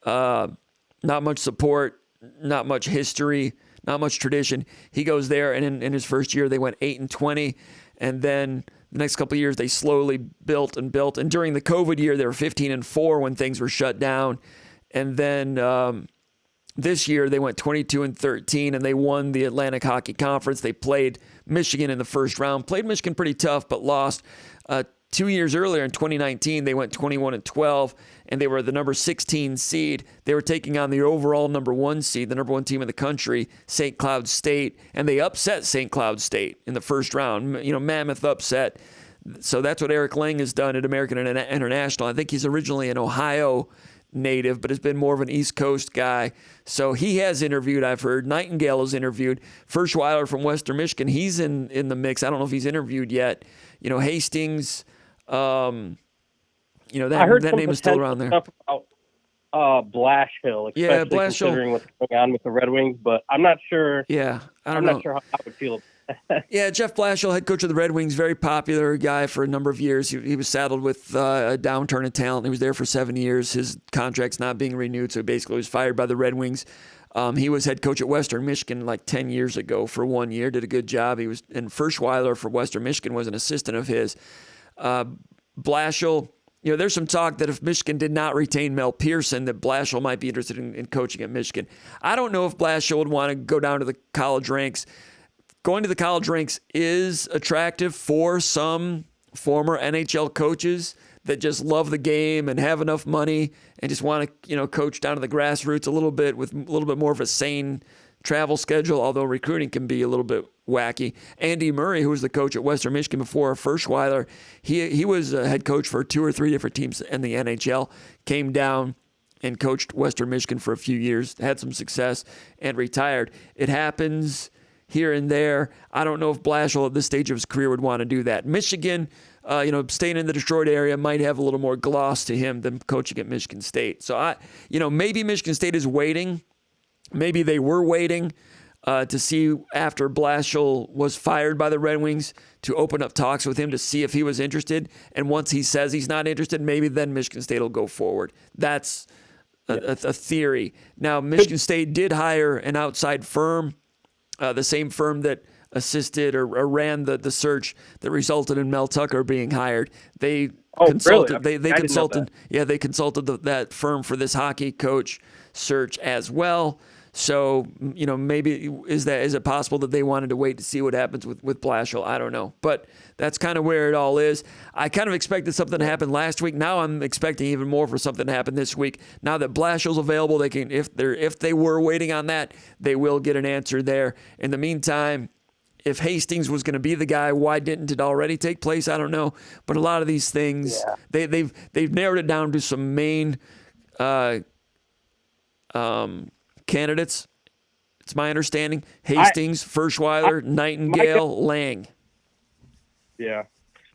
S1: not much support, not much history, not much tradition. He goes there, and in his first year, they went 8-20, and then the next couple of years, they slowly built and built. And during the COVID year, they were 15-4 when things were shut down. And then this year, they went 22-13, and they won the Atlantic Hockey Conference. They played Michigan in the first round. Played Michigan pretty tough, but lost. 2 years earlier, in 2019, they went 21-12, and they were the number 16 seed. They were taking on the overall number 1 seed, the number 1 team in the country, St. Cloud State, and they upset St. Cloud State in the first round. Mammoth upset. So that's what Eric Lang has done at American International. I think he's originally an Ohio native, but has been more of an East Coast guy. So he has interviewed, I've heard. Nightingale has interviewed. Furschweiler from Western Michigan, he's in the mix. I don't know if he's interviewed yet. Hastings, that name is still around there.
S4: Stuff about Blashill, especially considering what's going on with the Red Wings, but I'm not sure.
S1: Yeah,
S4: I'm not sure how I would feel.
S1: Yeah, Jeff Blashill, head coach of the Red Wings, very popular guy for a number of years. He was saddled with a downturn in talent. He was there for 7 years. His contract's not being renewed, so he basically was fired by the Red Wings. He was head coach at Western Michigan like 10 years ago for 1 year, did a good job. And Furschweiler for Western Michigan was an assistant of his. Blashill, there's some talk that if Michigan did not retain Mel Pearson, that Blashill might be interested in coaching at Michigan. I don't know if Blashill would want to go down to the college ranks. Going to the college ranks is attractive for some former NHL coaches that just love the game and have enough money and just want to, coach down to the grassroots a little bit with a little bit more of a sane travel schedule, although recruiting can be a little bit wacky. Andy Murray, who was the coach at Western Michigan before Furschweiler, he was a head coach for 2 or 3 different teams in the NHL, came down and coached Western Michigan for a few years, had some success, and retired. It happens here and there. I don't know if Blashill at this stage of his career would want to do that. Michigan, staying in the Detroit area might have a little more gloss to him than coaching at Michigan State. So, maybe Michigan State is waiting. Maybe they were waiting to see after Blashill was fired by the Red Wings to open up talks with him to see if he was interested. And once he says he's not interested, maybe then Michigan State will go forward. That's a theory. Now, Michigan State did hire an outside firm, the same firm that assisted or ran the search that resulted in Mel Tucker being hired. They consulted.
S4: Really?
S1: They consulted. Yeah, they consulted that firm for this hockey coach search as well. So, maybe is it possible that they wanted to wait to see what happens with Blashill? I don't know. But that's kind of where it all is. I kind of expected something to happen last week. Now I'm expecting even more for something to happen this week. Now that Blashill's available, they can, if they were waiting on that, they will get an answer there. In the meantime, if Hastings was going to be the guy, why didn't it already take place? I don't know. But a lot of these things, they've narrowed it down to some main candidates. It's my understanding. Hastings, Ferschweiler, Nightingale, Lang.
S4: Yeah.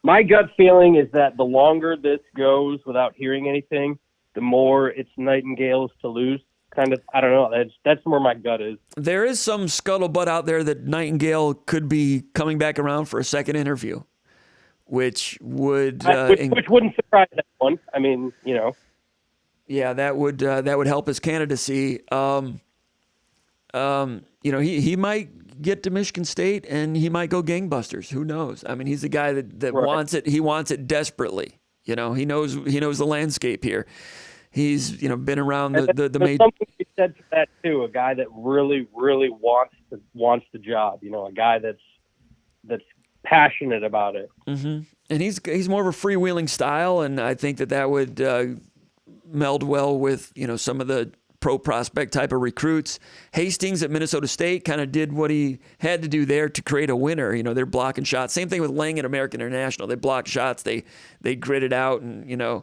S4: My gut feeling is that the longer this goes without hearing anything, the more it's Nightingales to lose. Kind of, I don't know. That's where my gut is.
S1: There is some scuttlebutt out there that Nightingale could be coming back around for a second interview, which would
S4: which wouldn't surprise anyone. I mean,
S1: yeah, that would help his candidacy. He might get to Michigan State and he might go gangbusters. Who knows? I mean, he's the guy that
S4: Right.
S1: wants it. He wants it desperately. He knows the landscape here. He's been around the
S4: There's something to be said for that too. A guy that really, really wants the job. A guy that's passionate about it.
S1: Mm-hmm. And he's more of a freewheeling style, and I think that would meld well with some of the pro prospect type of recruits. Hastings at Minnesota State kind of did what he had to do there to create a winner. They're blocking shots. Same thing with Lang at American International. They block shots. They grit it out and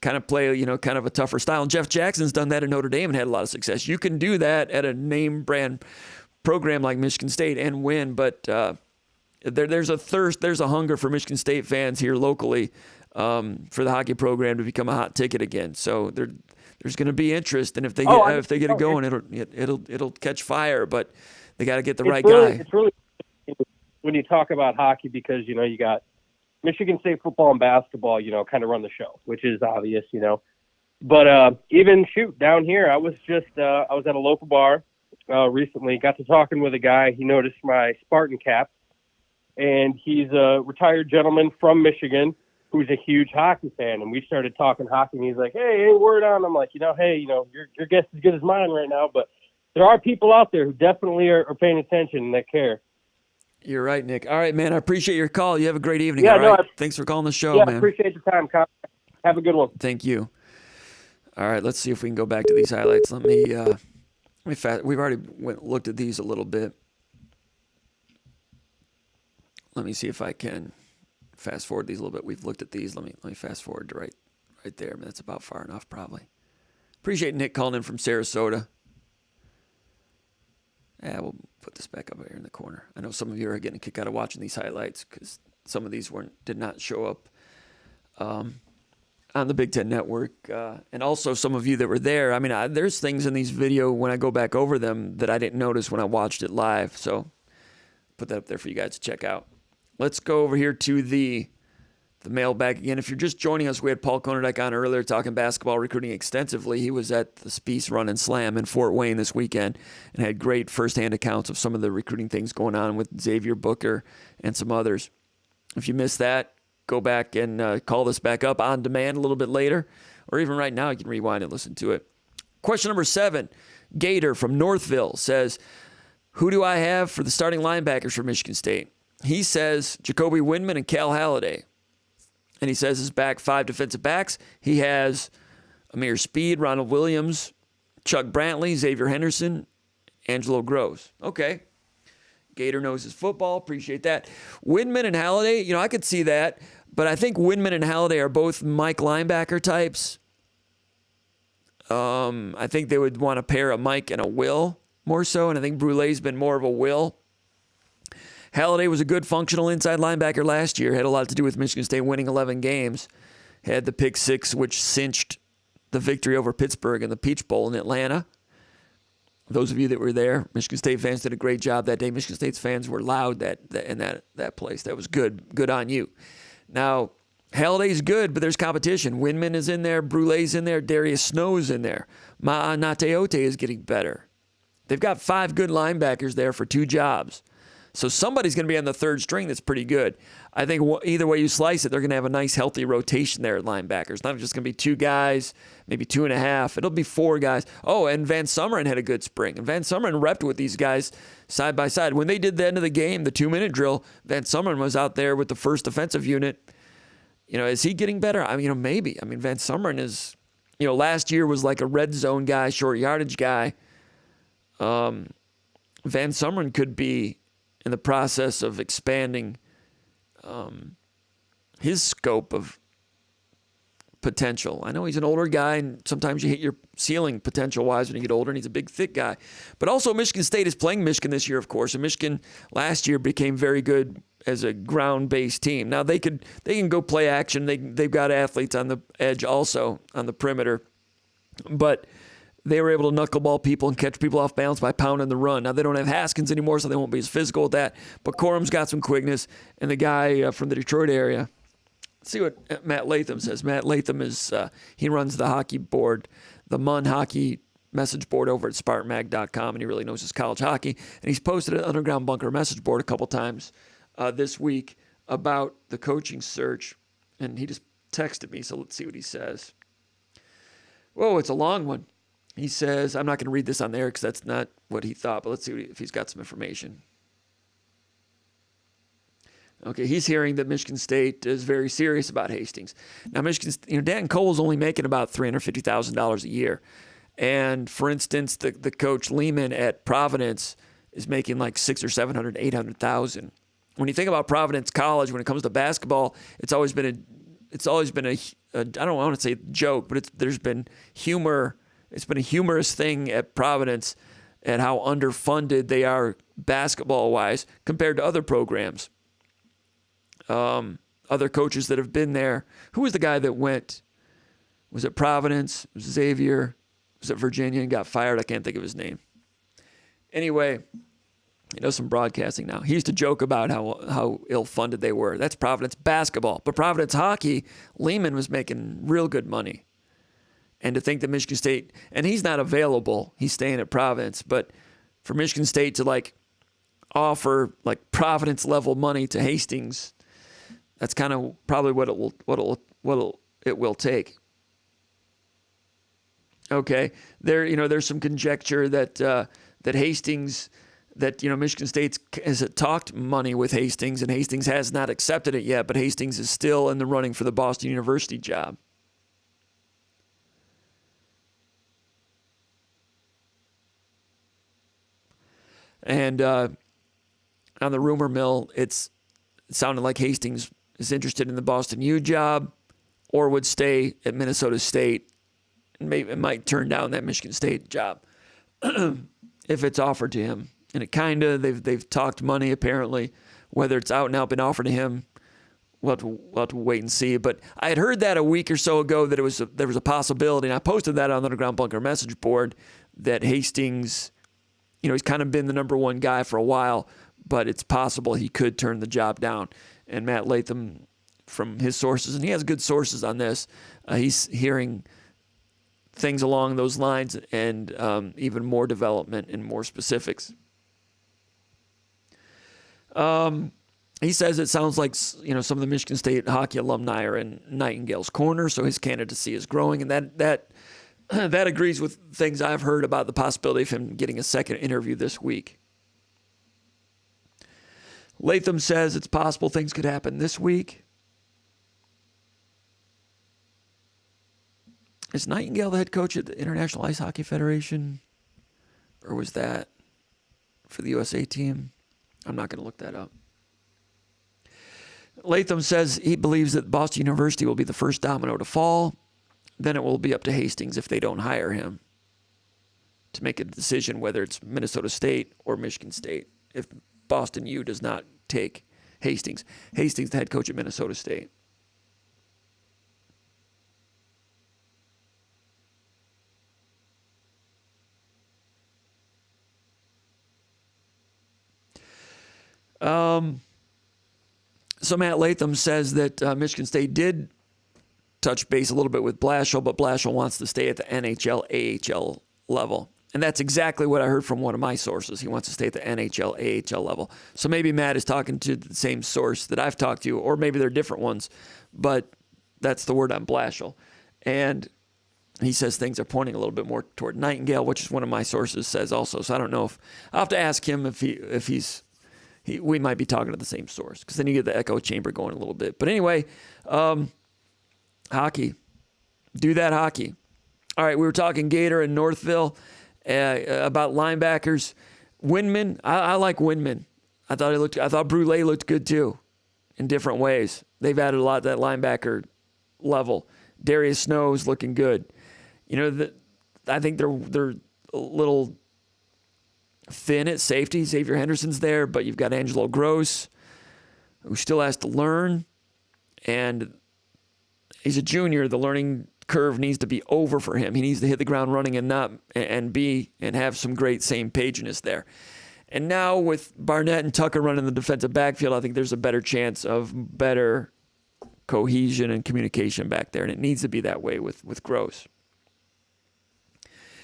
S1: kind of play kind of a tougher style. And Jeff Jackson's done that at Notre Dame and had a lot of success. You can do that at a name brand program like Michigan State and win, but there's a thirst, there's a hunger for Michigan State fans here locally for the hockey program to become a hot ticket again. So there's going to be interest, and if they get it going, it'll catch fire. But they got to get the right guy.
S4: It's really when you talk about hockey because you got Michigan State football and basketball, kind of run the show, which is obvious, But even down here, I was at a local bar recently. Got to talking with a guy. He noticed my Spartan cap, and he's a retired gentleman from Michigan who's a huge hockey fan. And we started talking hockey, and he's like, "Hey, word on." I'm like, "Hey, your guess is as good as mine right now, but there are people out there who definitely are paying attention and that care."
S1: You're right, Nick. All right, man. I appreciate your call. You have a great evening.
S4: Yeah,
S1: all right? Thanks for calling the show, man.
S4: I appreciate the time, Kyle. Have a good one.
S1: Thank you. All right, let's see if we can go back to these highlights. Let me we've already looked at these a little bit. Let me see if I can fast forward these a little bit. We've looked at these. Let me fast forward to right there. That's about far enough, probably. Appreciate Nick calling in from Sarasota. Yeah, we'll put this back up here in the corner. I know some of you are getting a kick out of watching these highlights because some of these did not show up on the Big Ten Network. And also some of you that were there. I mean, there's things in these video when I go back over them that I didn't notice when I watched it live. So put that up there for you guys to check out. Let's go over here to the mailbag again. If you're just joining us, we had Paul Konerdijk on earlier talking basketball recruiting extensively. He was at the Spiece Run and Slam in Fort Wayne this weekend and had great firsthand accounts of some of the recruiting things going on with Xavier Booker and some others. If you missed that, go back and call this back up on demand a little bit later, or even right now you can rewind and listen to it. Question number 7, Gator from Northville says, who do I have for the starting linebackers for Michigan State? He says Jacoby Windman and Cal Halliday. And he says his back 5 defensive backs. He has Amir Speed, Ronald Williams, Chuck Brantley, Xavier Henderson, Angelo Gross. Okay. Gator knows his football. Appreciate that. Windman and Halliday, I could see that. But I think Windman and Halliday are both Mike linebacker types. I think they would want to pair a Mike and a Will more so. And I think Brule's been more of a Will. Halliday was a good functional inside linebacker last year. Had a lot to do with Michigan State winning 11 games. Had the pick 6, which cinched the victory over Pittsburgh in the Peach Bowl in Atlanta. Those of you that were there, Michigan State fans did a great job that day. Michigan State's fans were loud in that place. That was good. Good on you. Now, Halliday's good, but there's competition. Windman is in there. Brule's in there. Darius Snow's in there. Ma'a Nateote is getting better. They've got 5 good linebackers there for 2 jobs. So somebody's going to be on the third string that's pretty good. I think either way you slice it, they're going to have a nice, healthy rotation there at linebackers. Not just going to be 2 guys, maybe 2.5. It'll be 4 guys. Oh, and Van Sumeren had a good spring. And Van Sumeren repped with these guys side by side. When they did the end of the game, the 2-minute drill, Van Sumeren was out there with the first defensive unit. Is he getting better? I mean, maybe. I mean, Van Sumeren is, last year was like a red zone guy, short yardage guy. Van Sumeren could be in the process of expanding his scope of potential. I know he's an older guy, and sometimes you hit your ceiling potential-wise when you get older, and he's a big, thick guy. But also Michigan State is playing Michigan this year, of course, and Michigan last year became very good as a ground-based team. Now, they can go play action. They've got athletes on the edge also, on the perimeter. But they were able to knuckleball people and catch people off balance by pounding the run. Now, they don't have Haskins anymore, so they won't be as physical with that. But Corum's got some quickness, and the guy from the Detroit area. Let's see what Matt Latham says. Matt Latham is he runs the hockey board, the MUN hockey message board over at SpartanMag.com, and he really knows his college hockey. And he's posted an Underground Bunker message board a couple times this week about the coaching search, and he just texted me, so let's see what he says. Whoa, it's a long one. He says, I'm not going to read this on the air because that's not what he thought, but let's see if he's got some information. Okay, he's hearing that Michigan State is very serious about Hastings. Now, Dan Cole's only making about $350,000 a year. And, for instance, the coach Lehman at Providence is making like $600,000 or $700,000, $800,000. When you think about Providence College, when it comes to basketball, it's always been a I don't want to say joke, but there's been humor. It's been a humorous thing at Providence at how underfunded they are basketball-wise compared to other programs. Other coaches that have been there. Who was the guy that went? Was it Providence? Was it Xavier? Was it Virginia and got fired? I can't think of his name. Anyway, he does some broadcasting now. He used to joke about how ill-funded they were. That's Providence basketball. But Providence hockey, Lehman was making real good money. And to think that Michigan State, and he's not available, he's staying at Providence, but for Michigan State to like offer like Providence level money to Hastings, that's kind of probably what it will take. Okay, there's some conjecture that Hastings, Michigan State has talked money with Hastings, and Hastings has not accepted it yet, but Hastings is still in the running for the Boston University job. And on the rumor mill, it sounded like Hastings is interested in the Boston U job or would stay at Minnesota State. And maybe it might turn down that Michigan State job if it's offered to him. And it they've talked money apparently. Whether it's out now been offered to him, we'll have to wait and see. But I had heard that a week or so ago that there was a possibility, and I posted that on the Underground Bunker message board, that Hastings, he's kind of been the number one guy for a while, but it's possible he could turn the job down. And Matt Latham, from his sources, and he has good sources on this, he's hearing things along those lines and even more development and more specifics. He says it sounds like some of the Michigan State hockey alumni are in Nightingale's corner, so his candidacy is growing, and that agrees with things I've heard about the possibility of him getting a second interview this week. Latham says it's possible things could happen this week. Is Nightingale the head coach at the International Ice Hockey Federation? Or was that for the USA team? I'm not going to look that up. Latham says he believes that Boston University will be the first domino to fall. Then it will be up to Hastings if they don't hire him to make a decision whether it's Minnesota State or Michigan State. If Boston U does not take Hastings. Hastings, the head coach at Minnesota State. So Matt Latham says that Michigan State did touch base a little bit with Blashill, but Blashill wants to stay at the NHL, AHL level. And that's exactly what I heard from one of my sources. He wants to stay at the NHL, AHL level. So maybe Matt is talking to the same source that I've talked to, or maybe they're different ones, but that's the word on Blashill. And he says things are pointing a little bit more toward Nightingale, which is one of my sources says also. So I don't know if I'll have to ask him we might be talking to the same source, because then you get the echo chamber going a little bit. But anyway, hockey. Do that hockey. All right, we were talking Gator and Northville about linebackers. Windman, I like Windman. I thought Brule looked good too, in different ways. They've added a lot to that linebacker level, Darius Snow's looking good. I think they're a little thin at safety. Xavier Henderson's there, but you've got Angelo Gross, who still has to learn, and he's a junior. The learning curve needs to be over for him. He needs to hit the ground running and have some great same pageness there. And now with Barnett and Tucker running the defensive backfield, I think there's a better chance of better cohesion and communication back there, and it needs to be that way with Gross.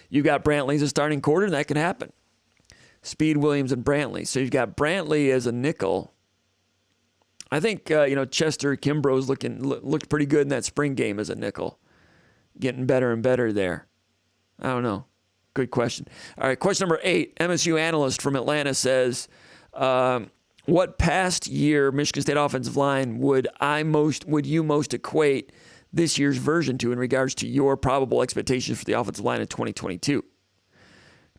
S1: You've got Brantley as a starting quarter, and that can happen. Speed, Williams, and Brantley. So you've got Brantley as a nickel. I think Chester Kimbrough's looked pretty good in that spring game as a nickel, getting better and better there. I don't know. Good question. All right, question number 8. MSU analyst from Atlanta says, what past year Michigan State offensive line would you most equate this year's version to in regards to your probable expectations for the offensive line in 2022?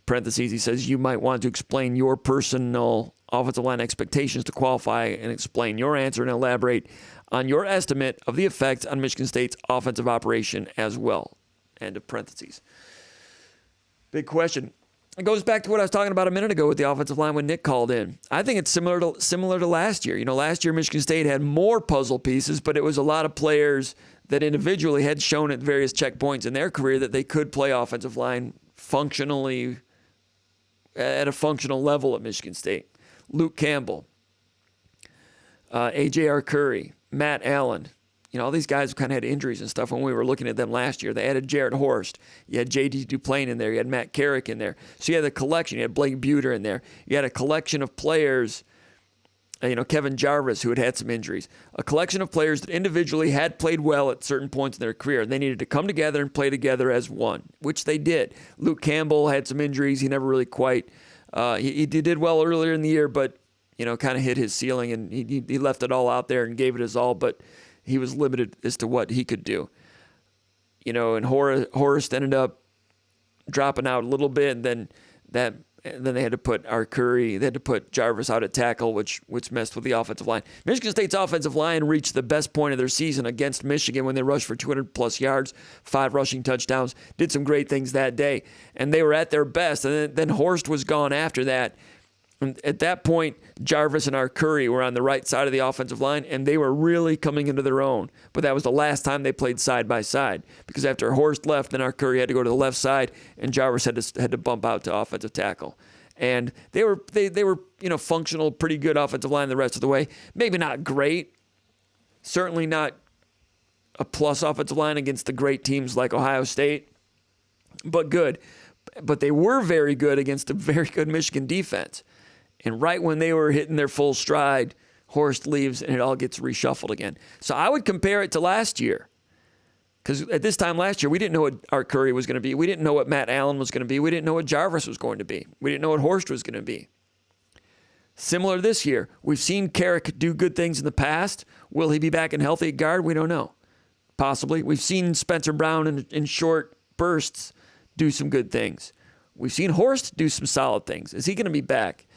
S1: Parentheses, he says, you might want to explain your personal offensive line expectations to qualify and explain your answer and elaborate on your estimate of the effects on Michigan State's offensive operation as well. End of parentheses. Big question. It goes back to what I was talking about a minute ago with the offensive line when Nick called in. I think it's similar to last year. Last year Michigan State had more puzzle pieces, but it was a lot of players that individually had shown at various checkpoints in their career that they could play offensive line functionally at a functional level at Michigan State. Luke Campbell, A.J. Arcuri, Matt Allen. All these guys kind of had injuries and stuff when we were looking at them last year. They added Jarrett Horst. You had J.D. Duplain in there. You had Matt Carrick in there. So you had a collection. You had Blake Buter in there. You had a collection of players, Kevin Jarvis, who had some injuries. A collection of players that individually had played well at certain points in their career. They needed to come together and play together as one, which they did. Luke Campbell had some injuries. He never really quite he did well earlier in the year, but, kind of hit his ceiling, and he left it all out there and gave it his all, but he was limited as to what he could do. And Horst ended up dropping out a little bit, and then they had to put Arcuri, they had to put Jarvis out at tackle, which messed with the offensive line. Michigan State's offensive line reached the best point of their season against Michigan when they rushed for 200-plus yards, 5 rushing touchdowns, did some great things that day, and they were at their best. And then Horst was gone after that. And at that point, Jarvis and Arcuri were on the right side of the offensive line, and they were really coming into their own. But that was the last time they played side by side, because after Horst left, then Arcuri had to go to the left side, and Jarvis had to bump out to offensive tackle. And they were functional, pretty good offensive line the rest of the way. Maybe not great, certainly not a plus offensive line against the great teams like Ohio State, but good. But they were very good against a very good Michigan defense. And right when they were hitting their full stride, Horst leaves and it all gets reshuffled again. So I would compare it to last year. Because at this time last year, we didn't know what Arcuri was going to be. We didn't know what Matt Allen was going to be. We didn't know what Jarvis was going to be. We didn't know what Horst was going to be. Similar this year, we've seen Carrick do good things in the past. Will he be back and healthy at guard? We don't know. Possibly. We've seen Spencer Brown in short bursts do some good things. We've seen Horst do some solid things. Is he going to be back?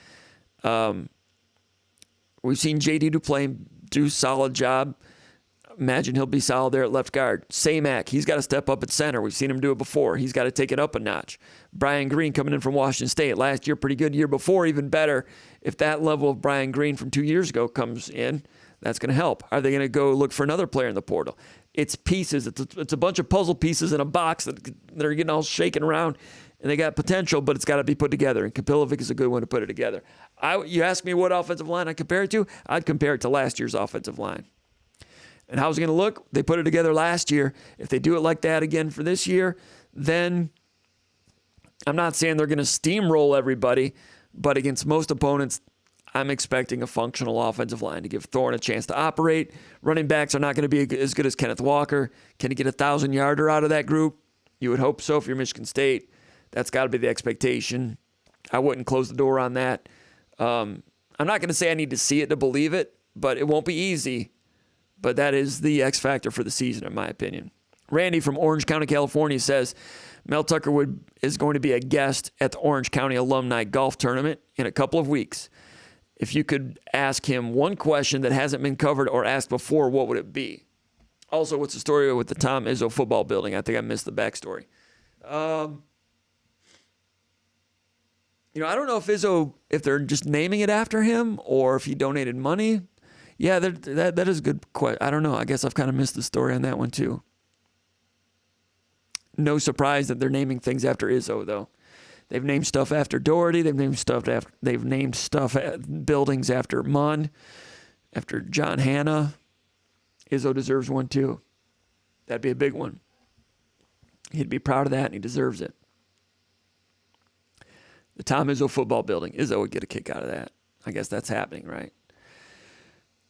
S1: We've seen J.D. Duplain do a solid job. Imagine he'll be solid there at left guard. Samac, he's got to step up at center. We've seen him do it before. He's got to take it up a notch. Brian Green coming in from Washington State. Last year, pretty good. Year before, even better. If that level of Brian Green from 2 years ago comes in, that's going to help. Are they going to go look for another player in the portal? It's pieces. It's a bunch of puzzle pieces in a box that are getting all shaken around. And they got potential, but it's got to be put together. And Kapilovic is a good one to put it together. You ask me what offensive line I compare it to? I'd compare it to last year's offensive line. And how's it going to look? They put it together last year. If they do it like that again for this year, then I'm not saying they're going to steamroll everybody, but against most opponents, I'm expecting a functional offensive line to give Thorne a chance to operate. Running backs are not going to be as good as Kenneth Walker. Can he get a 1,000-yarder out of that group? You would hope so if you're Michigan State. That's got to be the expectation. I wouldn't close the door on that. I'm not going to say I need to see it to believe it, but it won't be easy. But that is the X factor for the season, in my opinion. Randy from Orange County, California says, Mel Tucker is going to be a guest at the Orange County Alumni Golf Tournament in a couple of weeks. If you could ask him one question that hasn't been covered or asked before, what would it be? Also, what's the story with the Tom Izzo football building? I think I missed the backstory. I don't know if Izzo, if they're just naming it after him or if he donated money. Yeah, that is a good question. I don't know. I guess I've kind of missed the story on that one too. No surprise that they're naming things after Izzo, though. They've named stuff after Doherty. They've named buildings after Munn, after John Hanna. Izzo deserves one too. That'd be a big one. He'd be proud of that, and he deserves it. The Tom Izzo football building. Izzo would get a kick out of that. I guess that's happening, right?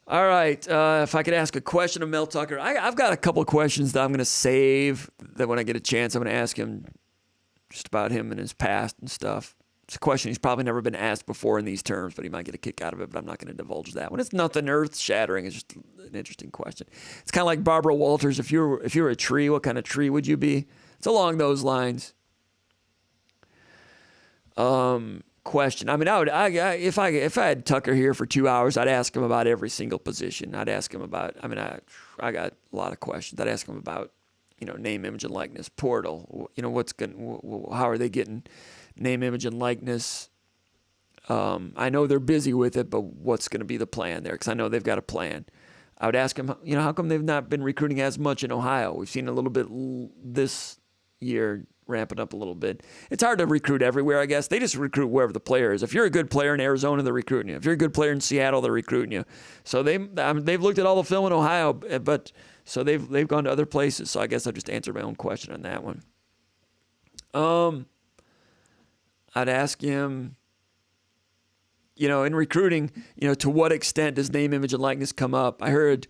S1: All right. If I could ask a question of Mel Tucker, I've got a couple of questions that I'm going to save that when I get a chance, I'm going to ask him just about him and his past and stuff. It's a question he's probably never been asked before in these terms, but he might get a kick out of it, but I'm not going to divulge that one. It's nothing earth-shattering. It's just an interesting question. It's kind of like Barbara Walters. If you were a tree, what kind of tree would you be? It's along those lines. Question. I mean, if I had Tucker here for 2 hours, I'd ask him about every single position. I'd ask him about, I got a lot of questions. I'd ask him about, name, image, and likeness, portal. How are they getting name, image, and likeness? I know they're busy with it, but what's going to be the plan there? Because I know they've got a plan. I would ask him, how come they've not been recruiting as much in Ohio? We've seen a little bit this year, ramping up a little bit. It's hard to recruit everywhere, I guess. They just recruit wherever the player is. If you're a good player in Arizona, they're recruiting you. If you're a good player in Seattle, they're recruiting you. So they've looked at all the film in Ohio, but so they've gone to other places. So I guess I just answered my own question on that one. I'd ask him, in recruiting, to what extent does name, image, and likeness come up? I heard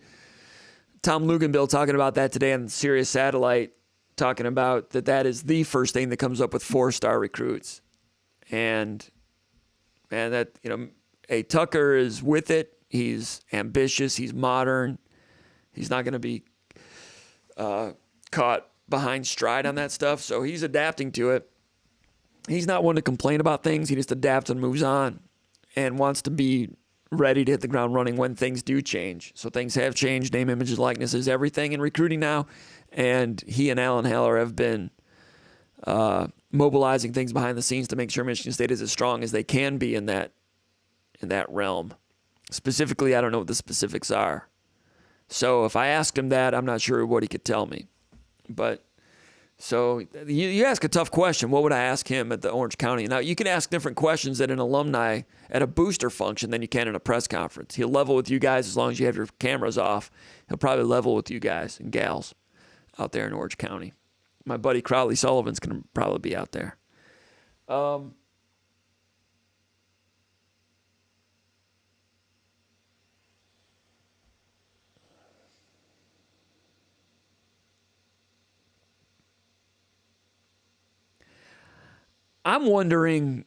S1: Tom Luganbill talking about that today on Sirius Satellite, talking about that is the first thing that comes up with 4-star recruits. And that, Tucker is with it. He's ambitious. He's modern. He's not going to be caught behind stride on that stuff. So he's adapting to it. He's not one to complain about things. He just adapts and moves on and wants to be ready to hit the ground running when things do change. So things have changed. Name, image, and likeness is everything in recruiting now. And he and Alan Heller have been mobilizing things behind the scenes to make sure Michigan State is as strong as they can be in that realm. Specifically, I don't know what the specifics are. So if I ask him that, I'm not sure what he could tell me. But so you ask a tough question. What would I ask him at the Orange County? Now, you can ask different questions at an alumni, at a booster function than you can in a press conference. He'll level with you guys as long as you have your cameras off. He'll probably level with you guys and gals out there in Orange County. My buddy Crowley Sullivan's going to probably be out there. I'm wondering,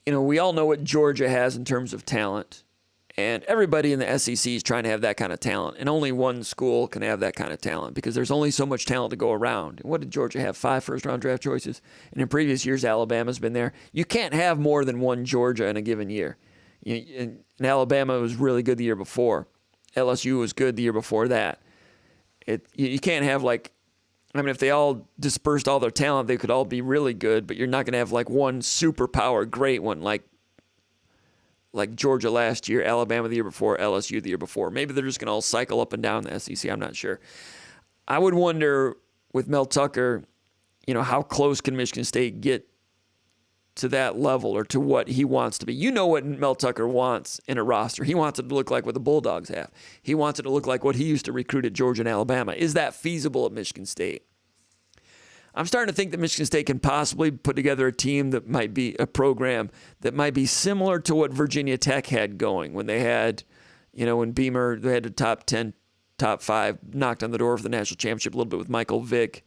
S1: we all know what Georgia has in terms of talent, and everybody in the SEC is trying to have that kind of talent, and only one school can have that kind of talent because there's only so much talent to go around. And what did Georgia have? 5 first-round draft choices? And in previous years, Alabama's been there. You can't have more than one Georgia in a given year. And Alabama was really good the year before. LSU was good the year before that. You can't have if they all dispersed all their talent, they could all be really good, but you're not going to have one superpower great one like Georgia last year, Alabama the year before, LSU the year before. Maybe they're just going to all cycle up and down the SEC. I'm not sure. I would wonder with Mel Tucker, how close can Michigan State get to that level or to what he wants to be? You know what Mel Tucker wants in a roster. He wants it to look like what the Bulldogs have. He wants it to look like what he used to recruit at Georgia and Alabama. Is that feasible at Michigan State? I'm starting to think that Michigan State can possibly put together a team that might be a program that might be similar to what Virginia Tech had going when they had, when Beamer, they had the top 10, top 5, knocked on the door for the national championship a little bit with Michael Vick.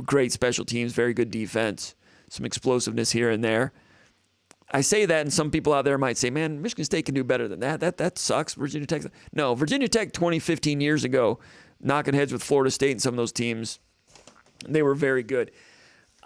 S1: Great special teams, very good defense, some explosiveness here and there. I say that, and some people out there might say, man, Michigan State can do better than that. That sucks. Virginia Tech. No, Virginia Tech 20, 15 years ago, knocking heads with Florida State and some of those teams, they were very good.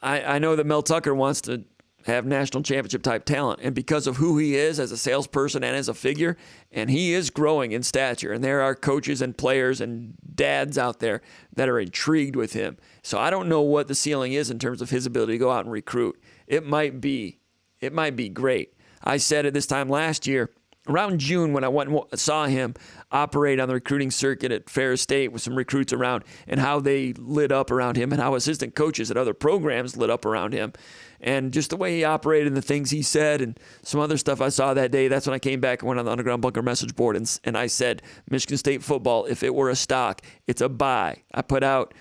S1: I know that Mel Tucker wants to have national championship type talent. And because of who he is as a salesperson and as a figure, and he is growing in stature, and there are coaches and players and dads out there that are intrigued with him. So I don't know what the ceiling is in terms of his ability to go out and recruit. It might be great. I said it this time last year, around June, when I went and saw him operate on the recruiting circuit at Ferris State with some recruits around, and how they lit up around him, and how assistant coaches at other programs lit up around him, and just the way he operated and the things he said and some other stuff I saw that day. That's when I came back and went on the Underground Bunker message board, and I said, Michigan State football, if it were a stock, it's a buy. I put out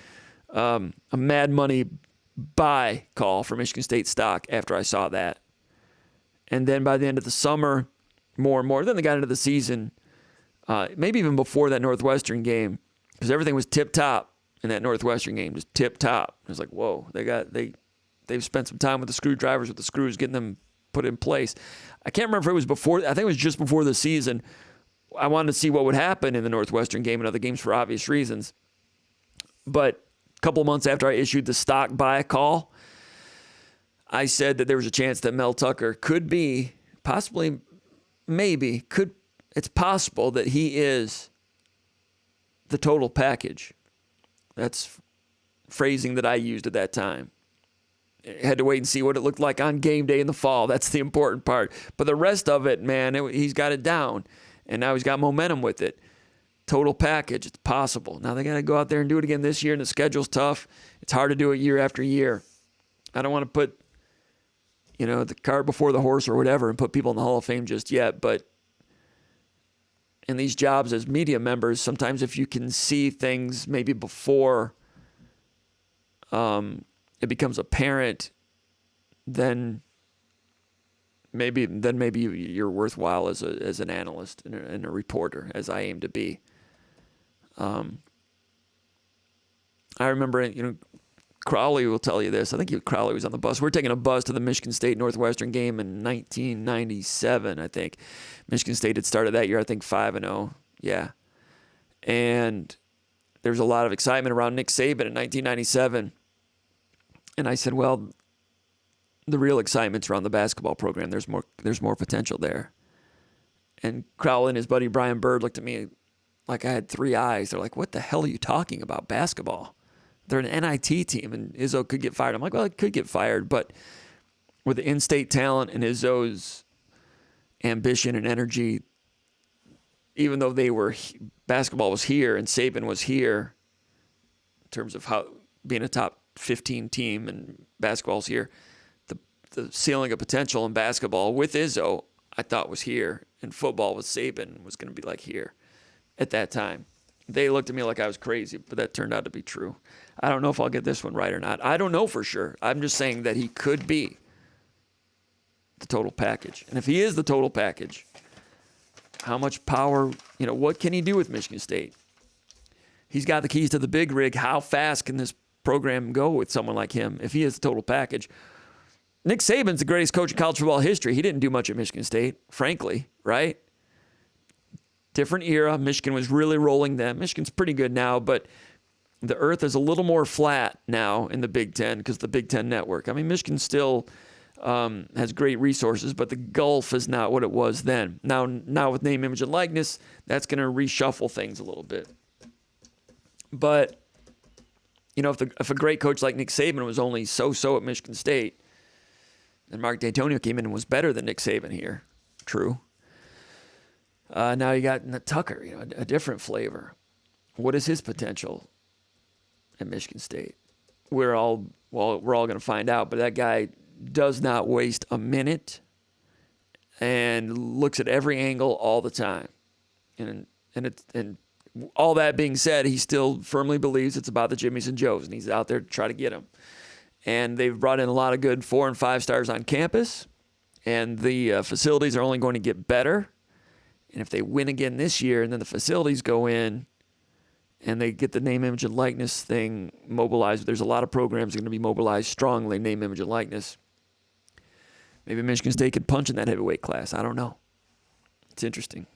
S1: a Mad Money buy call for Michigan State stock after I saw that. And then by the end of the summer, more and more. Then they got into the season, maybe even before that Northwestern game, because everything was tip-top in that Northwestern game, just tip-top. It was like, whoa, they've spent some time with the screwdrivers, with the screws, getting them put in place. I can't remember if it was before. I think it was just before the season. I wanted to see what would happen in the Northwestern game and other games for obvious reasons. But a couple of months after I issued the stock buy call, I said that there was a chance that Mel Tucker could be, possibly, maybe, it's possible that he is the total package. That's phrasing that I used at that time. I had to wait and see what it looked like on game day in the fall. That's the important part. But the rest of it, man, he's got it down. And now he's got momentum with it. Total package, it's possible. Now they got to go out there and do it again this year, and the schedule's tough. It's hard to do it year after year. I don't want to put the cart before the horse or whatever and put people in the Hall of Fame just yet. But in these jobs as media members, sometimes if you can see things maybe before it becomes apparent, then maybe you're worthwhile as an analyst and a reporter, as I aim to be. I remember, Crowley will tell you this. I think Crowley was on the bus. We're taking a bus to the Michigan State Northwestern game in 1997, I think. Michigan State had started that year, I think 5-0. Yeah. And there was a lot of excitement around Nick Saban in 1997. And I said, well, the real excitement's around the basketball program. There's more potential there. And Crowley and his buddy Brian Bird looked at me like I had three eyes. They're like, what the hell are you talking about, basketball? They're an NIT team, and Izzo could get fired. I'm like, well, it could get fired, but with the in-state talent and Izzo's ambition and energy, even though basketball was here and Saban was here in terms of how being a top 15 team and basketball's here, the ceiling of potential in basketball with Izzo, I thought was here, and football with Saban was going to be like here at that time. They looked at me like I was crazy, but that turned out to be true. I don't know if I'll get this one right or not. I don't know for sure. I'm just saying that he could be the total package. And if he is the total package, how much power, what can he do with Michigan State? He's got the keys to the big rig. How fast can this program go with someone like him if he is the total package? Nick Saban's the greatest coach in college football history. He didn't do much at Michigan State, frankly, right? Different era. Michigan was really rolling then. Michigan's pretty good now, but the earth is a little more flat now in the Big Ten because the Big Ten network. I mean, Michigan still has great resources, but the gulf is not what it was then. Now with name, image, and likeness, that's going to reshuffle things a little bit. But, if a great coach like Nick Saban was only so-so at Michigan State, and Mark D'Antonio came in and was better than Nick Saban here, true. Now you got Tucker, a different flavor. What is his potential at Michigan State? We're all going to find out, but that guy does not waste a minute and looks at every angle all the time. And all that being said, he still firmly believes it's about the Jimmies and Joes, and he's out there to try to get them. And they've brought in a lot of good 4 and 5 stars on campus, and the facilities are only going to get better. And if they win again this year and then the facilities go in and they get the name, image, and likeness thing mobilized, there's a lot of programs that are going to be mobilized strongly, name, image, and likeness. Maybe Michigan State could punch in that heavyweight class. I don't know. It's interesting.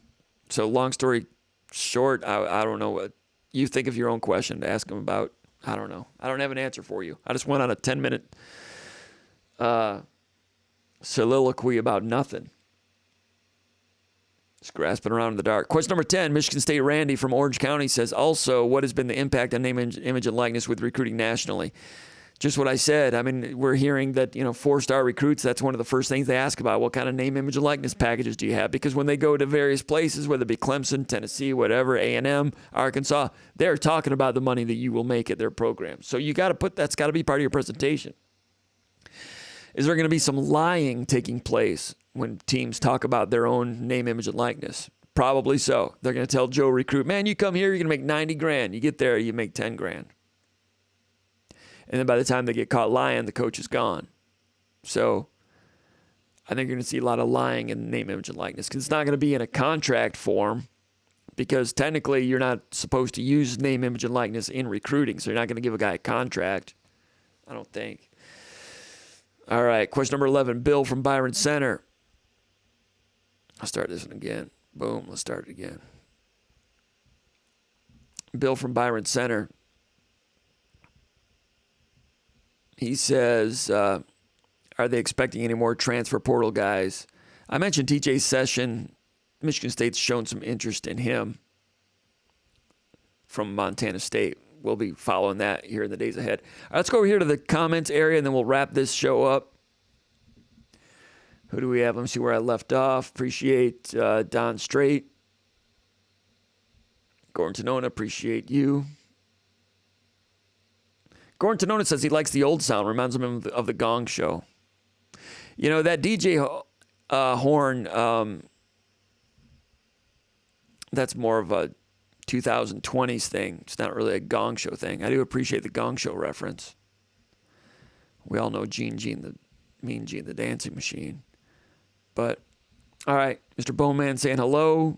S1: So long story short, I don't know what you think of your own question to ask them about. I don't know. I don't have an answer for you. I just went on a 10-minute soliloquy about nothing. Just grasping around in the dark. Question number 10, Michigan State Randy from Orange County says, also, what has been the impact on name, image, and likeness with recruiting nationally? Just what I said. I mean, we're hearing that, 4-star recruits, that's one of the first things they ask about. What kind of name, image, and likeness packages do you have? Because when they go to various places, whether it be Clemson, Tennessee, whatever, A&M, Arkansas, they're talking about the money that you will make at their program. So that's got to be part of your presentation. Is there going to be some lying taking place when teams talk about their own name, image, and likeness? Probably so. They're going to tell Joe recruit, man, you come here, you're going to make 90 grand. You get there, you make 10 grand. And then by the time they get caught lying, the coach is gone. So I think you're going to see a lot of lying in name, image, and likeness because it's not going to be in a contract form because technically you're not supposed to use name, image, and likeness in recruiting. So you're not going to give a guy a contract, I don't think. All right, question number 11, Bill from Byron Center. I'll start this one again. Boom, let's start it again. Bill from Byron Center. He says, are they expecting any more transfer portal guys? I mentioned TJ Session. Michigan State's shown some interest in him from Montana State. We'll be following that here in the days ahead. All right, let's go over here to the comments area, and then we'll wrap this show up. Who do we have? Let me see where I left off. Appreciate Don Strait. Gordon Tonona, appreciate you. Gordon Tonona says he likes the old sound. Reminds him of the Gong Show. That DJ horn, that's more of a 2020s thing. It's not really a Gong Show thing. I do appreciate the Gong Show reference. We all know Mean Gene, the dancing machine. But, all right, Mr. Bowman saying hello.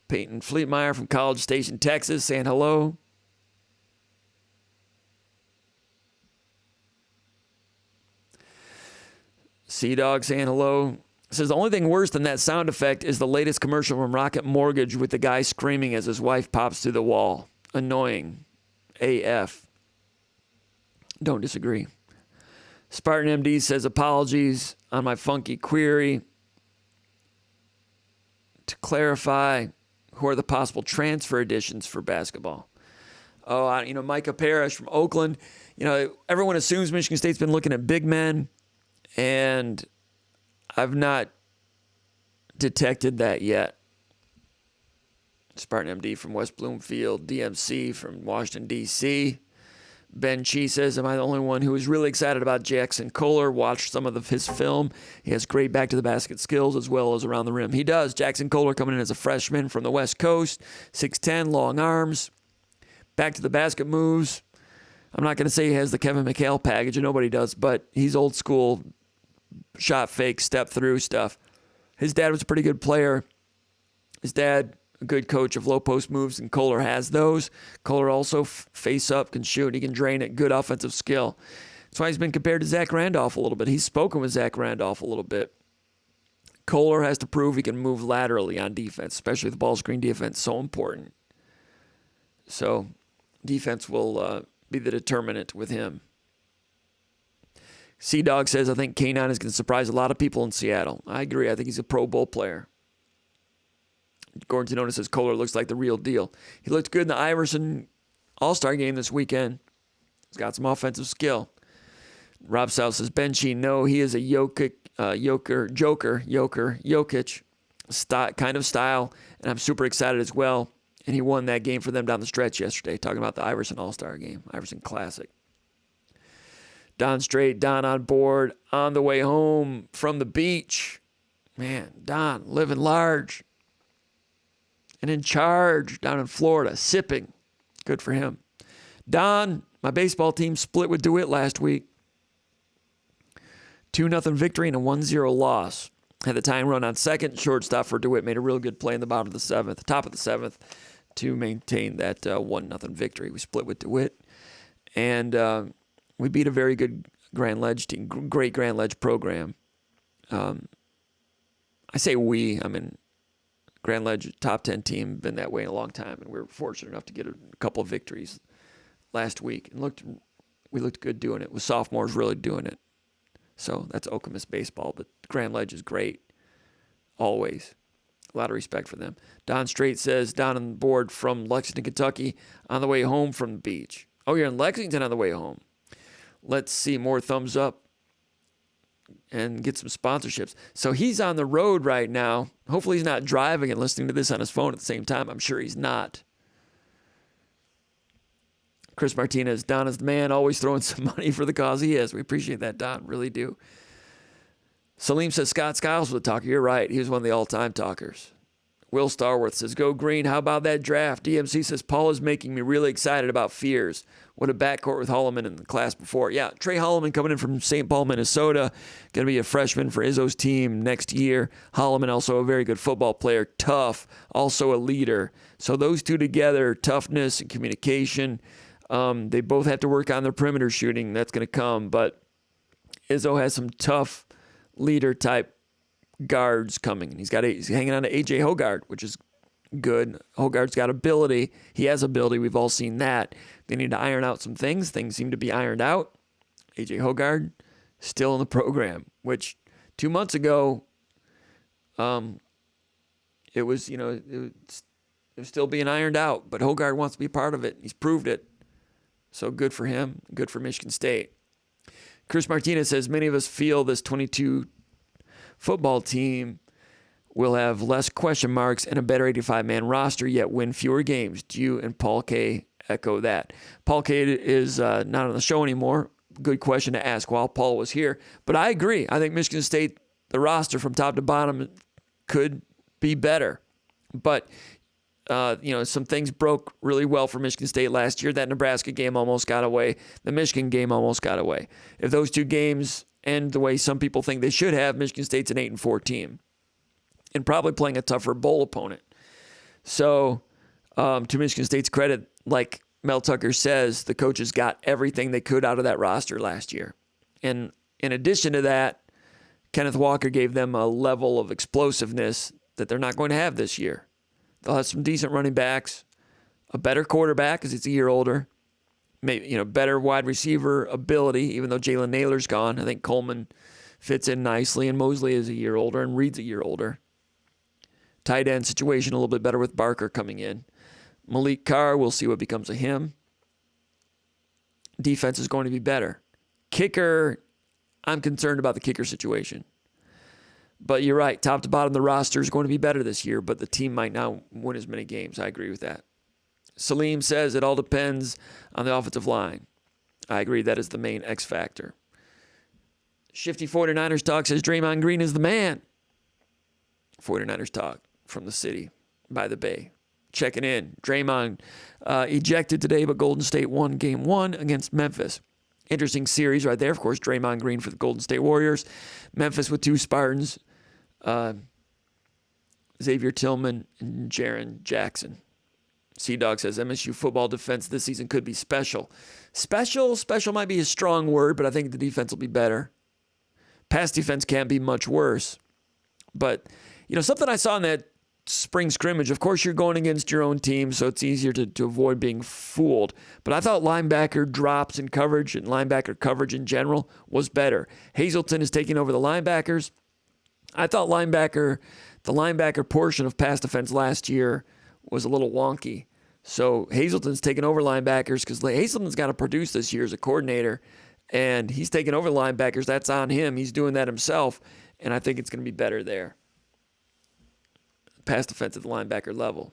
S1: Peyton Fleetmeyer from College Station, Texas saying hello. Sea-Dog saying hello. Says the only thing worse than that sound effect is the latest commercial from Rocket Mortgage with the guy screaming as his wife pops through the wall. Annoying. AF. Don't disagree. Spartan MD says apologies on my funky query. To clarify, who are the possible transfer additions for basketball? Oh, Micah Parrish from Oakland. Everyone assumes Michigan State's been looking at big men. And I've not detected that yet. Spartan MD from West Bloomfield, DMC from Washington, D.C. Ben Chi says, am I the only one who is really excited about Jackson Kohler? Watched some of his film. He has great back-to-the-basket skills as well as around the rim. He does. Jackson Kohler coming in as a freshman from the West Coast, 6'10", long arms, back-to-the-basket moves. I'm not going to say he has the Kevin McHale package, and nobody does, but he's old school, shot fake, step through stuff. His dad was a pretty good player. His dad, a good coach of low post moves, and Kohler has those. Kohler also face up, can shoot, he can drain it, good offensive skill. That's why he's been compared to Zach Randolph a little bit. He's spoken with Zach Randolph a little bit. Kohler has to prove he can move laterally on defense, especially the ball screen defense, so important. So defense will be the determinant with him. Sea-Dog says, I think K9 is going to surprise a lot of people in Seattle. I agree. I think he's a Pro Bowl player. Gordon Tonona says Kohler looks like the real deal. He looked good in the Iverson All-Star game this weekend. He's got some offensive skill. Rob South says, Ben Sheen, no, he is a Jokic kind of style, and I'm super excited as well. And he won that game for them down the stretch yesterday, talking about the Iverson All-Star game, Iverson Classic. Don Strait, Don on board, on the way home from the beach. Man, Don living large and in charge down in Florida, sipping. Good for him. Don, my baseball team split with DeWitt last week. 2-0 victory and a 1-0 loss. Had the tying run on second. Shortstop for DeWitt made a real good play in the top of the seventh to maintain that 1-0 victory. We split with DeWitt. And we beat a very good Grand Ledge team, great Grand Ledge program. I say we, I mean, Grand Ledge top 10 team, been that way in a long time, and we were fortunate enough to get a couple of victories last week. And we looked good doing it, with sophomores really doing it. So that's Okemos baseball, but Grand Ledge is great. Always. A lot of respect for them. Don Strait says, down on the board from Lexington, Kentucky, on the way home from the beach. Oh, you're in Lexington on the way home. Let's see more thumbs up and get some sponsorships. So he's on the road right now. Hopefully he's not driving and listening to this on his phone at the same time. I'm sure he's not. Chris Martinez, Don is the man, always throwing some money for the cause he is. We appreciate that, Don. Really do. Salim says Scott Skiles was a talker. You're right. He was one of the all-time talkers. Will Starworth says, go green. How about that draft? DMC says, Paul is making me really excited about Fears. What a backcourt with Holloman in the class before. Yeah, Trey Holloman coming in from St. Paul, Minnesota. Going to be a freshman for Izzo's team next year. Holloman also a very good football player. Tough. Also a leader. So those two together, toughness and communication. They both have to work on their perimeter shooting. That's going to come. But Izzo has some tough leader type guards coming. He's hanging on to AJ Hogard, which is good. Hogard's got ability. He has ability. We've all seen that. They need to iron out some things. Things seem to be ironed out. AJ Hogard still in the program, which 2 months ago, it was still being ironed out, but Hogard wants to be part of it. He's proved it. So good for him. Good for Michigan State. Chris Martinez says, many of us feel this 22 football team will have less question marks and a better 85-man roster, yet win fewer games. Do you and Paul K echo that? Paul K is not on the show anymore. Good question to ask while Paul was here. But I agree. I think Michigan State, the roster from top to bottom, could be better. But some things broke really well for Michigan State last year. That Nebraska game almost got away. The Michigan game almost got away. If those two games end the way some people think they should have, Michigan State's an 8-4 team and probably playing a tougher bowl opponent. So to Michigan State's credit, like Mel Tucker says, the coaches got everything they could out of that roster last year. And in addition to that, Kenneth Walker gave them a level of explosiveness that they're not going to have this year. They'll have some decent running backs, a better quarterback because it's a year older, maybe better wide receiver ability, even though Jalen Naylor's gone. I think Coleman fits in nicely, and Mosley is a year older, and Reed's a year older. Tight end situation a little bit better with Barker coming in. Malik Carr, we'll see what becomes of him. Defense is going to be better. Kicker, I'm concerned about the kicker situation. But you're right, top to bottom, the roster is going to be better this year, but the team might not win as many games. I agree with that. Salim says it all depends on the offensive line. I agree, that is the main X factor. Shifty 49ers Talk says Draymond Green is the man. 49ers Talk from the city by the bay. Checking in. Draymond ejected today, but Golden State won Game 1 against Memphis. Interesting series right there. Of course, Draymond Green for the Golden State Warriors. Memphis with two Spartans. Xavier Tillman and Jaren Jackson. Sea-Dog says MSU football defense this season could be special. Special might be a strong word, but I think the defense will be better. Pass defense can't be much worse. But, something I saw in that spring scrimmage, of course you're going against your own team, so it's easier to avoid being fooled. But I thought linebacker drops in coverage and linebacker coverage in general was better. Hazelton is taking over the linebackers. I thought the linebacker portion of pass defense last year was a little wonky. So Hazelton's taking over linebackers because Hazelton's got to produce this year as a coordinator, and he's taking over the linebackers. That's on him. He's doing that himself, and I think it's going to be better there. Pass defense at the linebacker level.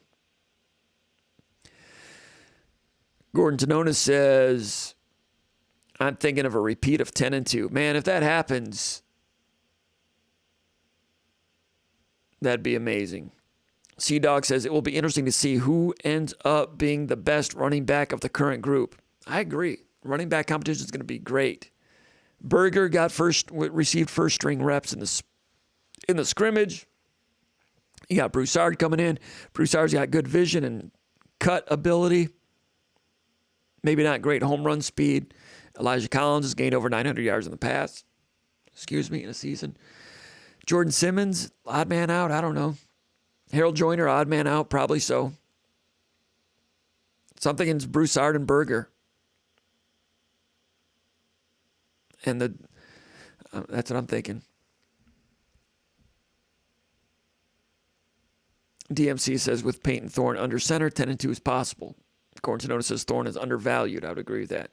S1: Gordon Tanonis says, I'm thinking of a repeat of 10-2. Man, if that happens, that'd be amazing. Sea-Dog says, it will be interesting to see who ends up being the best running back of the current group. I agree. Running back competition is going to be great. Berger received first string reps in the scrimmage. You got Broussard coming in. Broussard's got good vision and cut ability. Maybe not great home run speed. Elijah Collins has gained over 900 yards in the past. In a season. Jordan Simmons, odd man out. I don't know. Harold Joyner, odd man out. Probably so. Something in Broussard and Berger. And That's what I'm thinking. DMC says with Peyton Thorne under center, 10-2 is possible. Gordon Tenoda says Thorne is undervalued. I would agree with that.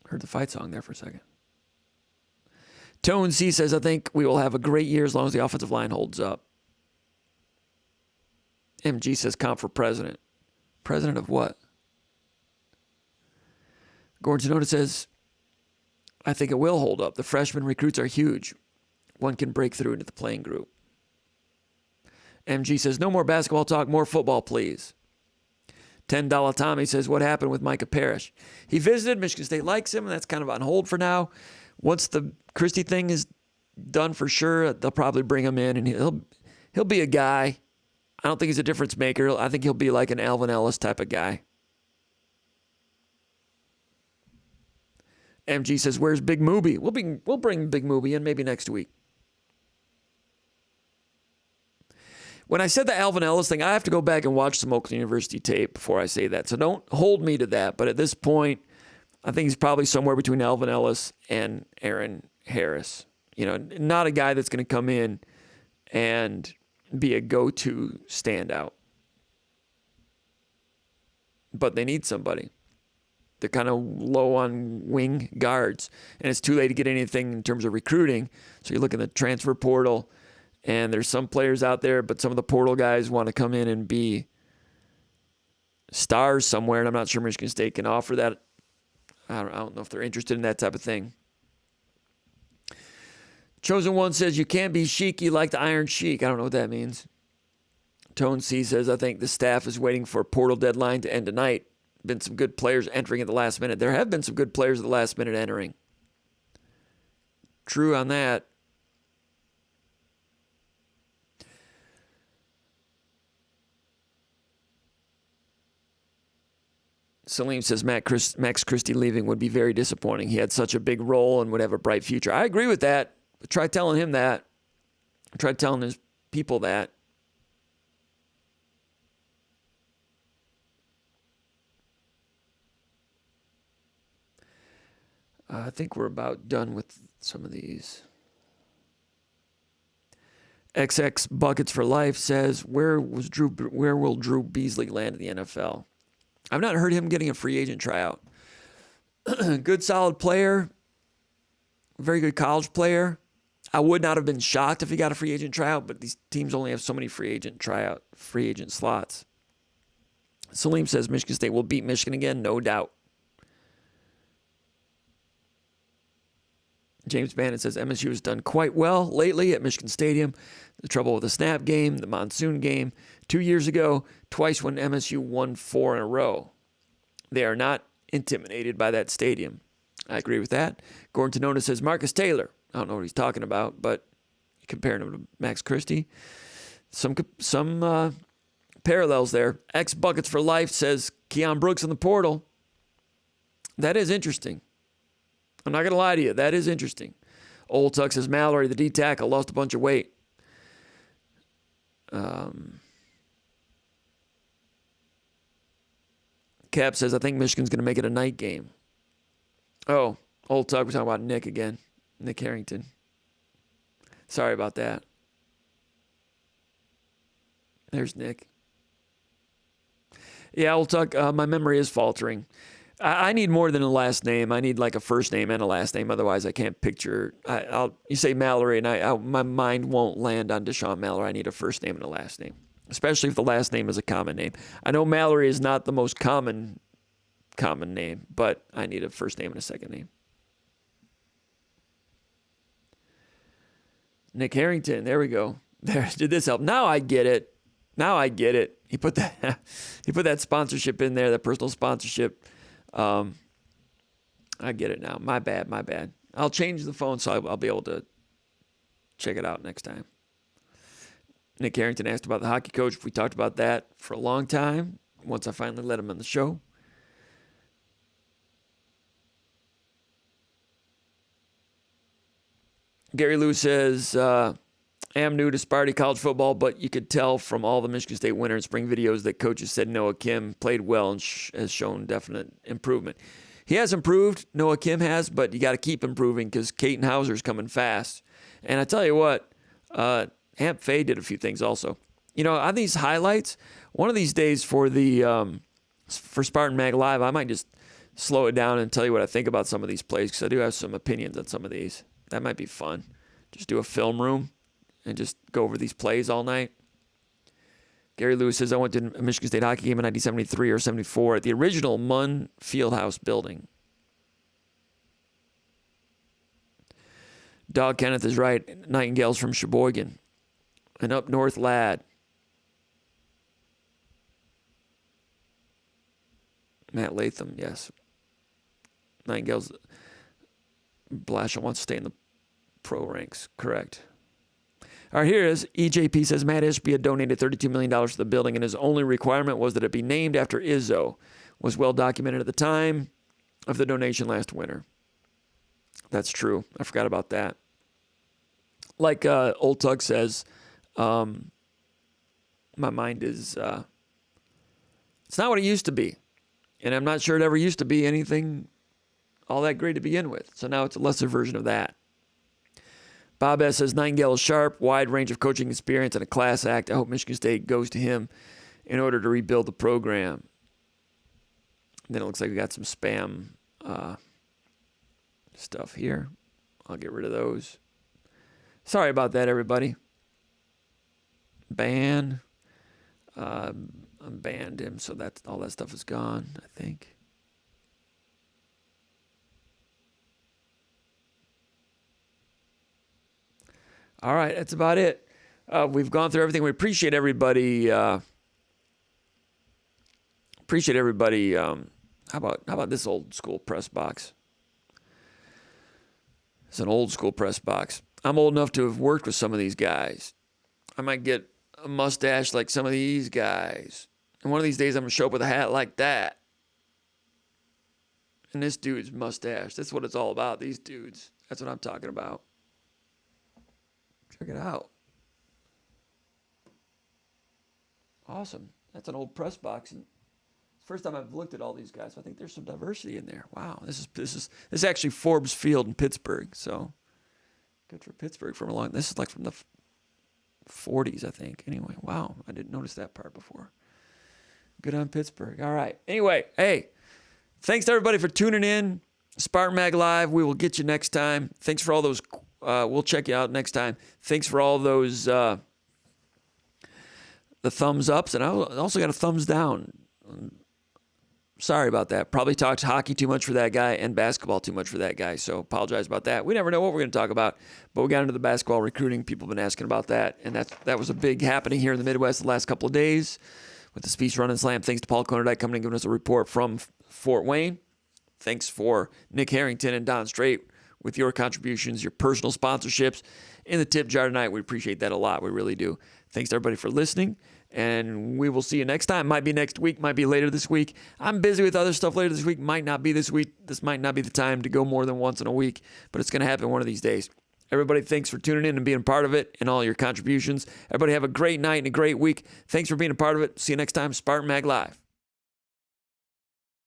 S1: Heard the fight song there for a second. Tone C says, I think we will have a great year as long as the offensive line holds up. MG says, comp for president. President of what? Gordon Tenoda says, I think it will hold up. The freshman recruits are huge. One can break through into the playing group. MG says, no more basketball talk, more football, please. $10 Tommy says, what happened with Micah Parrish? He visited. Michigan State likes him, and that's kind of on hold for now. Once the Christie thing is done for sure, they'll probably bring him in, and he'll be a guy. I don't think he's a difference maker. I think he'll be like an Alvin Ellis type of guy. MG says, where's Big Moobie? We'll bring Big Moobie in maybe next week. When I said the Alvin Ellis thing, I have to go back and watch some Oakland University tape before I say that. So don't hold me to that. But at this point, I think he's probably somewhere between Alvin Ellis and Aaron Harris. You know, not a guy that's going to come in and be a go-to standout. But they need somebody. They're kind of low on wing guards. And it's too late to get anything in terms of recruiting. So you look in the transfer portal, and there's some players out there, but some of the portal guys want to come in and be stars somewhere, and I'm not sure Michigan State can offer that. I don't know if they're interested in that type of thing. Chosen One says, you can't be chic, like the Iron Sheik. I don't know what that means. Tone C says, I think the staff is waiting for a portal deadline to end tonight. Been some good players entering at the last minute. There have been some good players at the last minute entering. True on that. Salim says Max Christie leaving would be very disappointing. He had such a big role and would have a bright future. I agree with that. Try telling him that. Try telling his people that. I think we're about done with some of these. XX Buckets for Life says, where will Drew Beasley land in the NFL? I've not heard him getting a free agent tryout. Good, solid player. Very good college player. I would not have been shocked if he got a free agent tryout, but these teams only have so many free agent slots. Salim says Michigan State will beat Michigan again, no doubt. James Bannon says MSU has done quite well lately at Michigan Stadium. The trouble with the snap game, the monsoon game. 2 years ago, twice when MSU won 4 in a row. They are not intimidated by that stadium. I agree with that. Gordon Tenoda says Marcus Taylor. I don't know what he's talking about, but comparing him to Max Christie. Some parallels there. X Buckets for Life says Keon Brooks in the portal. That is interesting. I'm not going to lie to you. That is interesting. Old Tuck says Mallory, the D-tackle, lost a bunch of weight. Cap says, I think Michigan's going to make it a night game. Oh, Old Tuck, we're talking about Nick again. Nick Harrington. Sorry about that. There's Nick. Yeah, Old Tuck, my memory is faltering. I need more than a last name. I need like a first name and a last name. Otherwise, I can't picture. You say Mallory, and my mind won't land on Deshaun Mallory. I need a first name and a last name, especially if the last name is a common name. I know Mallory is not the most common name, but I need a first name and a second name. Nick Harrington. There we go. There. Did this help? Now I get it. He put that sponsorship in there, that personal sponsorship. I get it now. My bad. I'll change the phone so I'll be able to check it out next time. Nick Harrington asked about the hockey coach. We talked about that for a long time once I finally let him on the show. Gary Lou says, I am new to Sparty college football, but you could tell from all the Michigan State winter and spring videos that coaches said Noah Kim played well and has shown definite improvement. He has improved, Noah Kim has, but you got to keep improving because Caton Hauser's coming fast. And I tell you what, Amp Fay did a few things also. You know, on these highlights, one of these days for SpartanMag Live, I might just slow it down and tell you what I think about some of these plays because I do have some opinions on some of these. That might be fun. Just do a film room and just go over these plays all night. Gary Lewis says, I went to a Michigan State hockey game in 1973 or 74 at the original Munn Fieldhouse building. Dog Kenneth is right. Nightingale's from Sheboygan. An up north lad. Matt Latham, yes. Nightingale's Blashill wants to stay in the pro ranks. Correct. All right, here is EJP says Matt Ishbia had donated $32 million to the building, and his only requirement was that it be named after Izzo. Was well documented at the time of the donation last winter. That's true. I forgot about that. Like Old Tug says, my mind is, it's not what it used to be. And I'm not sure it ever used to be anything all that great to begin with. So now it's a lesser version of that. Bob S. says, Nightingale is sharp, wide range of coaching experience, and a class act. I hope Michigan State goes to him in order to rebuild the program. And then it looks like we got some spam stuff here. I'll get rid of those. Sorry about that, everybody. Ban. I banned him, so that's all that stuff is gone, I think. All right, that's about it. We've gone through everything. We appreciate everybody. How about this old school press box? It's an old school press box. I'm old enough to have worked with some of these guys. I might get a mustache like some of these guys. And one of these days I'm going to show up with a hat like that. And this dude's mustache. That's what it's all about, these dudes. That's what I'm talking about. Check it out. Awesome. That's an old press box. And it's the first time I've looked at all these guys. So I think there's some diversity in there. Wow. This is actually Forbes Field in Pittsburgh. So good for Pittsburgh from a long. This is like from the 40s, I think. Anyway, wow. I didn't notice that part before. Good on Pittsburgh. All right. Anyway, hey, thanks to everybody for tuning in. SpartanMag Live. We will get you next time. Thanks for all those. We'll check you out next time. Thanks for all those the thumbs ups, and I also got a thumbs down. Sorry about that. Probably talked hockey too much for that guy and basketball too much for that guy, so apologize about that. We never know what we're going to talk about, but we got into the basketball recruiting. People have been asking about that, and that was a big happening here in the Midwest the last couple of days with the Speech Run and Slam. Thanks to Paul Konerdijk coming and giving us a report from Fort Wayne. Thanks for Nick Harrington and Don Strait with your contributions, your personal sponsorships in the tip jar tonight. We appreciate that a lot. We really do. Thanks to everybody for listening, and we will see you next time. Might be next week, might be later this week. I'm busy with other stuff later this week. Might not be this week. This might not be the time to go more than once in a week, but it's going to happen one of these days. Everybody, thanks for tuning in and being a part of it and all your contributions. Everybody have a great night and a great week. Thanks for being a part of it. See you next time. SpartanMag Live.